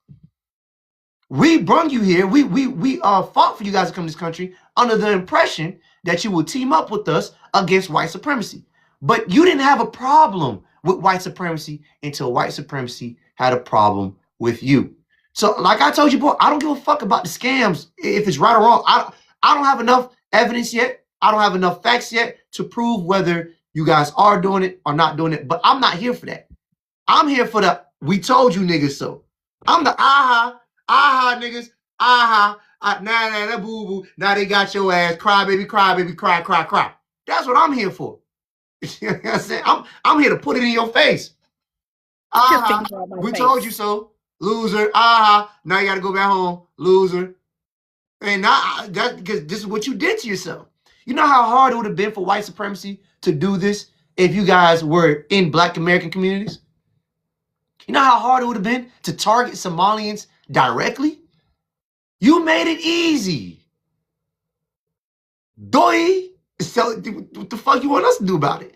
We brung you here. We fought for you guys to come to this country under the impression that you would team up with us against white supremacy. But you didn't have a problem with white supremacy until white supremacy had a problem with you. So like I told you, boy, I don't give a fuck about the scams if it's right or wrong. I don't have enough evidence yet. I don't have enough facts yet to prove whether you guys are doing it or not doing it. But I'm not here for that. I'm here for the we told you niggas so. I'm the aha niggas, nah, boo boo. Now they got your ass. Cry baby, cry. That's what I'm here for. You know what I'm saying? I'm here to put it in your face. We told you so. Loser. Now you gotta go back home. Loser. And now that because this is what you did to yourself. You know how hard it would have been for white supremacy to do this if you guys were in Black American communities? You know how hard it would have been to target Somalians directly? You made it easy. Doi. So what the fuck you want us to do about it?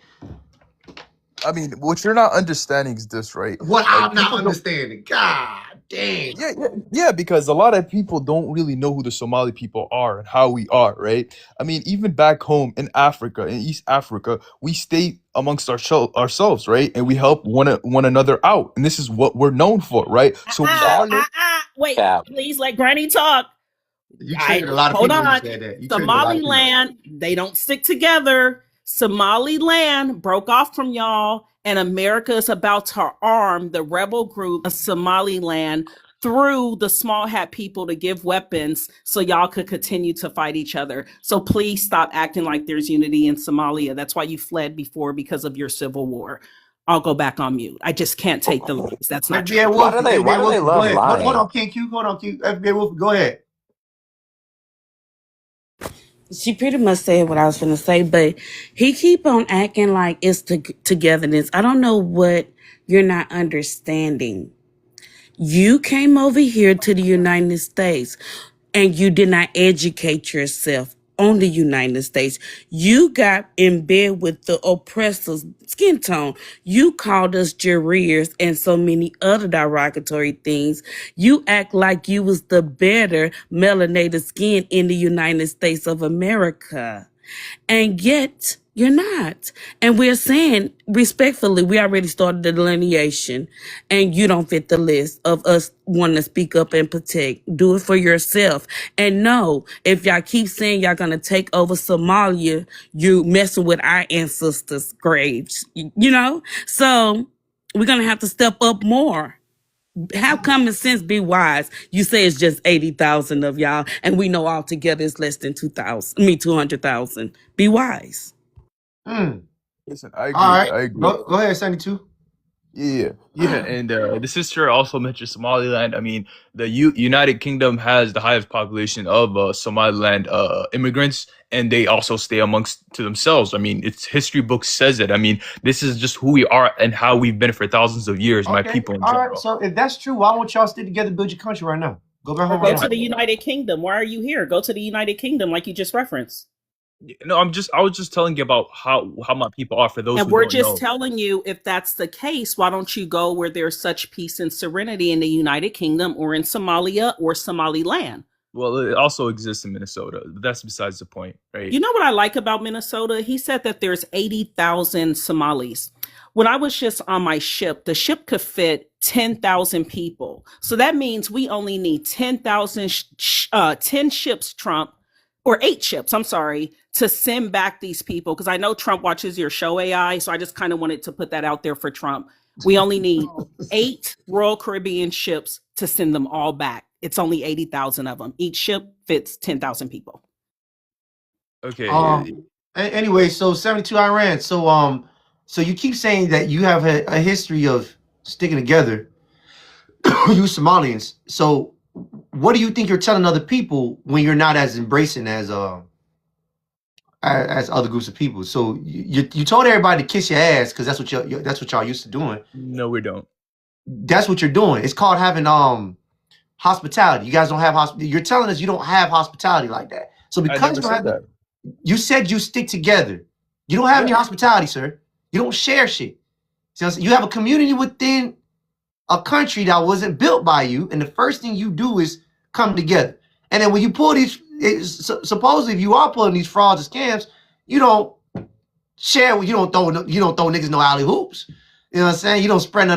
I mean, what you're not understanding is this, right? What I'm not understanding. God damn. Yeah, because a lot of people don't really know who the Somali people are and how we are, right? I mean, even back home in Africa, in East Africa, we stay amongst ourselves, right? And we help one another out. And this is what we're known for, right? So we are wait, please let Granny talk. You triggered a lot of hold people when on. you said that. You triggered a lot of people. Somaliland, they don't stick together. Somaliland broke off from y'all and America is about to arm the rebel group of Somaliland through the small hat people to give weapons so y'all could continue to fight each other. So please stop acting like there's unity in Somalia. That's why you fled before, because of your civil war. I'll go back on mute. I just can't take the lies. That's not true. FBI Why Wolf, do they FBI Wolf, go love ahead. Hold lying? on, King Q. Hold on, Q. FBI Wolf, go ahead. She pretty much said what I was gonna say, but he keep on acting like it's togetherness. I don't know what you're not understanding. You came over here to the United States and you did not educate yourself on the United States. You got in bed with the oppressor's skin tone. You called us jurors and so many other derogatory things. You act like you was the better melanated skin in the United States of America. And yet, you're not. And we're saying respectfully, we already started the delineation, and you don't fit the list of us wanting to speak up and protect. Do it for yourself. And no, if y'all keep saying y'all going to take over Somalia, you messing with our ancestors' graves, you know? So we're going to have to step up more. Have common sense, be wise. You say it's just 80,000 of y'all, and we know all together it's less than 200,000. Be wise. Listen, I All agree. right. I agree. Go ahead, 72. Yeah, and the sister also mentioned Somaliland. I mean, the United Kingdom has the highest population of Somaliland immigrants, and they also stay amongst to themselves. I mean, its history book says it. I mean, this is just who we are and how we've been for thousands of years. My Okay. people in All general. right. So if that's true, why won't y'all stick together, build your country right now? Go back home Go right to now. the United Kingdom. Why are you here? Go to the United Kingdom, like you just referenced. No, I was just telling you about how my people are for those And who we're don't just know. telling you, if that's the case, why don't you go where there's such peace and serenity in the United Kingdom or in Somalia or Somaliland? Well, it also exists in Minnesota. But that's besides the point, right? You know what I like about Minnesota? He said that there's 80,000 Somalis. When I was just on my ship, the ship could fit 10,000 people. So that means we only need 10,000, 10 ships, Trump, or 8 ships, I'm sorry, to send back these people. Because I know Trump watches your show, AI. So I just kind of wanted to put that out there for Trump. We only need 8 Royal Caribbean ships to send them all back. It's only 80,000 of them. Each ship fits 10,000 people. Okay. Anyway, so 72 Iran. So you keep saying that you have a history of sticking together, you Somalians. So what do you think you're telling other people when you're not as embracing as other groups of people? So you told everybody to kiss your ass because that's what y'all used to doing. No, we don't. That's what you're doing. It's called having hospitality. You guys don't have hospitality. You're telling us you don't have hospitality like that. So I because never you don't said have that. you said you stick together. You don't have any hospitality, sir. You don't share shit. So you have a community within a country that wasn't built by you, and the first thing you do is come together. And then when you pull these, supposedly if you are pulling these frauds and scams, you don't share. You don't throw niggas no alley hoops. You know what I'm saying? You don't spread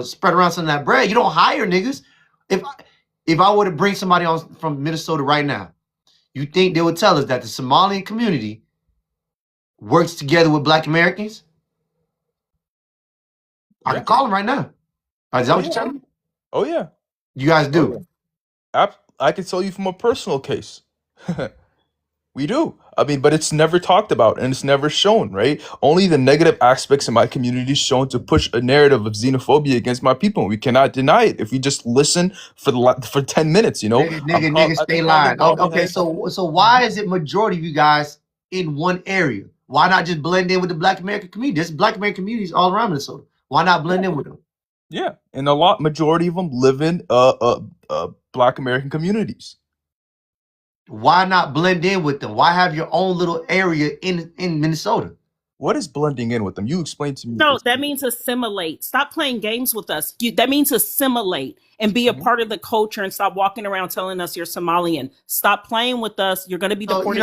spread around some of that bread. You don't hire niggas. If I were to bring somebody on from Minnesota right now, you think they would tell us that the Somalian community works together with Black Americans? I can call them right now. Is that what you're telling me? Oh yeah. You guys do. I can tell you from a personal case. We do. I mean, but it's never talked about and it's never shown, right? Only the negative aspects in my community is shown to push a narrative of xenophobia against my people. We cannot deny it if we just listen for 10 minutes, you know? Nigga, stay lying. Okay, so why is it majority of you guys in one area? Why not just blend in with the Black American community? There's Black American communities all around Minnesota. Why not blend in with them? Yeah, and majority of them live in Black American communities. Why not blend in with them? Why have your own little area in Minnesota? What is blending in with them? You explain to me. No, that means assimilate. Stop playing games with us. That means assimilate and be a part of the culture and stop walking around telling us you're Somalian. Stop playing with us. You're going to be deported.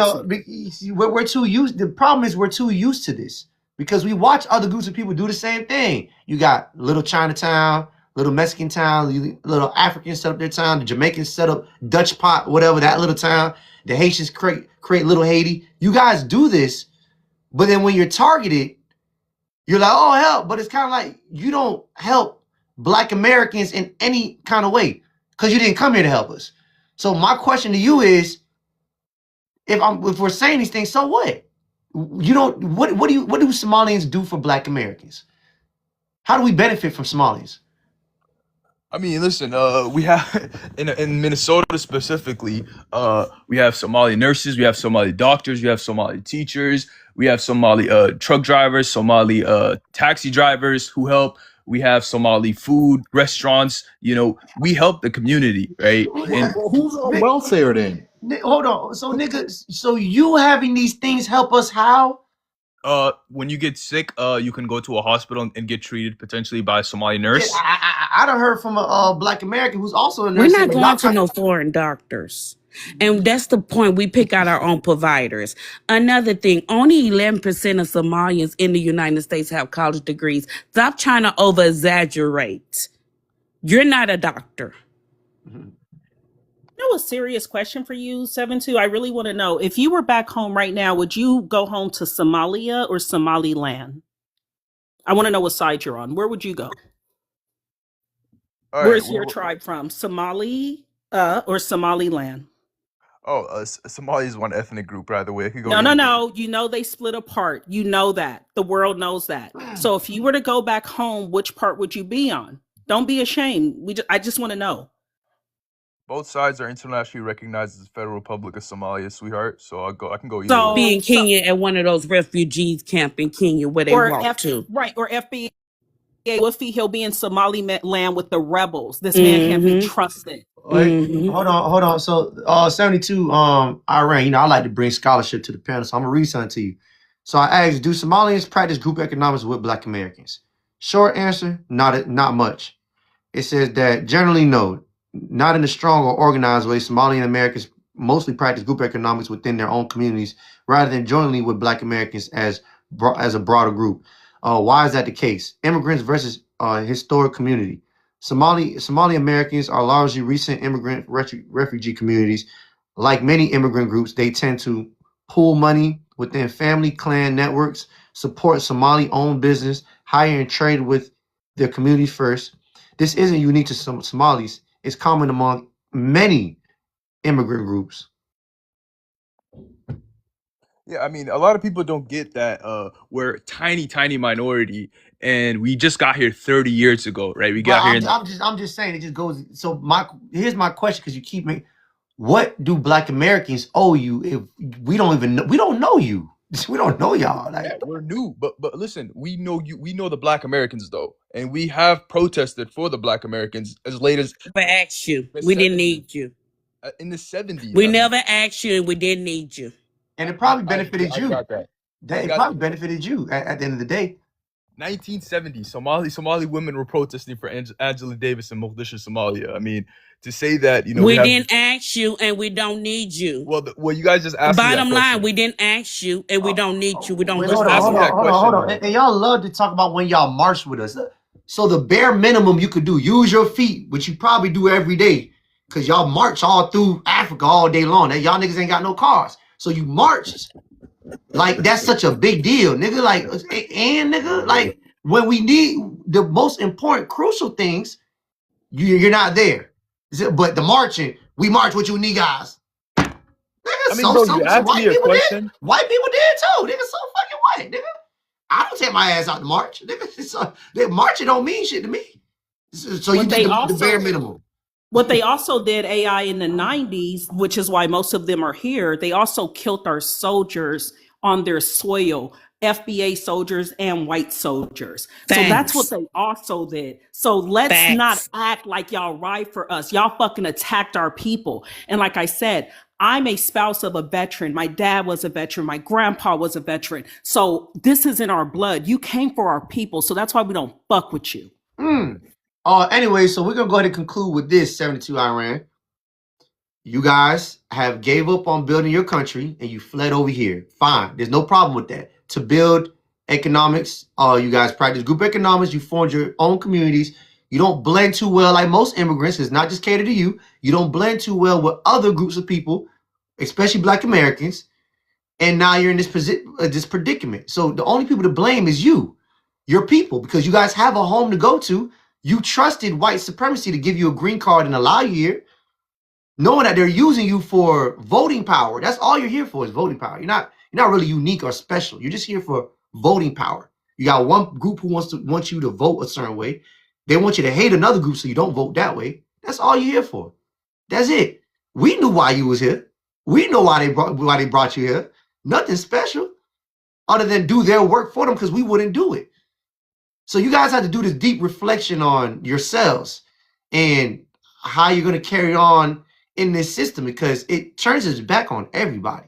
We're too used. The problem is we're too used to this because we watch other groups of people do the same thing. You got little Chinatown, little Mexican town, little Africans set up their town, the Jamaicans set up Dutch pot, whatever, that little town. The Haitians create little Haiti. You guys do this, but then when you're targeted, You're like, oh, help. But it's kind of like you don't help Black Americans in any kind of way because you didn't come here to help us. So my question to you is, if we're saying these things, so what? You don't. What do Somalians do for Black Americans? How do we benefit from Somalians? I mean, listen, we have in Minnesota specifically, we have Somali nurses, we have Somali doctors, we have Somali teachers, we have Somali truck drivers, Somali taxi drivers who help. We have Somali food restaurants. You know, we help the community, right? And Well, who's on welfare then? Hold on. So nigga, so you having these things help us how? when you get sick, you can go to a hospital and get treated potentially by a Somali Yeah, nurse. I done heard from a Black American who's also a We're nurse. not going to no foreign doctors. And that's the point. We pick out our own providers. Another thing, only 11% of Somalians in the United States have college degrees. Stop trying to over exaggerate. You're not a doctor. You know, a serious question for you, 7-2. I really want to know, if you were back home right now, would you go home to Somalia or Somaliland? I want to know what side you're on. Where would you go? All Where's right. your tribe from? Somali or Somaliland? Somali is one ethnic group, by the way. It could go No, either no, way. no. You know they split apart. You know that. The world knows that. So if you were to go back home, which part would you be on? Don't be ashamed. I just want to know. Both sides are internationally recognized as the Federal Republic of Somalia, sweetheart. So I can go either way. So, Be in Kenya at one of those refugees camp in Kenya where they or walk to. right, or FBI. Woofy, he'll be in Somaliland with the rebels. This man can't be trusted. Hold on. So 72, Iran, you know, I like to bring scholarship to the panel, so I'm gonna read something to you. So I asked, do Somalians practice group economics with Black Americans? Short answer, not much. It says that generally no, not in a strong or organized way. Somalian Americans mostly practice group economics within their own communities rather than jointly with Black Americans as a broader group. Why is that the case? Immigrants versus historic community. Somali Americans are largely recent immigrant refugee communities. Like many immigrant groups, they tend to pool money within family clan networks, support Somali-owned business, hire and trade with their community first. This isn't unique to some Somalis. It's common among many immigrant groups. Yeah, I mean, a lot of people don't get that we're a tiny minority, and we just got here 30 years ago, right? We But got here I'm just saying it just goes. So here's my question, because you keep me. What do Black Americans owe you if we don't even know? We don't know you. We don't know y'all. Like, yeah, we're new, but listen, we know you. We know the Black Americans though, and we have protested for the Black Americans as late as We asked you. the We didn't 70s. need you. In the 70s. We I mean, never asked you and we didn't need you. and it probably I benefited you. got that. I It got probably benefited you at the end of the day. 1970, Somali women were protesting for Angela Davis in Mogadishu, Somalia. I mean, to say that, you know, we didn't ask you and we don't need you. Well, you guys just asked me that Bottom question. line, we didn't ask you and we don't need you. We don't Wait, listen. hold on. though. And y'all love to talk about when y'all march with us. So the bare minimum you could do, use your feet, which you probably do every day, because y'all march all through Africa all day long. And y'all niggas ain't got no cars. So you marched. Like, that's such a big deal, nigga. Like, and nigga, like, when we need the most important, crucial things, you're not there. But the marching, we march with you niggas. Nigga, I mean, bro, you asked me a question. White people did too. Nigga, so fucking white, nigga. I don't take my ass out to march. Nigga, so, marching don't mean shit to me. So you did the bare minimum. What they also did, AI, in the 90s, which is why most of them are here, they also killed our soldiers on their soil, FBA soldiers and white soldiers. Thanks. So that's what they also did. So let's not act like y'all ride for us. Y'all fucking attacked our people. And like I said, I'm a spouse of a veteran. My dad was a veteran. My grandpa was a veteran. So this is in our blood. You came for our people. So that's why we don't fuck with you. Anyway, so we're gonna go ahead and conclude with this, 72 Iran. You guys have gave up on building your country and you fled over here. Fine, there's no problem with that. To build economics, you guys practice group economics. You formed your own communities. You don't blend too well like most immigrants. It's not just catered to you. You don't blend too well with other groups of people, especially Black Americans. And now you're in this predicament. So the only people to blame is you. your people, because you guys have a home to go to. You trusted white supremacy to give you a green card and allow you here, knowing that they're using you for voting power. That's all you're here for, is voting power. You're not really unique or special. You're just here for voting power. You got one group who wants you to vote a certain way. They want you to hate another group so you don't vote that way. That's all you're here for. That's it. We knew why you was here. We know why they brought you here. Nothing special other than do their work for them, because we wouldn't do it. So you guys have to do this deep reflection on yourselves and how you're going to carry on in this system, because it turns its back on everybody.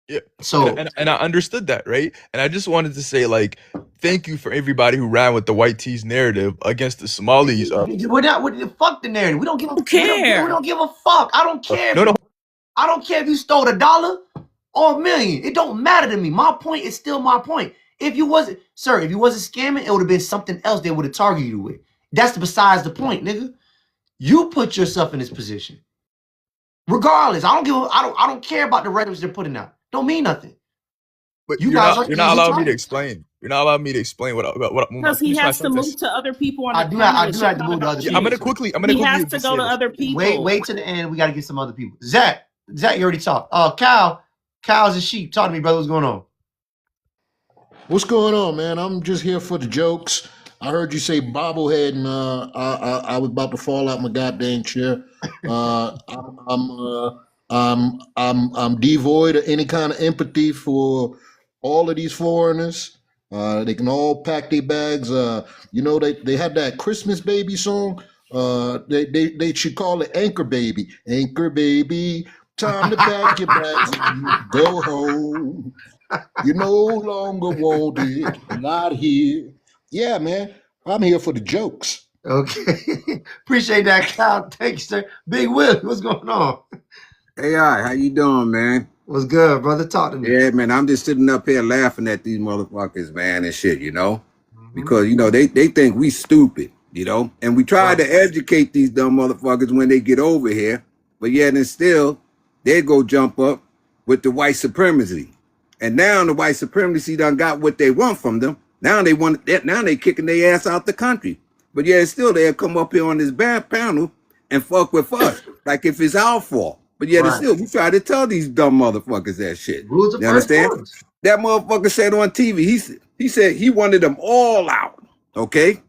Yeah. So and I understood that, right? And I just wanted to say, like, thank you for everybody who ran with the white tees narrative against the Somalis. we're not fuck the narrative. We don't give a Don't care. we don't give a fuck. I don't care. No, I don't care if you stole $1 or $1 million. It don't matter to me. My point is still my point. If you wasn't scamming, it would have been something else they would have targeted you with. That's besides the point, nigga. You put yourself in this position. Regardless, I don't care about the rhetoric they're putting out. Don't mean nothing. But you're not easy allowing me to targets. explain. You're not allowing me to explain what Because he has to move to other people on the I do have to move to other people. I'm gonna quickly He has to go to other people. Wait to the end. We got to get some other people. Zach, you already talked. Cal's a sheep. Talk to me, brother. What's going on? What's going on, man? I'm just here for the jokes. I heard you say bobblehead, and I was about to fall out my goddamn chair. I'm devoid of any kind of empathy for all of these foreigners. They can all pack their bags. They had that Christmas baby song. They should call it Anchor Baby. Anchor Baby, time to pack your bags and go home. You no longer wanted, not here. Yeah, man, I'm here for the jokes. Okay. Appreciate that, Cal. Thanks, sir. Big Will, what's going on? AI, how you doing, man? What's good, brother? Talk to me. Yeah, man, I'm just sitting up here laughing at these motherfuckers, man, and shit, because, they think we stupid, and we try to educate these dumb motherfuckers when they get over here, but yet and still, they go jump up with the white supremacy. And now the white supremacy done got what they want from them. Now they kicking their ass out the country. But yet still they'll come up here on this bad panel and fuck with us, like if it's our fault. But yet and still we try to tell these dumb motherfuckers that shit. You understand? That motherfucker said on TV, he said he wanted them all out. Okay?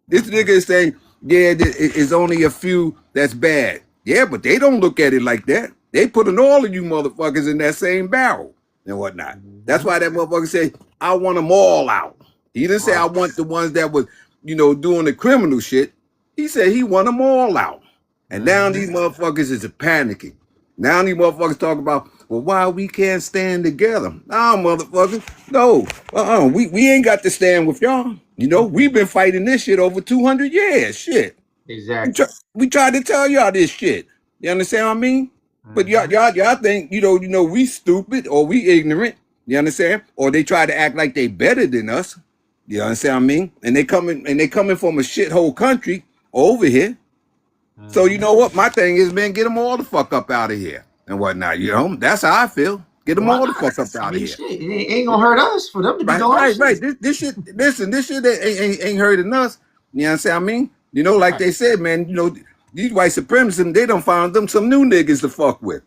This nigga is saying, yeah, it's only a few that's bad. Yeah, but they don't look at it like that. They putting all of you motherfuckers in that same barrel and whatnot. That's why that motherfucker said, I want them all out. He didn't say I want the ones that was, doing the criminal shit. He said he want them all out. And now these motherfuckers is panicking. Now these motherfuckers talk about, well, why we can't stand together? Nah, motherfuckers. No, we ain't got to stand with y'all. We've been fighting this shit over 200 years. Shit. Exactly. We tried to tell y'all this shit. You understand what I mean? But y'all think, we stupid or we ignorant. You understand? Or they try to act like they better than us. You understand what I mean? And they coming from a shithole country over here. So you know what? My thing is, man, get them all the fuck up out of here and whatnot. That's how I feel. Get them all the fuck up out of here. Shit, it ain't gonna hurt us for them to be doing right. This shit ain't hurting us. You understand what I mean? Like they said, man, these white supremacists, they done found them some new niggas to fuck with.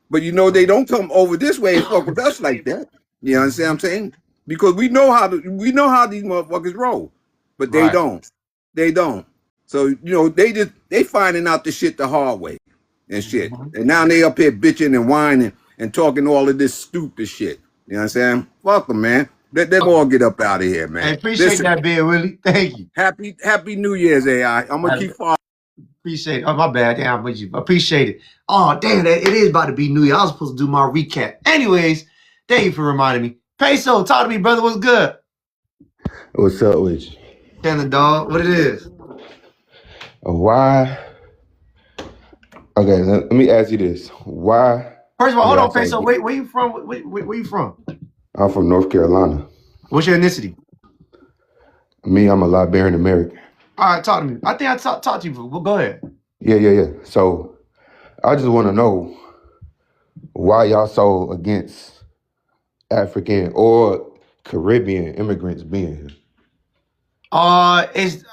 But they don't come over this way and fuck with us like that. You understand what I'm saying? Because we know how these motherfuckers roll. But they don't. They don't. So, they finding out the shit the hard way and shit. And now they up here bitching and whining and talking all of this stupid shit. You know what I'm saying? Fuck them, man. Let them all get up out of here, man. I appreciate that, Bill Willie. Thank you. Happy New Year's, AI. I'm gonna keep following. Appreciate it. Oh, my bad. Damn, but you appreciate it. Oh, damn, it is about to be New Year. I was supposed to do my recap. Anyways, thank you for reminding me. Peso, talk to me, brother. What's good? What's up with you? Tell the dog what it is. Why? Okay, let me ask you this. Why? First of all, hold on, Peso. Where you from? Where you from? I'm from North Carolina. What's your ethnicity? Me, I'm a Liberian American. All right, talk to me. I think I talked to you before. Go ahead. Yeah. So I just want to know why y'all so against African or Caribbean immigrants being here. It's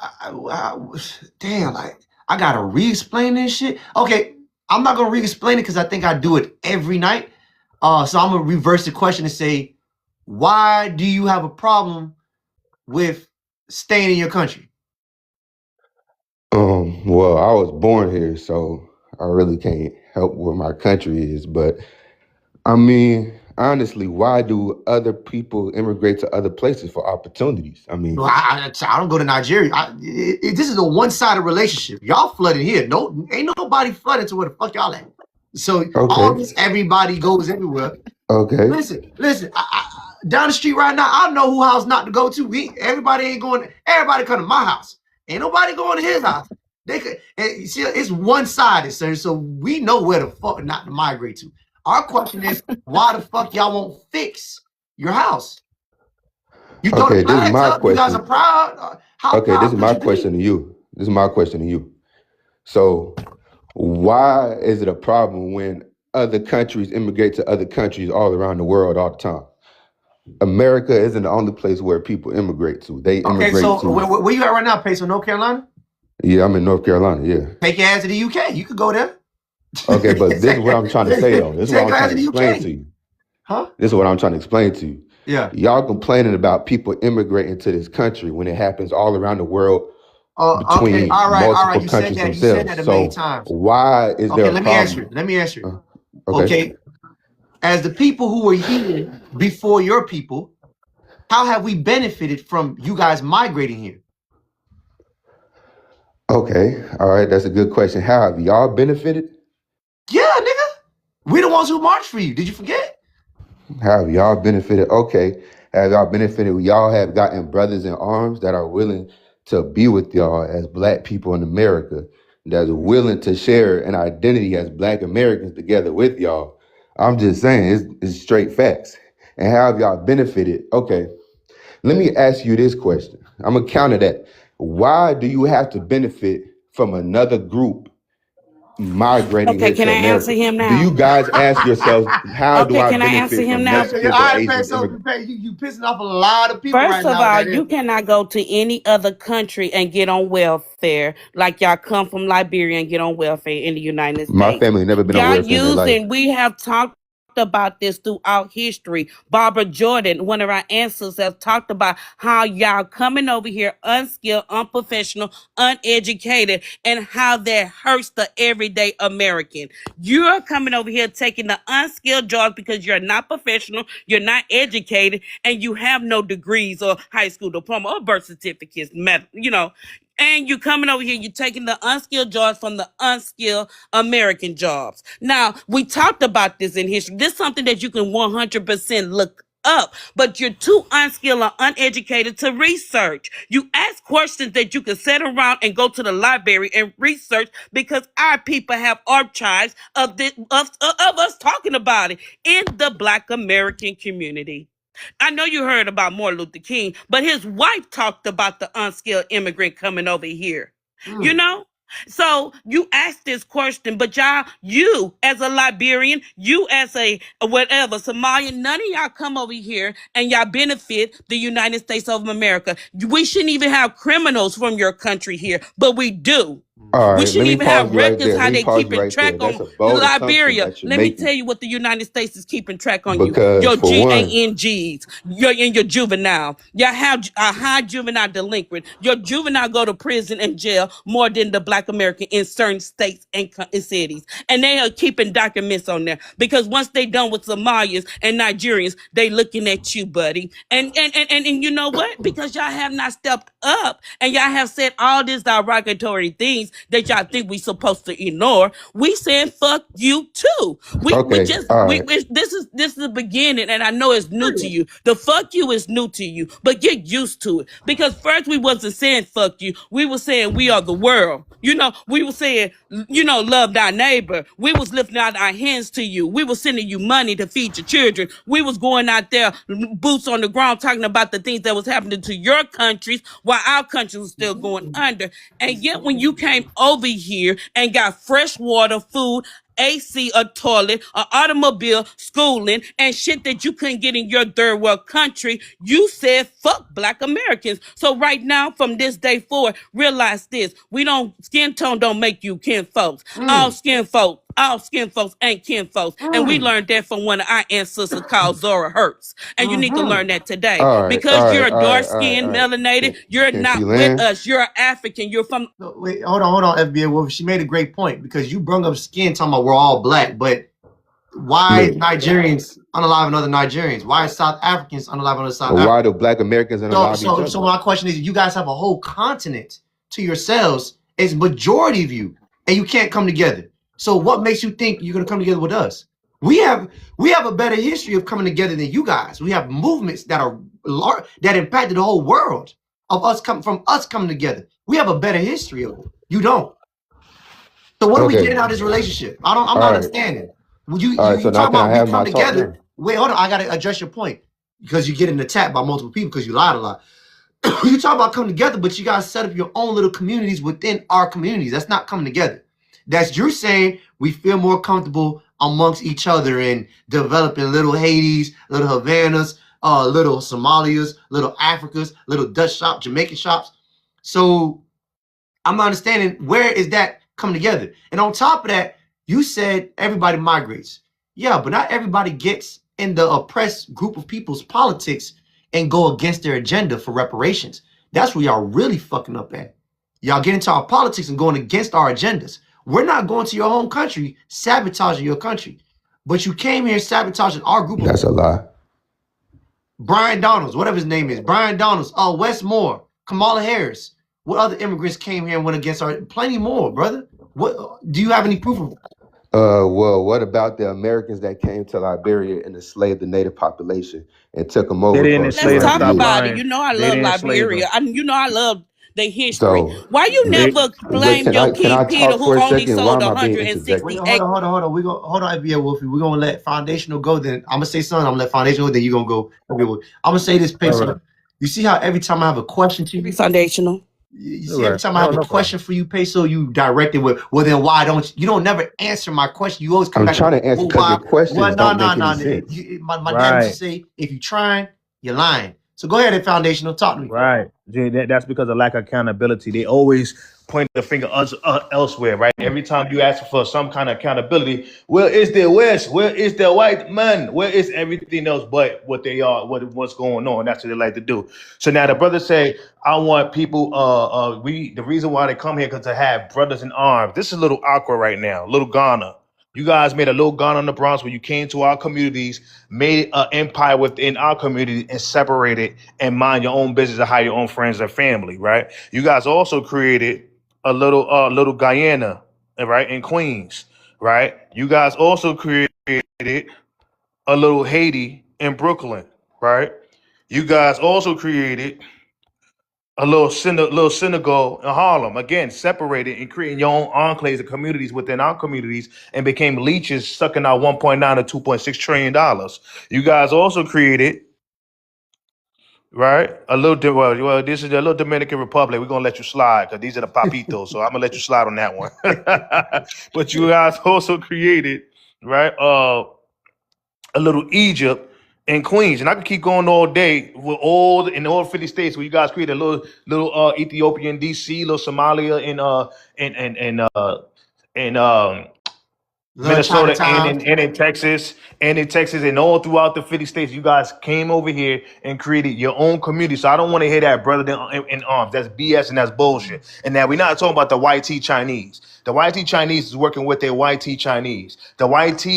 damn, like I gotta re-explain this shit. Okay, I'm not gonna re-explain it because I think I do it every night. So I'm gonna reverse the question and say, why do you have a problem with staying in your country? Well, I was born here, so I really can't help where my country is. But I mean, honestly, why do other people immigrate to other places for opportunities? I mean, Well, I don't go to Nigeria. This is a one-sided relationship. Y'all flooded here. No, ain't nobody flooded to where the fuck y'all at. So all okay, this, everybody goes everywhere. okay, Listen. Down the street right now, I know who house not to go to. Everybody ain't going. Everybody come to my house. Ain't nobody going to his house. They could. And you see, it's one-sided, sir. So we know where the fuck not to migrate to. Our question is, why the fuck y'all won't fix your house? You throw the okay. This is flags my up. You guys are question. proud. How Okay, this proud is could my you be? question to you. This is my question to you. So, why is it a problem when other countries immigrate to other countries all around the world all the time? America isn't the only place where people immigrate to. They Okay, immigrate so to, where you at right now, Pace, North Carolina? yeah, I'm in North Carolina, yeah. Take your ass to the UK. You could go there. Okay, but this is what I'm trying to say though. This is what Take I'm your ass trying to to the explain UK. to you. Huh? This is what I'm trying to explain to you. Yeah. Y'all complaining about people immigrating to this country when it happens all around the world Oh, okay. between All right. multiple You said countries that. You said themselves. that a million So times. why is there Okay, a let me answer problem? it. Let me answer it. Okay. Okay. As the people who were here before your people, how have we benefited from you guys migrating here? Okay. All right. That's a good question. How have y'all benefited? Yeah, nigga. We the ones who marched for you. Did you forget? How have y'all benefited? Okay. Have y'all benefited? Y'all have gotten brothers in arms that are willing to be with y'all as black people in America, that's willing to share an identity as Black Americans together with y'all. I'm just saying, it's straight facts. And how have y'all benefited? Okay. Let me ask you this question. I'm gonna counter that. Why do you have to benefit from another group migrating Okay, here can to I answer America? him Do now? you guys ask yourselves, how do Okay, I can I answer benefit him from now? next Okay, to all the right, man. Asian So immigrant? you pissing off a lot of people First right of now with all, that you answer. cannot go to any other country and get on welfare like y'all come from Liberia and get on welfare in the United My States. family never been on Y'all welfare in their life. using, we have talked about this throughout history. Barbara Jordan, one of our ancestors, have talked about how y'all coming over here unskilled, unprofessional, uneducated, and how that hurts the everyday American. You're coming over here taking the unskilled jobs because you're not professional, you're not educated, and you have no degrees or high school diploma or birth certificates, and you coming over here, you're taking the unskilled jobs from the unskilled American jobs. Now, we talked about this in history. This is something that you can 100% look up, but you're too unskilled or uneducated to research. You ask questions that you can sit around and go to the library and research because our people have archives of us talking about it in the Black American community. I know you heard about Martin Luther King, but his wife talked about the unskilled immigrant coming over here. You know? So you ask this question, but you as a Liberian, you as a whatever, Somalian, none of y'all come over here and y'all benefit the United States of America. We shouldn't even have criminals from your country here, but we do. All We right, let shouldn't me even have pause you right records there. how Let me they pause you keeping right there. track That's on a bold assumption Liberia. that you're Let me making. tell you what the United States is keeping track on you. Because Your for one, GANGs, your juvenile. Y'all have a high juvenile delinquent. Your juvenile go to prison and jail more than the Black American in certain states and cities. And they are keeping documents on there because once they done with Somalians and Nigerians, they looking at you, buddy. And you know what? Because y'all have not stepped up and y'all have said all these derogatory things that y'all think we supposed to ignore. We saying fuck you too. okay, all right. This is the beginning, and I know it's new to you. The fuck you is new to you, but get used to it. Because first we wasn't saying fuck you. We were saying we are the world. We were saying, love thy neighbor. We was lifting out our hands to you. We was sending you money to feed your children. We was going out there, boots on the ground, talking about the things that was happening to your countries while while our country was still going under. And yet when you came over here and got fresh water, food, AC, a toilet, an automobile, schooling, and shit that you couldn't get in your third world country, you said fuck Black Americans. So right now, from this day forward, realize this: skin tone don't make you kin folks. All skin folks ain't kin folks. And we learned that from one of our ancestors called Zora Hertz. And you need to learn that today. All right, Because all you're right, a all dark right, all right, skinned, all right. melanated, you're Can she not with land? us. You're African. You're from. No, wait, hold on, FBA Wolf. She made a great point because you brung up skin talking about we're all black, but why Look, Nigerians unaliving other Nigerians? Why is South Africans unaliving other South and Africans? why do Black Americans So, unalive each so, other? so my question is: you guys have a whole continent to yourselves. It's majority of you, and you can't come together. So, what makes you think you're gonna come together with us? We have a better history of coming together than you guys. We have movements that are large, that impacted the whole world of us coming together. We have a better history of it. You don't. So what are we Okay. getting out of this relationship? I'm not All right. understanding. Would you All right. So you now talk can I about we have my come talk together? now? Wait, hold on. I gotta address your point because you're getting attacked by multiple people because you lied a lot. You talk about coming together, but you guys set up your own little communities within our communities. That's not coming together. That's you're saying we feel more comfortable amongst each other and developing little Haitis, little Havanas, little Somalias, little Africas, little Dutch shops, Jamaican shops. So I'm not understanding where is that coming together. And on top of that, you said everybody migrates. Yeah, but not everybody gets in the oppressed group of people's politics and go against their agenda for reparations. That's where y'all really fucking up at. Y'all get into our politics and going against our agendas. We're not going to your home country, sabotaging your country. But you came here sabotaging our group of That's a lie. Brian Donalds, whatever his name is, Brian Donalds, Wes Moore, Kamala Harris. What other immigrants came here and went against our? Plenty more, brother. What do you have any proof of? Well, what about the Americans that came to Liberia and enslaved the native population and took them over for a Let's few talk hundred years? about it. You know I love Liberia. I love the history. So, Why you never but blame your can King I Peter talk who for a only second? Why sold am I being 160 Wait, interjected? hold on. We go hold on, FBA Wolfie. We're gonna let foundational go. Then I'm gonna say something. I'm gonna let foundational go. Then you gonna go. I'm gonna say this, Peso. You see how every time I have a question to you, foundational. You see, every time I have a question for you, Peso, you direct it with, well, then why don't you don't never answer my question. You always come I'm back trying with, to answer well, because why? your questions Well, don't make any no. sense. My dad used to say, if you trying, you're lying. So go ahead and foundational, talk to me. Right. That's because of lack of accountability. They always point the finger elsewhere, right? Every time you ask for some kind of accountability, where is the West? Where is the white man? Where is everything else but what they are, what's going on? That's what they like to do. So now the brothers say, I want people, the reason why they come here because to have brothers in arms. This is a little awkward right now, little Ghana. You guys made a little Ghana in the Bronx where you came to our communities, made an empire within our community and separated and mind your own business and hire your own friends and family, right? You guys also created a little Guyana, right, in Queens, right? You guys also created a little Haiti in Brooklyn, right? You guys also created a little synagogue in Harlem, again, separated and creating your own enclaves and communities within our communities and became leeches sucking out 1.9 to $2.6 trillion. You guys also created, right, well, this is a little Dominican Republic. We're going to let you slide because these are the papitos. So I'm going to let you slide on that one. But you guys also created, right, a little Egypt in Queens, and I can keep going all day with all 50 states where you guys created a little Ethiopia in DC, little Somalia in Minnesota and in Texas and all throughout the 50 states. You guys came over here and created your own community. So I don't want to hear that, brother, in arms. That's BS and that's bullshit. And now we're not talking about the YT Chinese. The YT Chinese is working with their YT Chinese. The YT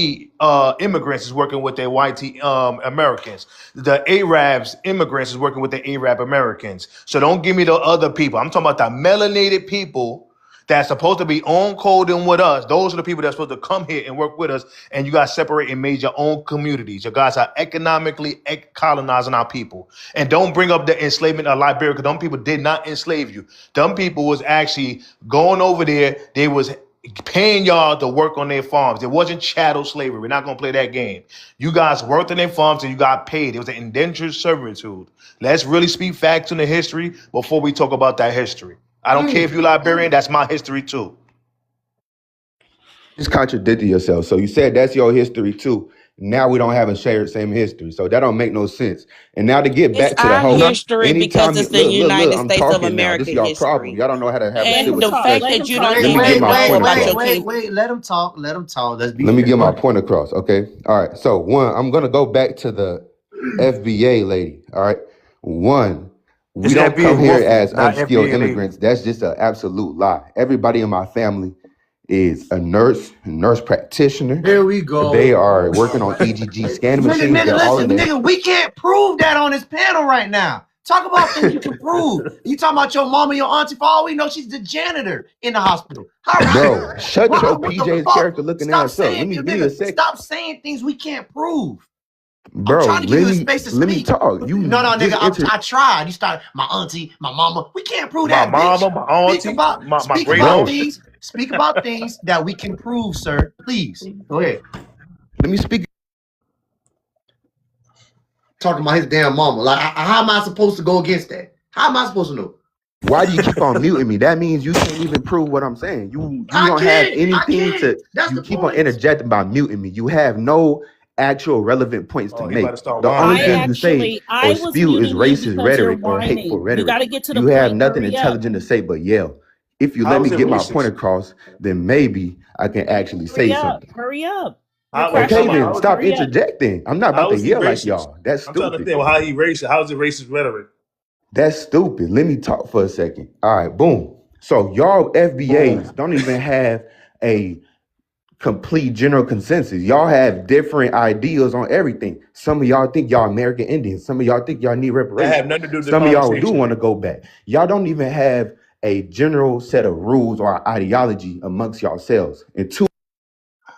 immigrants is working with their YT Americans. The Arabs immigrants is working with the Arab Americans. So don't give me the other people. I'm talking about the melanated people that's supposed to be on coding with us. Those are the people that's supposed to come here and work with us. And you guys separate and made your own communities. You guys are economically colonizing our people. And don't bring up the enslavement of Liberia because them people did not enslave you. Them people was actually going over there. They was paying y'all to work on their farms. It wasn't chattel slavery. We're not gonna play that game. You guys worked on their farms and you got paid. It was an indentured servitude. Let's really speak facts in the history before we talk about that history. I don't care if you're Liberian, that's my history too. Just contradicted yourself. So you said that's your history too. Now we don't have a shared same history. So that don't make no sense. And now to get It's back to the our whole, history because anytime you it's the look, United I'm States of talking now. This America is y'all problem. history. Y'all don't know how to have a Let him And civil the talk. fact Let discussion. that him you talk. don't Let me even get my know point about your across. king. Let him talk. Let him talk. Let's be Let me fair. get Go my ahead. point across. Okay. All right. So one, I'm gonna go back to the FBA lady. All right. One, It's we don't FBA come here Wolfie, as not unskilled FBA lady. immigrants. That's just an absolute lie. Everybody in my family is a nurse practitioner. Here we They go. are working on EGG scanning machines. Nigga, They're all in listen, there. nigga, we can't prove that on this panel right now. Talk about things you can prove. You talking about your mama, your auntie? For all we know, she's the janitor in the hospital. All right. Bro, shut your What the PJ's fuck? character looking Stop ass up. saying, Give me a nigga. sec. Stop saying things we can't prove. I'm Bro, trying to give you a space to let me speak. talk. No, You nigga. just I tried. You started my auntie, my mama. We can't prove My that, bitch. mama, my auntie, my Speak great about bro, auntie. things. Speak about things that we can prove, sir. Please go ahead. let me speak. Talking about his damn mama. Like, how am I supposed to go against that? How am I supposed to know? Why do you keep on muting me? That means you can't even prove what I'm saying. You I don't have can't. I anything can't. to. That's You the keep on point. interjecting by muting me. You have no actual relevant points to Oh, he about to make. start The whining only thing now. you say I or was spew is muting you racist because you're rhetoric or hateful whining. You got rhetoric. to get to the You have point. nothing Hurry up. intelligent to say but yell. If you let How me is it get my point racist? across, then maybe I can actually say Hurry up. something. Hurry up. You're How, Okay, crashing time out. then out. stop Hurry up. interjecting. I'm not about How to is he yell like racist? y'all. That's I'm trying to stupid. think. Well, how he racist? How is it racist rhetoric? That's stupid. Let me talk for a second. All right, boom. So y'all FBAs don't even have a complete general consensus. Y'all have different ideas on everything. Some of y'all think y'all American Indians. Some of y'all think y'all need That have reparations. nothing to do with the Some of y'all do conversation. want to go back. Y'all don't even have a general set of rules or ideology amongst yourselves. And two,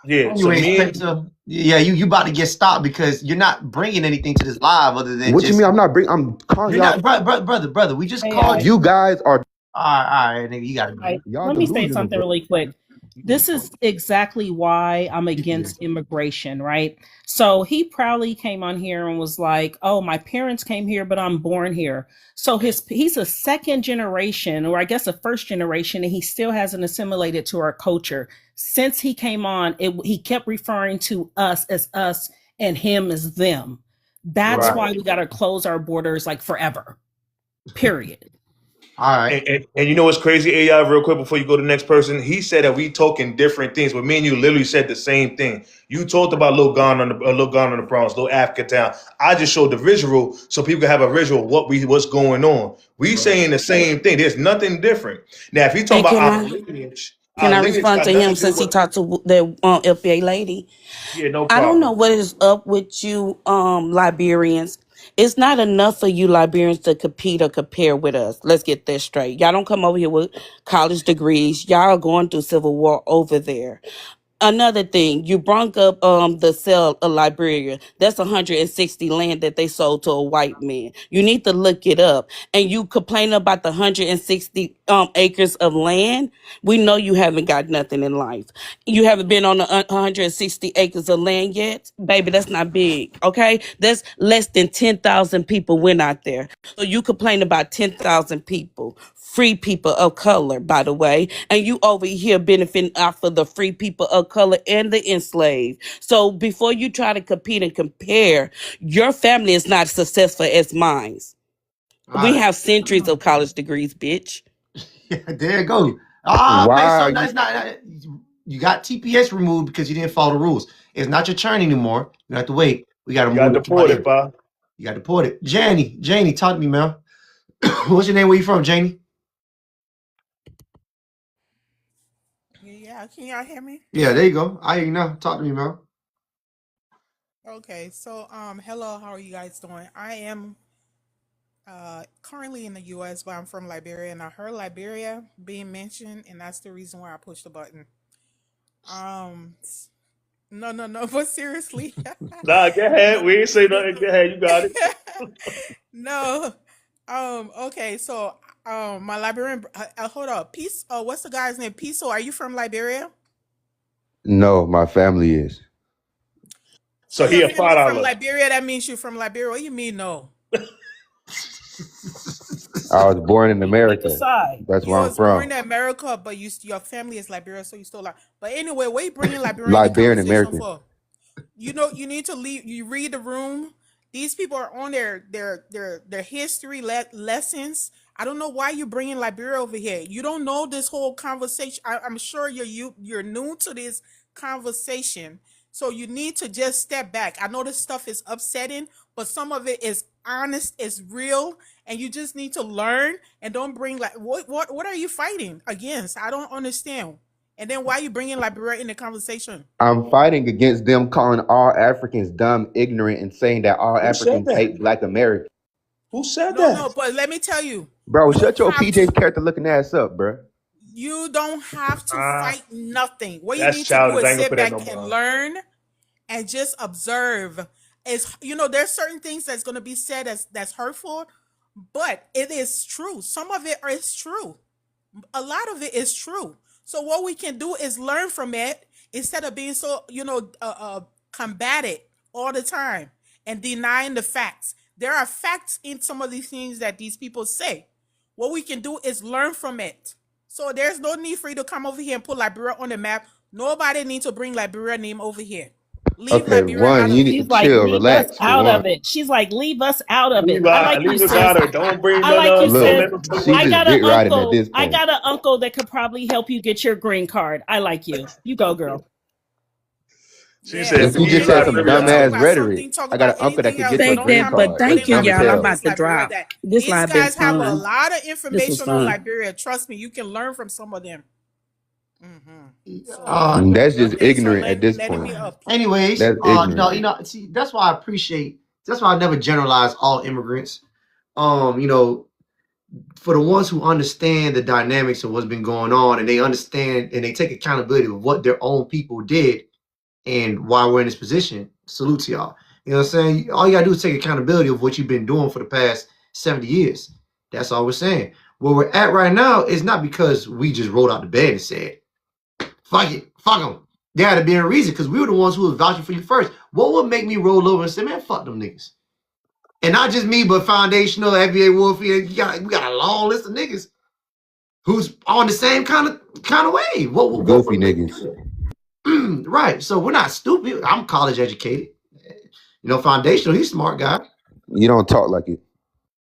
Yeah. So Anyways, me and yeah, you about to get stopped because you're not bringing anything to this live other than what you just mean? I'm calling you're y'all. not, brother. We just Hey, called I. you. You guys are All right, nigga, you got to Right. go. y'all Let me say delusional, something bro. really quick. This is exactly why I'm against immigration, right? So he proudly came on here and was like, "Oh, my parents came here, but I'm born here." So he's a second generation, or I guess a first generation, and he still hasn't assimilated to our culture. Since he came on, he kept referring to us as us and him as them. That's right. why we got to close our borders like forever. Period. All right. And you know what's crazy, AI, real quick before you go to the next person? He said that we talking different things, but me and you literally said the same thing. You talked about Lil Gon on the Bronx, Lil Africa Town. I just showed the visual so people can have a visual of what's going on. We saying the same thing. There's nothing different. Now, if you talking And about can I can our I lineage respond got to nothing him to do since he with. talked to the FBA lady? Yeah, no I don't know problem. what is up with you, Liberians. It's not enough for you Liberians to compete or compare with us. Let's get that straight. Y'all don't come over here with college degrees. Y'all are going through civil war over there. Another thing, you brought up the sale of Liberia. That's 160 land that they sold to a white man. You need to look it up. And you complain about the 160 acres of land. We know you haven't got nothing in life. You haven't been on the 160 acres of land yet, baby. That's not big, okay? That's less than 10,000 people went out there. So you complain about 10,000 people, free people of color, by the way, and you over here benefiting off of the free people of color and the enslaved. So before you try to compete and compare, your family is not successful as mine. All We right. have centuries of college degrees, bitch. Yeah, there you go. Ah, Why man, are so you that's not. You got TPS removed because you didn't follow the rules. It's not your turn anymore. You have to wait. We got to You got move to somebody deported, else. pa. You got deported. Janie, talk to me, man. What's your name? Where you from, Janie? Yeah, can y'all hear me? Yeah, there you go. I hear you now. Talk to me, man. Okay, so hello, how are you guys doing? I am currently in the US, but I'm from Liberia and I heard Liberia being mentioned and that's the reason why I pushed the button. Um no, but seriously. Nah, go ahead. We ain't say nothing. Go ahead. You got it. No. Okay, so My Liberian. Hold up. Peace. What's the guy's name? Peace. Are you from Liberia? No, my family is. So So he your a family from $5. Liberia. That means you from Liberia. What do you mean no? I was born in Pick a America. side. That's You where I'm was born from. in America, but your family is Liberia, so you still like. But anyway, what you bringing Liberia in the Liberian conversation American. for? You know, you need to leave. You read the room. These people are on their history lessons. I don't know why you're bringing Liberia over here. You don't know this whole conversation. I'm sure you're new to this conversation, so you need to just step back. I know this stuff is upsetting, but some of it is honest, is real, and you just need to learn and don't bring like what are you fighting against? I don't understand. And then why are you bringing Liberia in the conversation? I'm fighting against them calling all Africans dumb, ignorant, and saying that all Who said Africans that? hate Black Americans. Who said No, that? no, but let me tell you, Bro, you don't shut your have to. PJ character looking ass up, bro. You don't have to Ah, fight nothing. What you that's need to do childish. I is ain't gonna sit put that no back and more. learn and just observe. Is there's certain things that's going to be said that's hurtful, but it is true. Some of it is true. A lot of it is true. So what we can do is learn from it instead of being so combative all the time and denying the facts. There are facts in some of these things that these people say. What we can do is learn from it. So there's no need for you to come over here and put Liberia on the map. Nobody needs to bring Liberia name over here. Leave Okay, Liberia out one, you of need it. to She's like, chill, leave us relax for out one. of it. She's like, leave us out of it. Leave I like you, leave us sis. out of it. Don't bring I none like of you, us. Don't sis. let Look, them talk she over I you. just got an dick riding at uncle. this I point. got an uncle that could probably help you get your green card. I like you. You go, girl. She Yeah, Look, said, you so leave just said anyway, some you want to talk Liberia dumbass about out. rhetoric. something, talk I got about an uncle that anything could else, get but your Thank don't green that, come but card. put That's thank it you, dumb on as y'all. I'm hell. about against to Liberia. drop. That This these live been guys have a fun. lot of This was information on fun. Liberia. Trust me, you can learn from some of them. So And that's just thanks for ignorant at this letting me point. up. Anyways, That's ignorant. see, that's why I appreciate. That's why I never generalize all immigrants. For the ones who understand the dynamics of what's been going on, and they understand and they take accountability of what their own people did and why we're in this position. Salute to y'all. You know what I'm saying? All you gotta do is take accountability of what you've been doing for the past 70 years. That's all we're saying. Where we're at right now is not because we just rolled out the bed and said, fuck it, fuck them. There had to be a reason because we were the ones who was vouching for you first. What would make me roll over and say, man, fuck them niggas? And not just me, but Foundational, FBA Wolfie, we got a long list of niggas who's on the same kind of way. What Goofy would make niggas. right. So we're not stupid. I'm college educated. Foundational, he's a smart guy. You don't talk like it.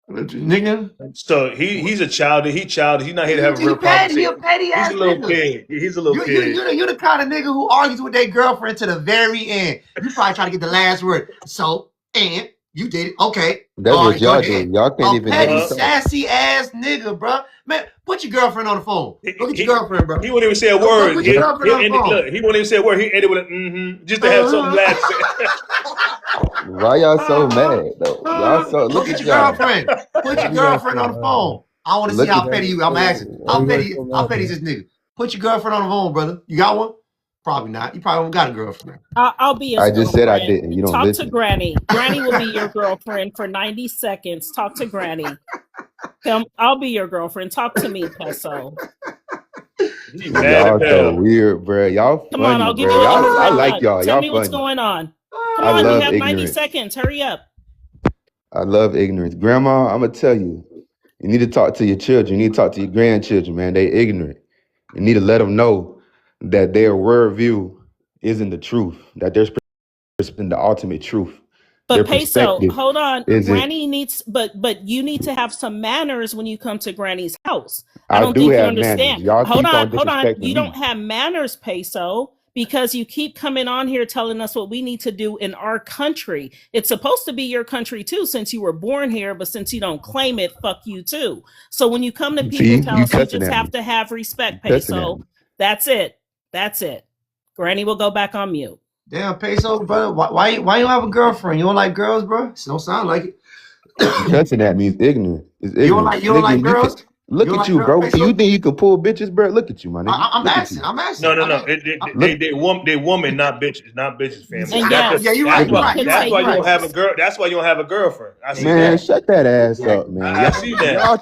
Nigga. So he's a child. He childish. He's not here to have a He real he a conversation. petty He's ass a little nigga. kid. He's a little You, you, kid. you, the, you the kind of nigga who argues with their girlfriend to the very end. You probably try to get the last word. So, and you did it. Okay. That's All what right, go y'all do. ahead. Y'all can't A even let petty, me talk. sassy ass nigga, bro. Man, put your girlfriend on the phone. Go get your He girlfriend, bro. he wouldn't even say a Go word. put your girlfriend on the phone. He wouldn't even say a word. He ended with a just to have something last to say. Why y'all so mad though? Y'all so Go look get at your y'all. girlfriend. Put your girlfriend on the phone. I want to see Look how at petty you. I'm asking. How petty is this nigga? Put your girlfriend on the phone, brother. You got one? Probably not. You probably don't got a girlfriend. I'll be his I just said I girlfriend. didn't. You don't Talk to listen. Granny. Granny will be your girlfriend for 90 seconds. Talk to Granny. I'll be your girlfriend. Talk to me, Peso. He mad Y'all as so hell. we're bro. Y'all Come on, funny, I'll give bro. you an I immigrant like hug. y'all. Tell Y'all me what's funny. going on. Come I on, you love have 90 ignorance. seconds. Hurry up. I love ignorance. Grandma, I'm gonna tell you. You need to talk to your children. You need to talk to your grandchildren, man. They ignorant. You need to let them know that their worldview isn't the truth. That there's the ultimate truth. Their But Peso, perspective hold on. isn't. Granny needs, but you need to have some manners when you come to Granny's house. I I don't do think you have manners. understand. Y'all Hold keep on, on hold on. disrespecting You don't me. have manners, Peso, because you keep coming on here telling us what we need to do in our country. It's supposed to be your country too, since you were born here, but since you don't claim it, fuck you too. So when you come to See, people's you house, you cussing just at have me. to have You respect, cussing at Peso. me. That's it. That's it. Granny will go back on mute. Damn, Peso, brother. Why you don't have a girlfriend? You don't like girls, bro? It don't sound like it. You cussing at me is ignorant. It's You don't ignorant. like Nigga, you can girls? Look You don't at like you, girl bro. peso? You think you can pull bitches, bro? Look at you, my nigga. I'm Look at you. asking. I'm No, asking. no, I'm no. asking. Look, They woman, not bitches, You family. see, And That's yeah, the, yes, you're right. that's You're we why right. can You're right. that's say why You're you right. don't have a yes. girl. That's why you don't have a girlfriend. I see man, that. shut that ass Yeah. up, man. I see that.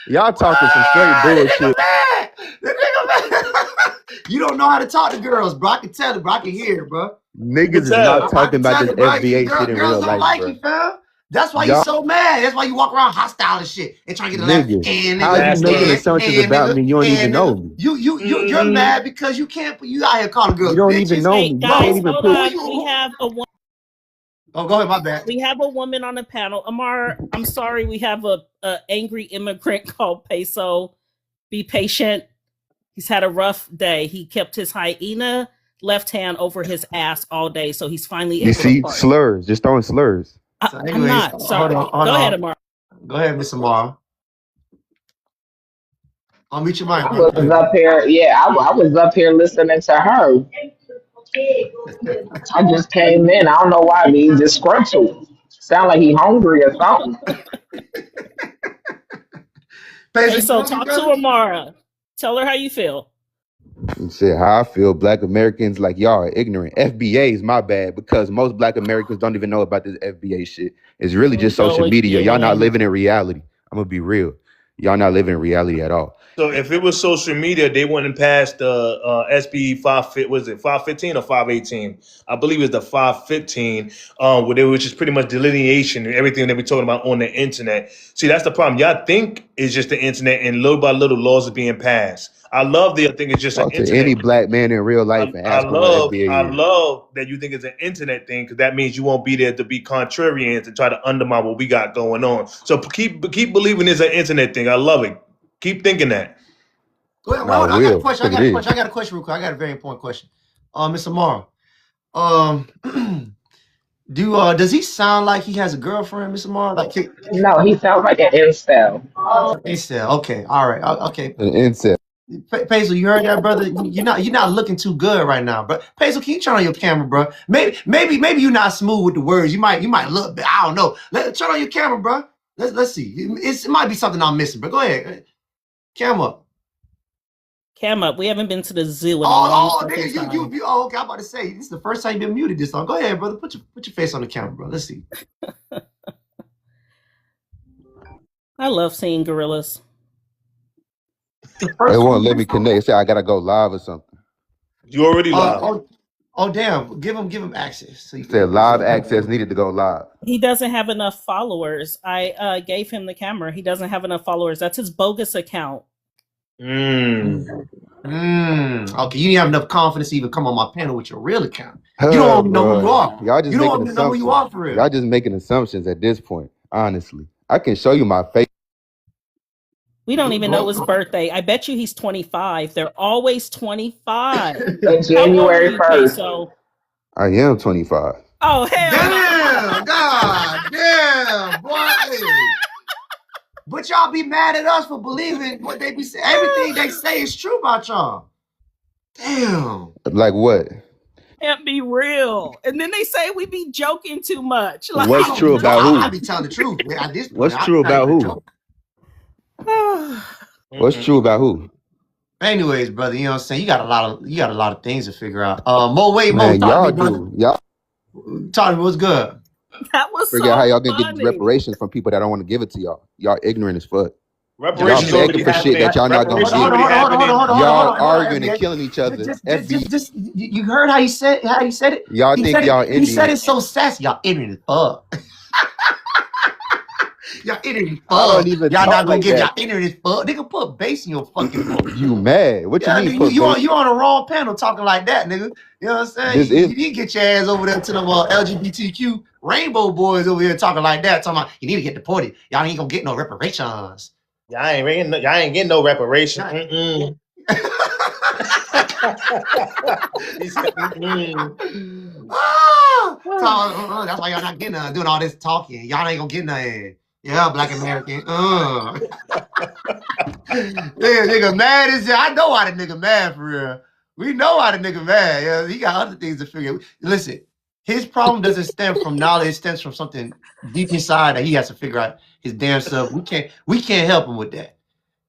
Y'all talking some straight Ah, the nigga bullshit. mad. The nigga mad. You don't know how to talk to girls, bro. I can tell it, bro. I can hear it, bro. You can Niggas is not tell. I talking can about tell this it, bro. FBA shit in Girls real don't life, like bro. you, fam. That's why you Y'all so mad. That's why you walk around hostile and shit and trying to get a laugh. nigga, And how nigga, you That's making right. assumptions about nigga, me? You don't even and know nigga. me. You're Mm-hmm. mad because you can't. You out here calling You girls don't even bitches, know Hey me. You can't guys, bro. even hold put. Who up. you? Oh, go ahead. My bad. We have a woman on the panel. Amar, I'm sorry, we have a angry immigrant called Peso. Be patient. He's had a rough day. He kept his hyena left hand over his ass all day, so he's finally You able to see park. slurs, just throwing slurs. So, I'm anyways, not hold on, sorry. hold Go ahead, on. Amar. Go ahead, Miss Amara. I'll meet your mic I real was quick. up here, yeah, I was up here listening to her. I just came in. I don't know why, but he's disgruntled. Sound like he hungry or something. Peso, you Peso, hungry, talk to brother? Amara. Tell her how you feel. And shit, how I feel, black Americans like y'all are ignorant. FBA is my bad because most black Americans don't even know about this FBA shit. It's really Here we just go social media. Y'all not again. living in reality. I'm gonna be real. Y'all not living in reality at all. So if it was social media, they wouldn't pass the SB 515 or 518? I believe it's the 515, which is pretty much delineation and everything that we're talking about on the internet. See, that's the problem. Y'all think it's just the internet, and little by little laws are being passed. I love the thing it's just an Talk to any internet. black man in real life and ask him what I FBA is. love that you think it's an internet thing because that means you won't be there to be contrarians and try to undermine what we got going on. So keep believing it's an internet thing. I love it. Keep thinking that. Well, Nah, I hold on. I got a will, question. I because it got a is. question. I got a question real quick. I got a very important question. Miss Amara. Um, does he sound like he has a girlfriend, Miss Amara? Like, No, he sounds like an incel. he said, okay, all right, okay. An incel. Peso, you heard that, brother? You're not looking too good right now, bro. Peso, can you turn on your camera, bro? Maybe you're not smooth with the words. You might look. I don't know. Turn on your camera, bro. Let's see. It might be something I'm missing, but go ahead. Camera. Cam up. We haven't been to the zoo in a long Oh, fucking nigga, time. okay. I'm about to say this is the first time you've been muted this time. Go ahead, brother. Put your face on the camera, bro. Let's see. I love seeing gorillas. The It first won't one. let me connect. It said I gotta go live or something. You already live. Oh, damn. Give him access so you It said can. So live access needed to go live. He doesn't have enough followers. I gave him the camera. He doesn't have enough followers. That's his bogus account. Okay, you didn't have enough confidence to even come on my panel with your real account. You Huh, don't even know who you bro. are. Y'all just You don't making even know who you assumptions. are for real. Y'all just making assumptions at this point, honestly. I can show you my face. We don't even know his birthday. I bet you he's 25. They're always 25. On How old are January you, 1st. Peso? I am 25. Oh, hell no. Damn, God damn, boy. But y'all be mad at us for believing what they be saying. Everything they say is true about y'all. Damn. Like what? Can't be real. And then they say we be joking too much. Like, What's true about I who? be telling the truth at this point. What's I'm true not about even who? joking. What's true about who? Anyways, brother, you know what I'm saying? You got a lot of things to figure out. Mo, Man, talk to y'all me, brother. do. Y'all Talk to me, what's good? that was figure out how so y'all gonna get these funny. reparations from people that don't want to give it to y'all. Y'all ignorant as fuck. Y'all Reparations begging already for shit happening. that y'all not gonna Reparations get. already happening. Y'all Hold on, arguing and FBA. killing each other. FB. Just you heard how he said it? Y'all think y'all He said Indian. it so sassy. Y'all ignorant as fuck. Y'all ignorant as I don't fuck. even Y'all talk not gonna like give that. y'all ignorant as fuck. Nigga, put bass in your fucking voice. You mad? What you Yeah, mean nigga, put bait? you on the wrong panel talking like that, nigga. You know what I'm saying? This is You didn't get your ass over there to them LGBTQ rainbow boys over here talking like that, talking about you need to get deported. Y'all ain't gonna get no reparations. Y'all ain't getting no reparation. He said, That's why y'all not getting doing all this talking. Y'all ain't gonna get nothing. Yeah, Black American. Nigga mad as hell. I know why the nigga mad for real. We know why the nigga mad. Yeah, he got other things to figure. Listen, his problem doesn't stem from knowledge, it stems from something deep inside that he has to figure out his damn self. We can't help him with that.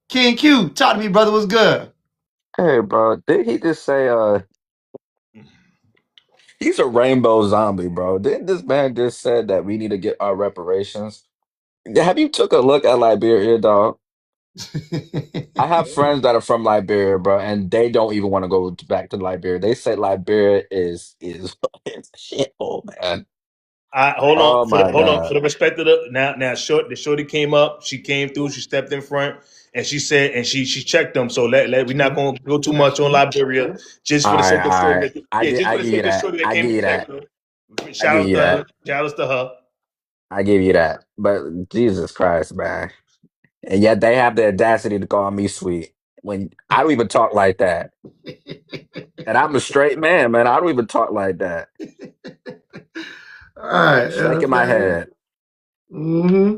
King Q, talk to me, brother. What's good? Hey, bro, did he just say he's a rainbow zombie, bro? Didn't this man just said that we need to get our reparations? Have you took a look at Liberia, dog? I have friends that are from Liberia, bro, and they don't even want to go back to Liberia. They say Liberia is it's shit. Oh man. Hold on Oh my for God. the respect of the short. The shorty came up. She came through. She stepped in front, and she said, and she checked them. So we're not gonna go too much on Liberia, just All for the right, sake of all shorty. right. Just I for the give you sake of that. shorty that I came give to you check that. her. I give you that. Shout outs to her. I give you that. But Jesus Christ, man. And yet they have the audacity to call me sweet when I don't even talk like that. And I'm a straight man, man. I don't even talk like that. All right, you know what I'm Shaking my saying? head. Mm-hmm.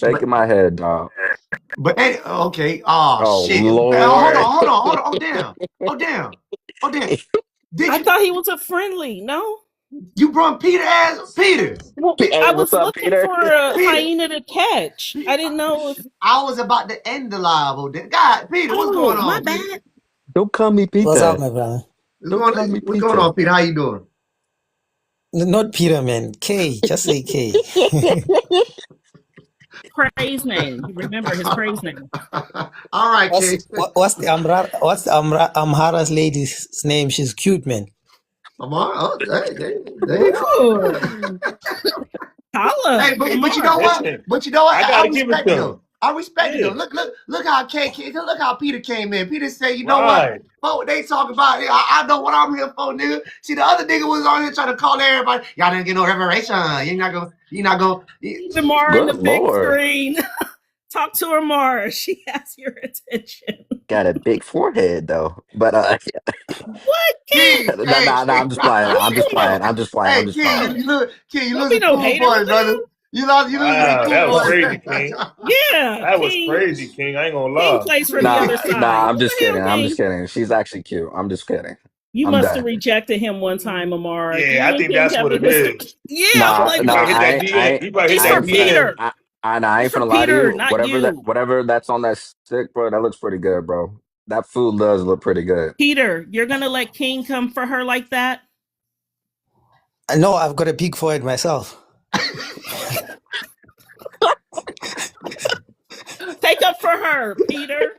But Shaking my head, dog. okay. Oh Oh shit. Hold Lord. on, hold on, hold on. Oh damn. Oh damn. Oh damn. Did I you thought he was a friendly. No, you brought Peter as Peter? well, Hey, I what's was up, looking Peter? for a Peter. hyena to catch. I didn't know if. I was about to end the live. Oh, God, Peter, what's going Oh, my on, Peter? bad. Don't call me What's up, Peter. my brother? Don't call me What's going Peter. on, Peter? How you doing? Not Peter, man. K. Just say K. Praise name. Remember his praise name. All right, King. What's the Amhara's lady's name? She's cute, man. Amar, oh, there you go. Ooh, Hey, holla, but you know Lamar. what? Listen, But you know what? I I gotta give it respect it to him. though. I respect it though. Yeah, Look how look how Peter came in. Peter said, you know what? right. Fuck what they talk about. I know what I'm here for, nigga. See, the other nigga was on here trying to call everybody. Y'all didn't get no reparation. You're not gonna. Lamar in the Good big Lord. screen. Talk to her, Mara. She has your attention. Got a big forehead though. But What, King? King, no, hey, no, no, I'm just playing. What I'm just you doing? playing. I'm just playing. I'm hey, just King, playing. you Don't lose be a no cool hater. boy, Look at brother. him. You lose a Wow, cool that was boy. crazy, King. Yeah, That was King. crazy, King. I ain't gonna King lie. plays for the Nah, other nah, side. I'm Look just at him, kidding. I'm just King. kidding. She's actually cute. I'm just kidding. You I'm must have done. rejected him one time, Amara. Yeah, You I and think King that's have what a it history. is. Yeah, I'm Nah, like, He nah, probably hit what? that DM. He probably hit He's I for that ain't finna, DM. Peter. I It's ain't for finna lie to Peter, you. not you. Whatever that's on that stick, bro, that looks pretty good, bro. That food does look pretty good. Peter, you're gonna let King come for her like that? No, I've got a big forehead myself. Take up for her, Peter.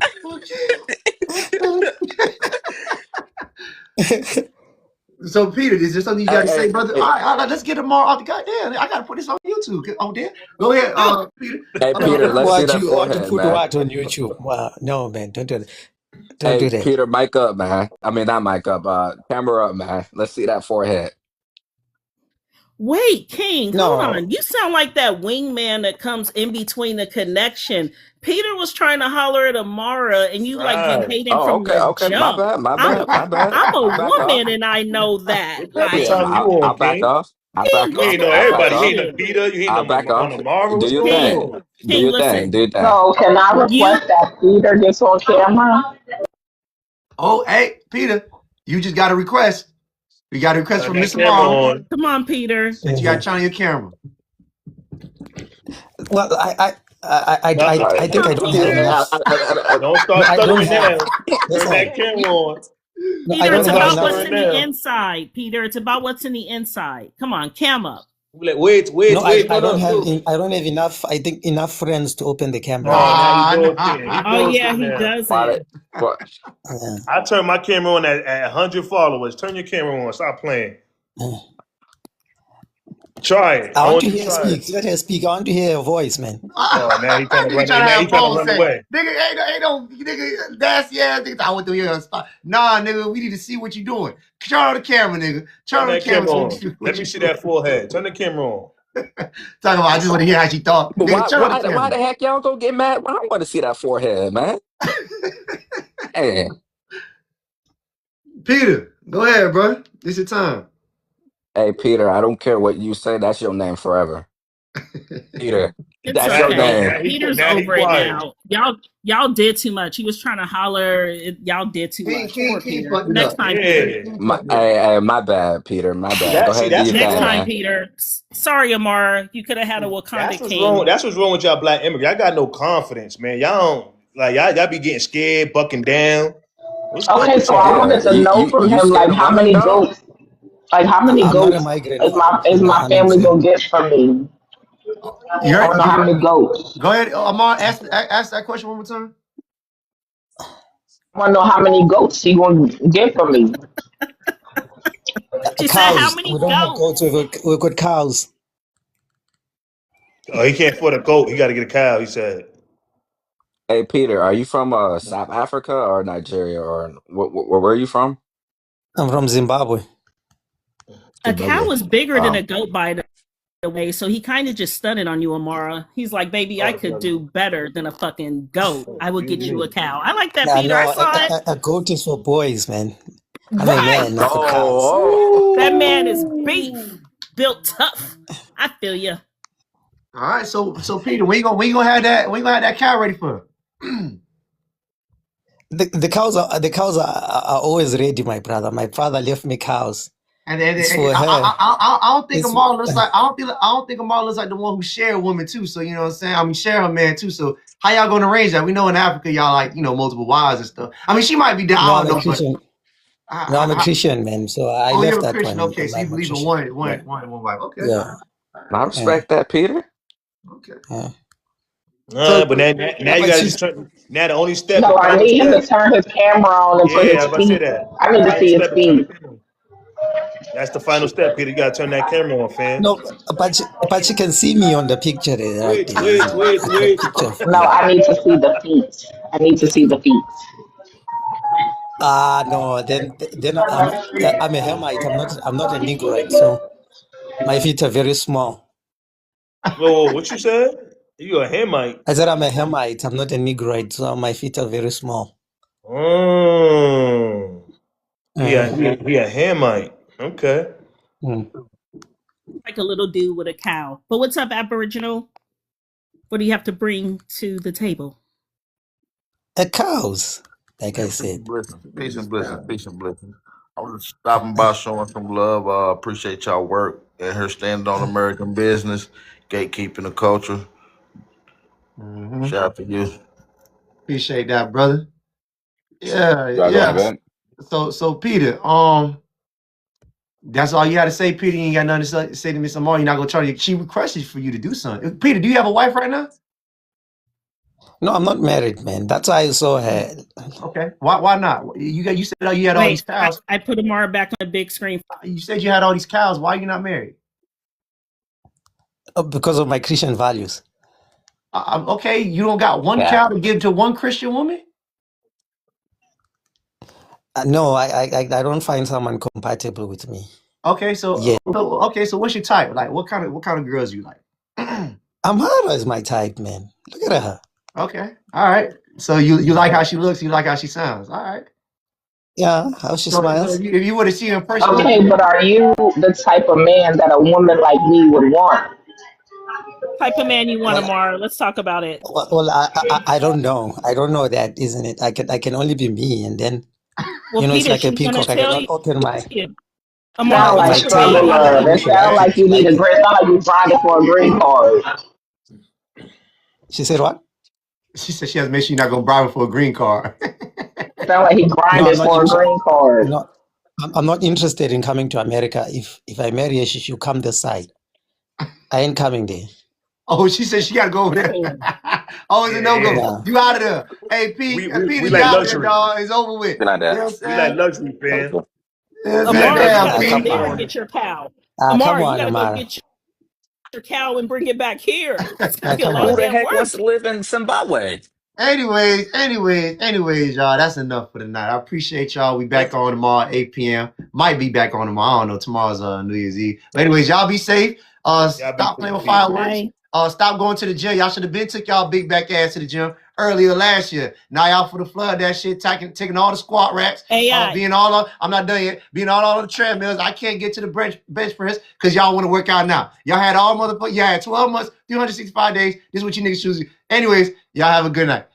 So, Peter, is there something you got to say, Hey, brother? hey, All right, let's get him more off the goddamn. I got to put this on YouTube. Oh, there. Go ahead, Peter. hey, Uh, Peter, let's see What that you want to forehead, put man. what on YouTube? Wow, no, man, don't do that. Don't Hey, do that. Peter, mic up, man. I mean, not mic up. Camera up, man. Let's see that forehead. Wait, King, hold No, on. You sound like that wingman that comes in between the connection. Peter was trying to holler at Amara, and you like been Right. hating Oh, from okay, the okay. My jump. bad, my I'm bad, my bad. I'm a I'll back off. woman, and I know that. What type of Yeah, Like, time you I'll on, back King? off. I'll King, back You what's off. ain't on I'll going back everybody. You on off. ain't on here? Peter. You ain't I'll on back on off. Amara. Do What's your going thing. King, on? Do King, your thing. listen. Do your thing. So can I You, request that Peter gets on camera? oh, hey, Peter, you just got a request. You got a request Turn from that Mr. camera Mom on. come on, Peter. that you got to turn on your camera. well, No, I think I don't have Yeah. enough. don't No, start I don't stuttering have. now. Turn Listen, that camera on. no, I Peter, don't it's Don't have start about enough. what's stuttering in the now. inside. Peter, it's about what's in the inside. Come on, cam up. Be like, wait, No, wait, wait. I What don't up? have. Look. I don't have enough. I think enough friends to open the camera. Oh, now he Nah, bullshitting. He Oh nah. yeah, bullshitting he now. Why doesn't. they- what? Yeah. I turn my camera on at 100 followers. Turn your camera on. Stop playing. Yeah. Try it. I I want want to you to hear try it. speak. Let her speak. I want to hear your voice, man. Oh, now he trying to Nigga run. trying to Now he have trying to phone run sex. away. Nigga, ain't no nigga nasty ass nigga. I went through here and stop. Nah, nigga, we need to see what you doing. Turn on the camera, nigga. Turn Turn on the that camera camera so we can on. see Let what me you see doing. that forehead. Turn the camera on. Talking about, I just want to hear how she thought. But Nigga, turn on the why camera. the heck y'all go get mad? I want to see that forehead, man. Hey, Peter, go ahead, bro. This your time. hey, Peter, I don't care what you say. That's your name forever. Peter, It's that's your okay. name. Peter's Now he over it quiet. now. Y'all did too much. He was trying to holler. Y'all did too much. Poor He Peter. fucked it Next up. time, Peter. Yeah. My bad, Peter. My bad. Go ahead and do That's your what's Next thing, wrong. time, man. Peter. Sorry, Amara. You could have had a Wakanda That's what's wrong. king. That's what's wrong with y'all black immigrants. Y'all got no confidence, man. Y'all don't like y'all be getting scared, bucking down. What's good Okay, with so I y'all? wanted Peter, to know from you him scared like of how women, many dog? goats, like how many I'm not a goats migrant. is I'm not my family 100%. gonna get from me? I want to know how many goats. Go ahead, Amar. Ask that question one more time. I want to know how many goats he gonna get from me. She said, "How Cows. We many don't have goats?" goats. We've got cows. Oh, he can't afford a goat. He got to get a cow. He said. Hey, Peter, are you from South Africa or Nigeria or where are you from? I'm from Zimbabwe. A cow Zimbabwe. is bigger than Oh, a goat, by the way. So he kind of just stunted on you, Amara. He's like, "Baby, I could do better than a fucking goat. I will get you a cow." I like that, Yeah, Peter. I no, saw it. a goat is for boys, man. I'm a Right. man, not for cows. That man is oh. beef, built tough. I feel you. All right, so Peter, when you gonna have that? When you gonna have that cow ready for? The cows are always ready, my brother. My father left me cows. It's And for her. I don't think It's Amal looks like I don't think Amal looks like the one who share a woman too. So you know what I'm saying. I mean, share a man too. So how y'all gonna arrange that? We know in Africa y'all like multiple wives and stuff. I mean, she might be down. no, I I'm don't a know, but Christian. No, I'm a Christian, man. So I oh, left you're a that Christian. one Okay, because so you I'm a believe in Christian. Yeah, one wife. Okay, all yeah, right, I yeah. respect that, Peter. okay. yeah. So, But now you But got to she's just turn. Now the only step, No, the I final need him to step. turn his camera on and put Yeah, I was his about to say feet. that. I The need to final see his step is turn the feet. camera. That's the final step, Peter. You got to turn that camera on, fam. no, but she can see me on the picture right Wait, there. wait, wait, It's a wait. picture of No, me. I need to see the feet. I need to see the feet. Ah, no. Then I'm a Hamite. I'm not a Negroid. So my feet are very small. Whoa, what you said? You a Hamite? I said I'm a Hamite. I'm not a Negroid. So my feet are very small. Mm. Uh, He a Hamite. Okay. mm. Like a little dude with a cow. But what's up, Aboriginal? What do you have to bring to the table? Cows, like I Man, peace and said. blessings. Peace and blessings. Peace and blessings. I was just stopping by showing some love. Appreciate y'all work and her standing on American business, gatekeeping the culture. mhm. Shout out to you. Appreciate that, brother. Yeah, Y'all going to yeah. bed? So Peter, that's all you had to say, Peter. You ain't got nothing to say to Miss Amar. You're not gonna try to. She requested for you to do something. Peter, do you have a wife right now? No, I'm not married, man. That's why I saw her. Okay. Why not? You said you had all these Wait, cows. I put Amara back on the big screen. You said you had all these cows. Why are you not married? Because of my Christian values. Okay, you don't got one Yeah. cow to give to one Christian woman. No, I don't find someone compatible with me. Okay, Yeah. so what's your type? Like, what kind of girls you like? Amara is my type, man. Look at her. Okay, all right. So you like how she looks. You like how she sounds. All right. Yeah, how she So smiles. if you were to see her in person, Okay, but are you the type of man that a woman like me would want? Type of man you want, Well, Amara. Let's talk about it. well, I don't know. I don't know that, isn't it? I can only be me, and then Well, it's Peter, like a she's gonna peacock. I tell cannot you. open Amara, Sound what's like my your body struggle tail love. language? It like sound like you need like a green. Sound like you grinding for a green card. she said what? she said she has to make sure you're not gonna bribe her for a green card. Sound like he No, I'm grinding not for a interested. green card. No, I'm not interested in coming to America. If I marry her, she should come this side. I ain't coming there. Oh, she said she gotta go over there. Damn. Oh, it's a Yeah, no yeah. go. Yeah. You out of there. Hey, We Peter, you like out of there, luxury. dog. It's over with. Good night, You know Dad. what I'm We like saying? luxury, fam. Okay. You know what I'm We saying? like Amara, you luxury, Damn, gotta go fam. Come Come there Peter. and on. on. get your cow. Come Amara, you on, gotta go Amara. get your cow and bring it back here. It's gonna be a Come lot Who of on. the damn heck wants work. to live in Zimbabwe? Anyways, y'all. That's enough for tonight. I appreciate y'all. We back on tomorrow, 8 p.m. Might be back on tomorrow. I don't know. Tomorrow's New Year's Eve. But anyways, y'all be safe. Y'all be Stop playing with peace. fireworks. Stop going to the gym. Y'all should have been took y'all big back ass to the gym. earlier last year. Now y'all for the flood that shit, taking all the squat racks, being all on, I'm not done yet, being all on the treadmills. I can't get to the bench press because y'all want to work out now. Y'all had all motherfuckers, y'all had 12 months, 365 days. This is what you niggas choose. Anyways, y'all have a good night.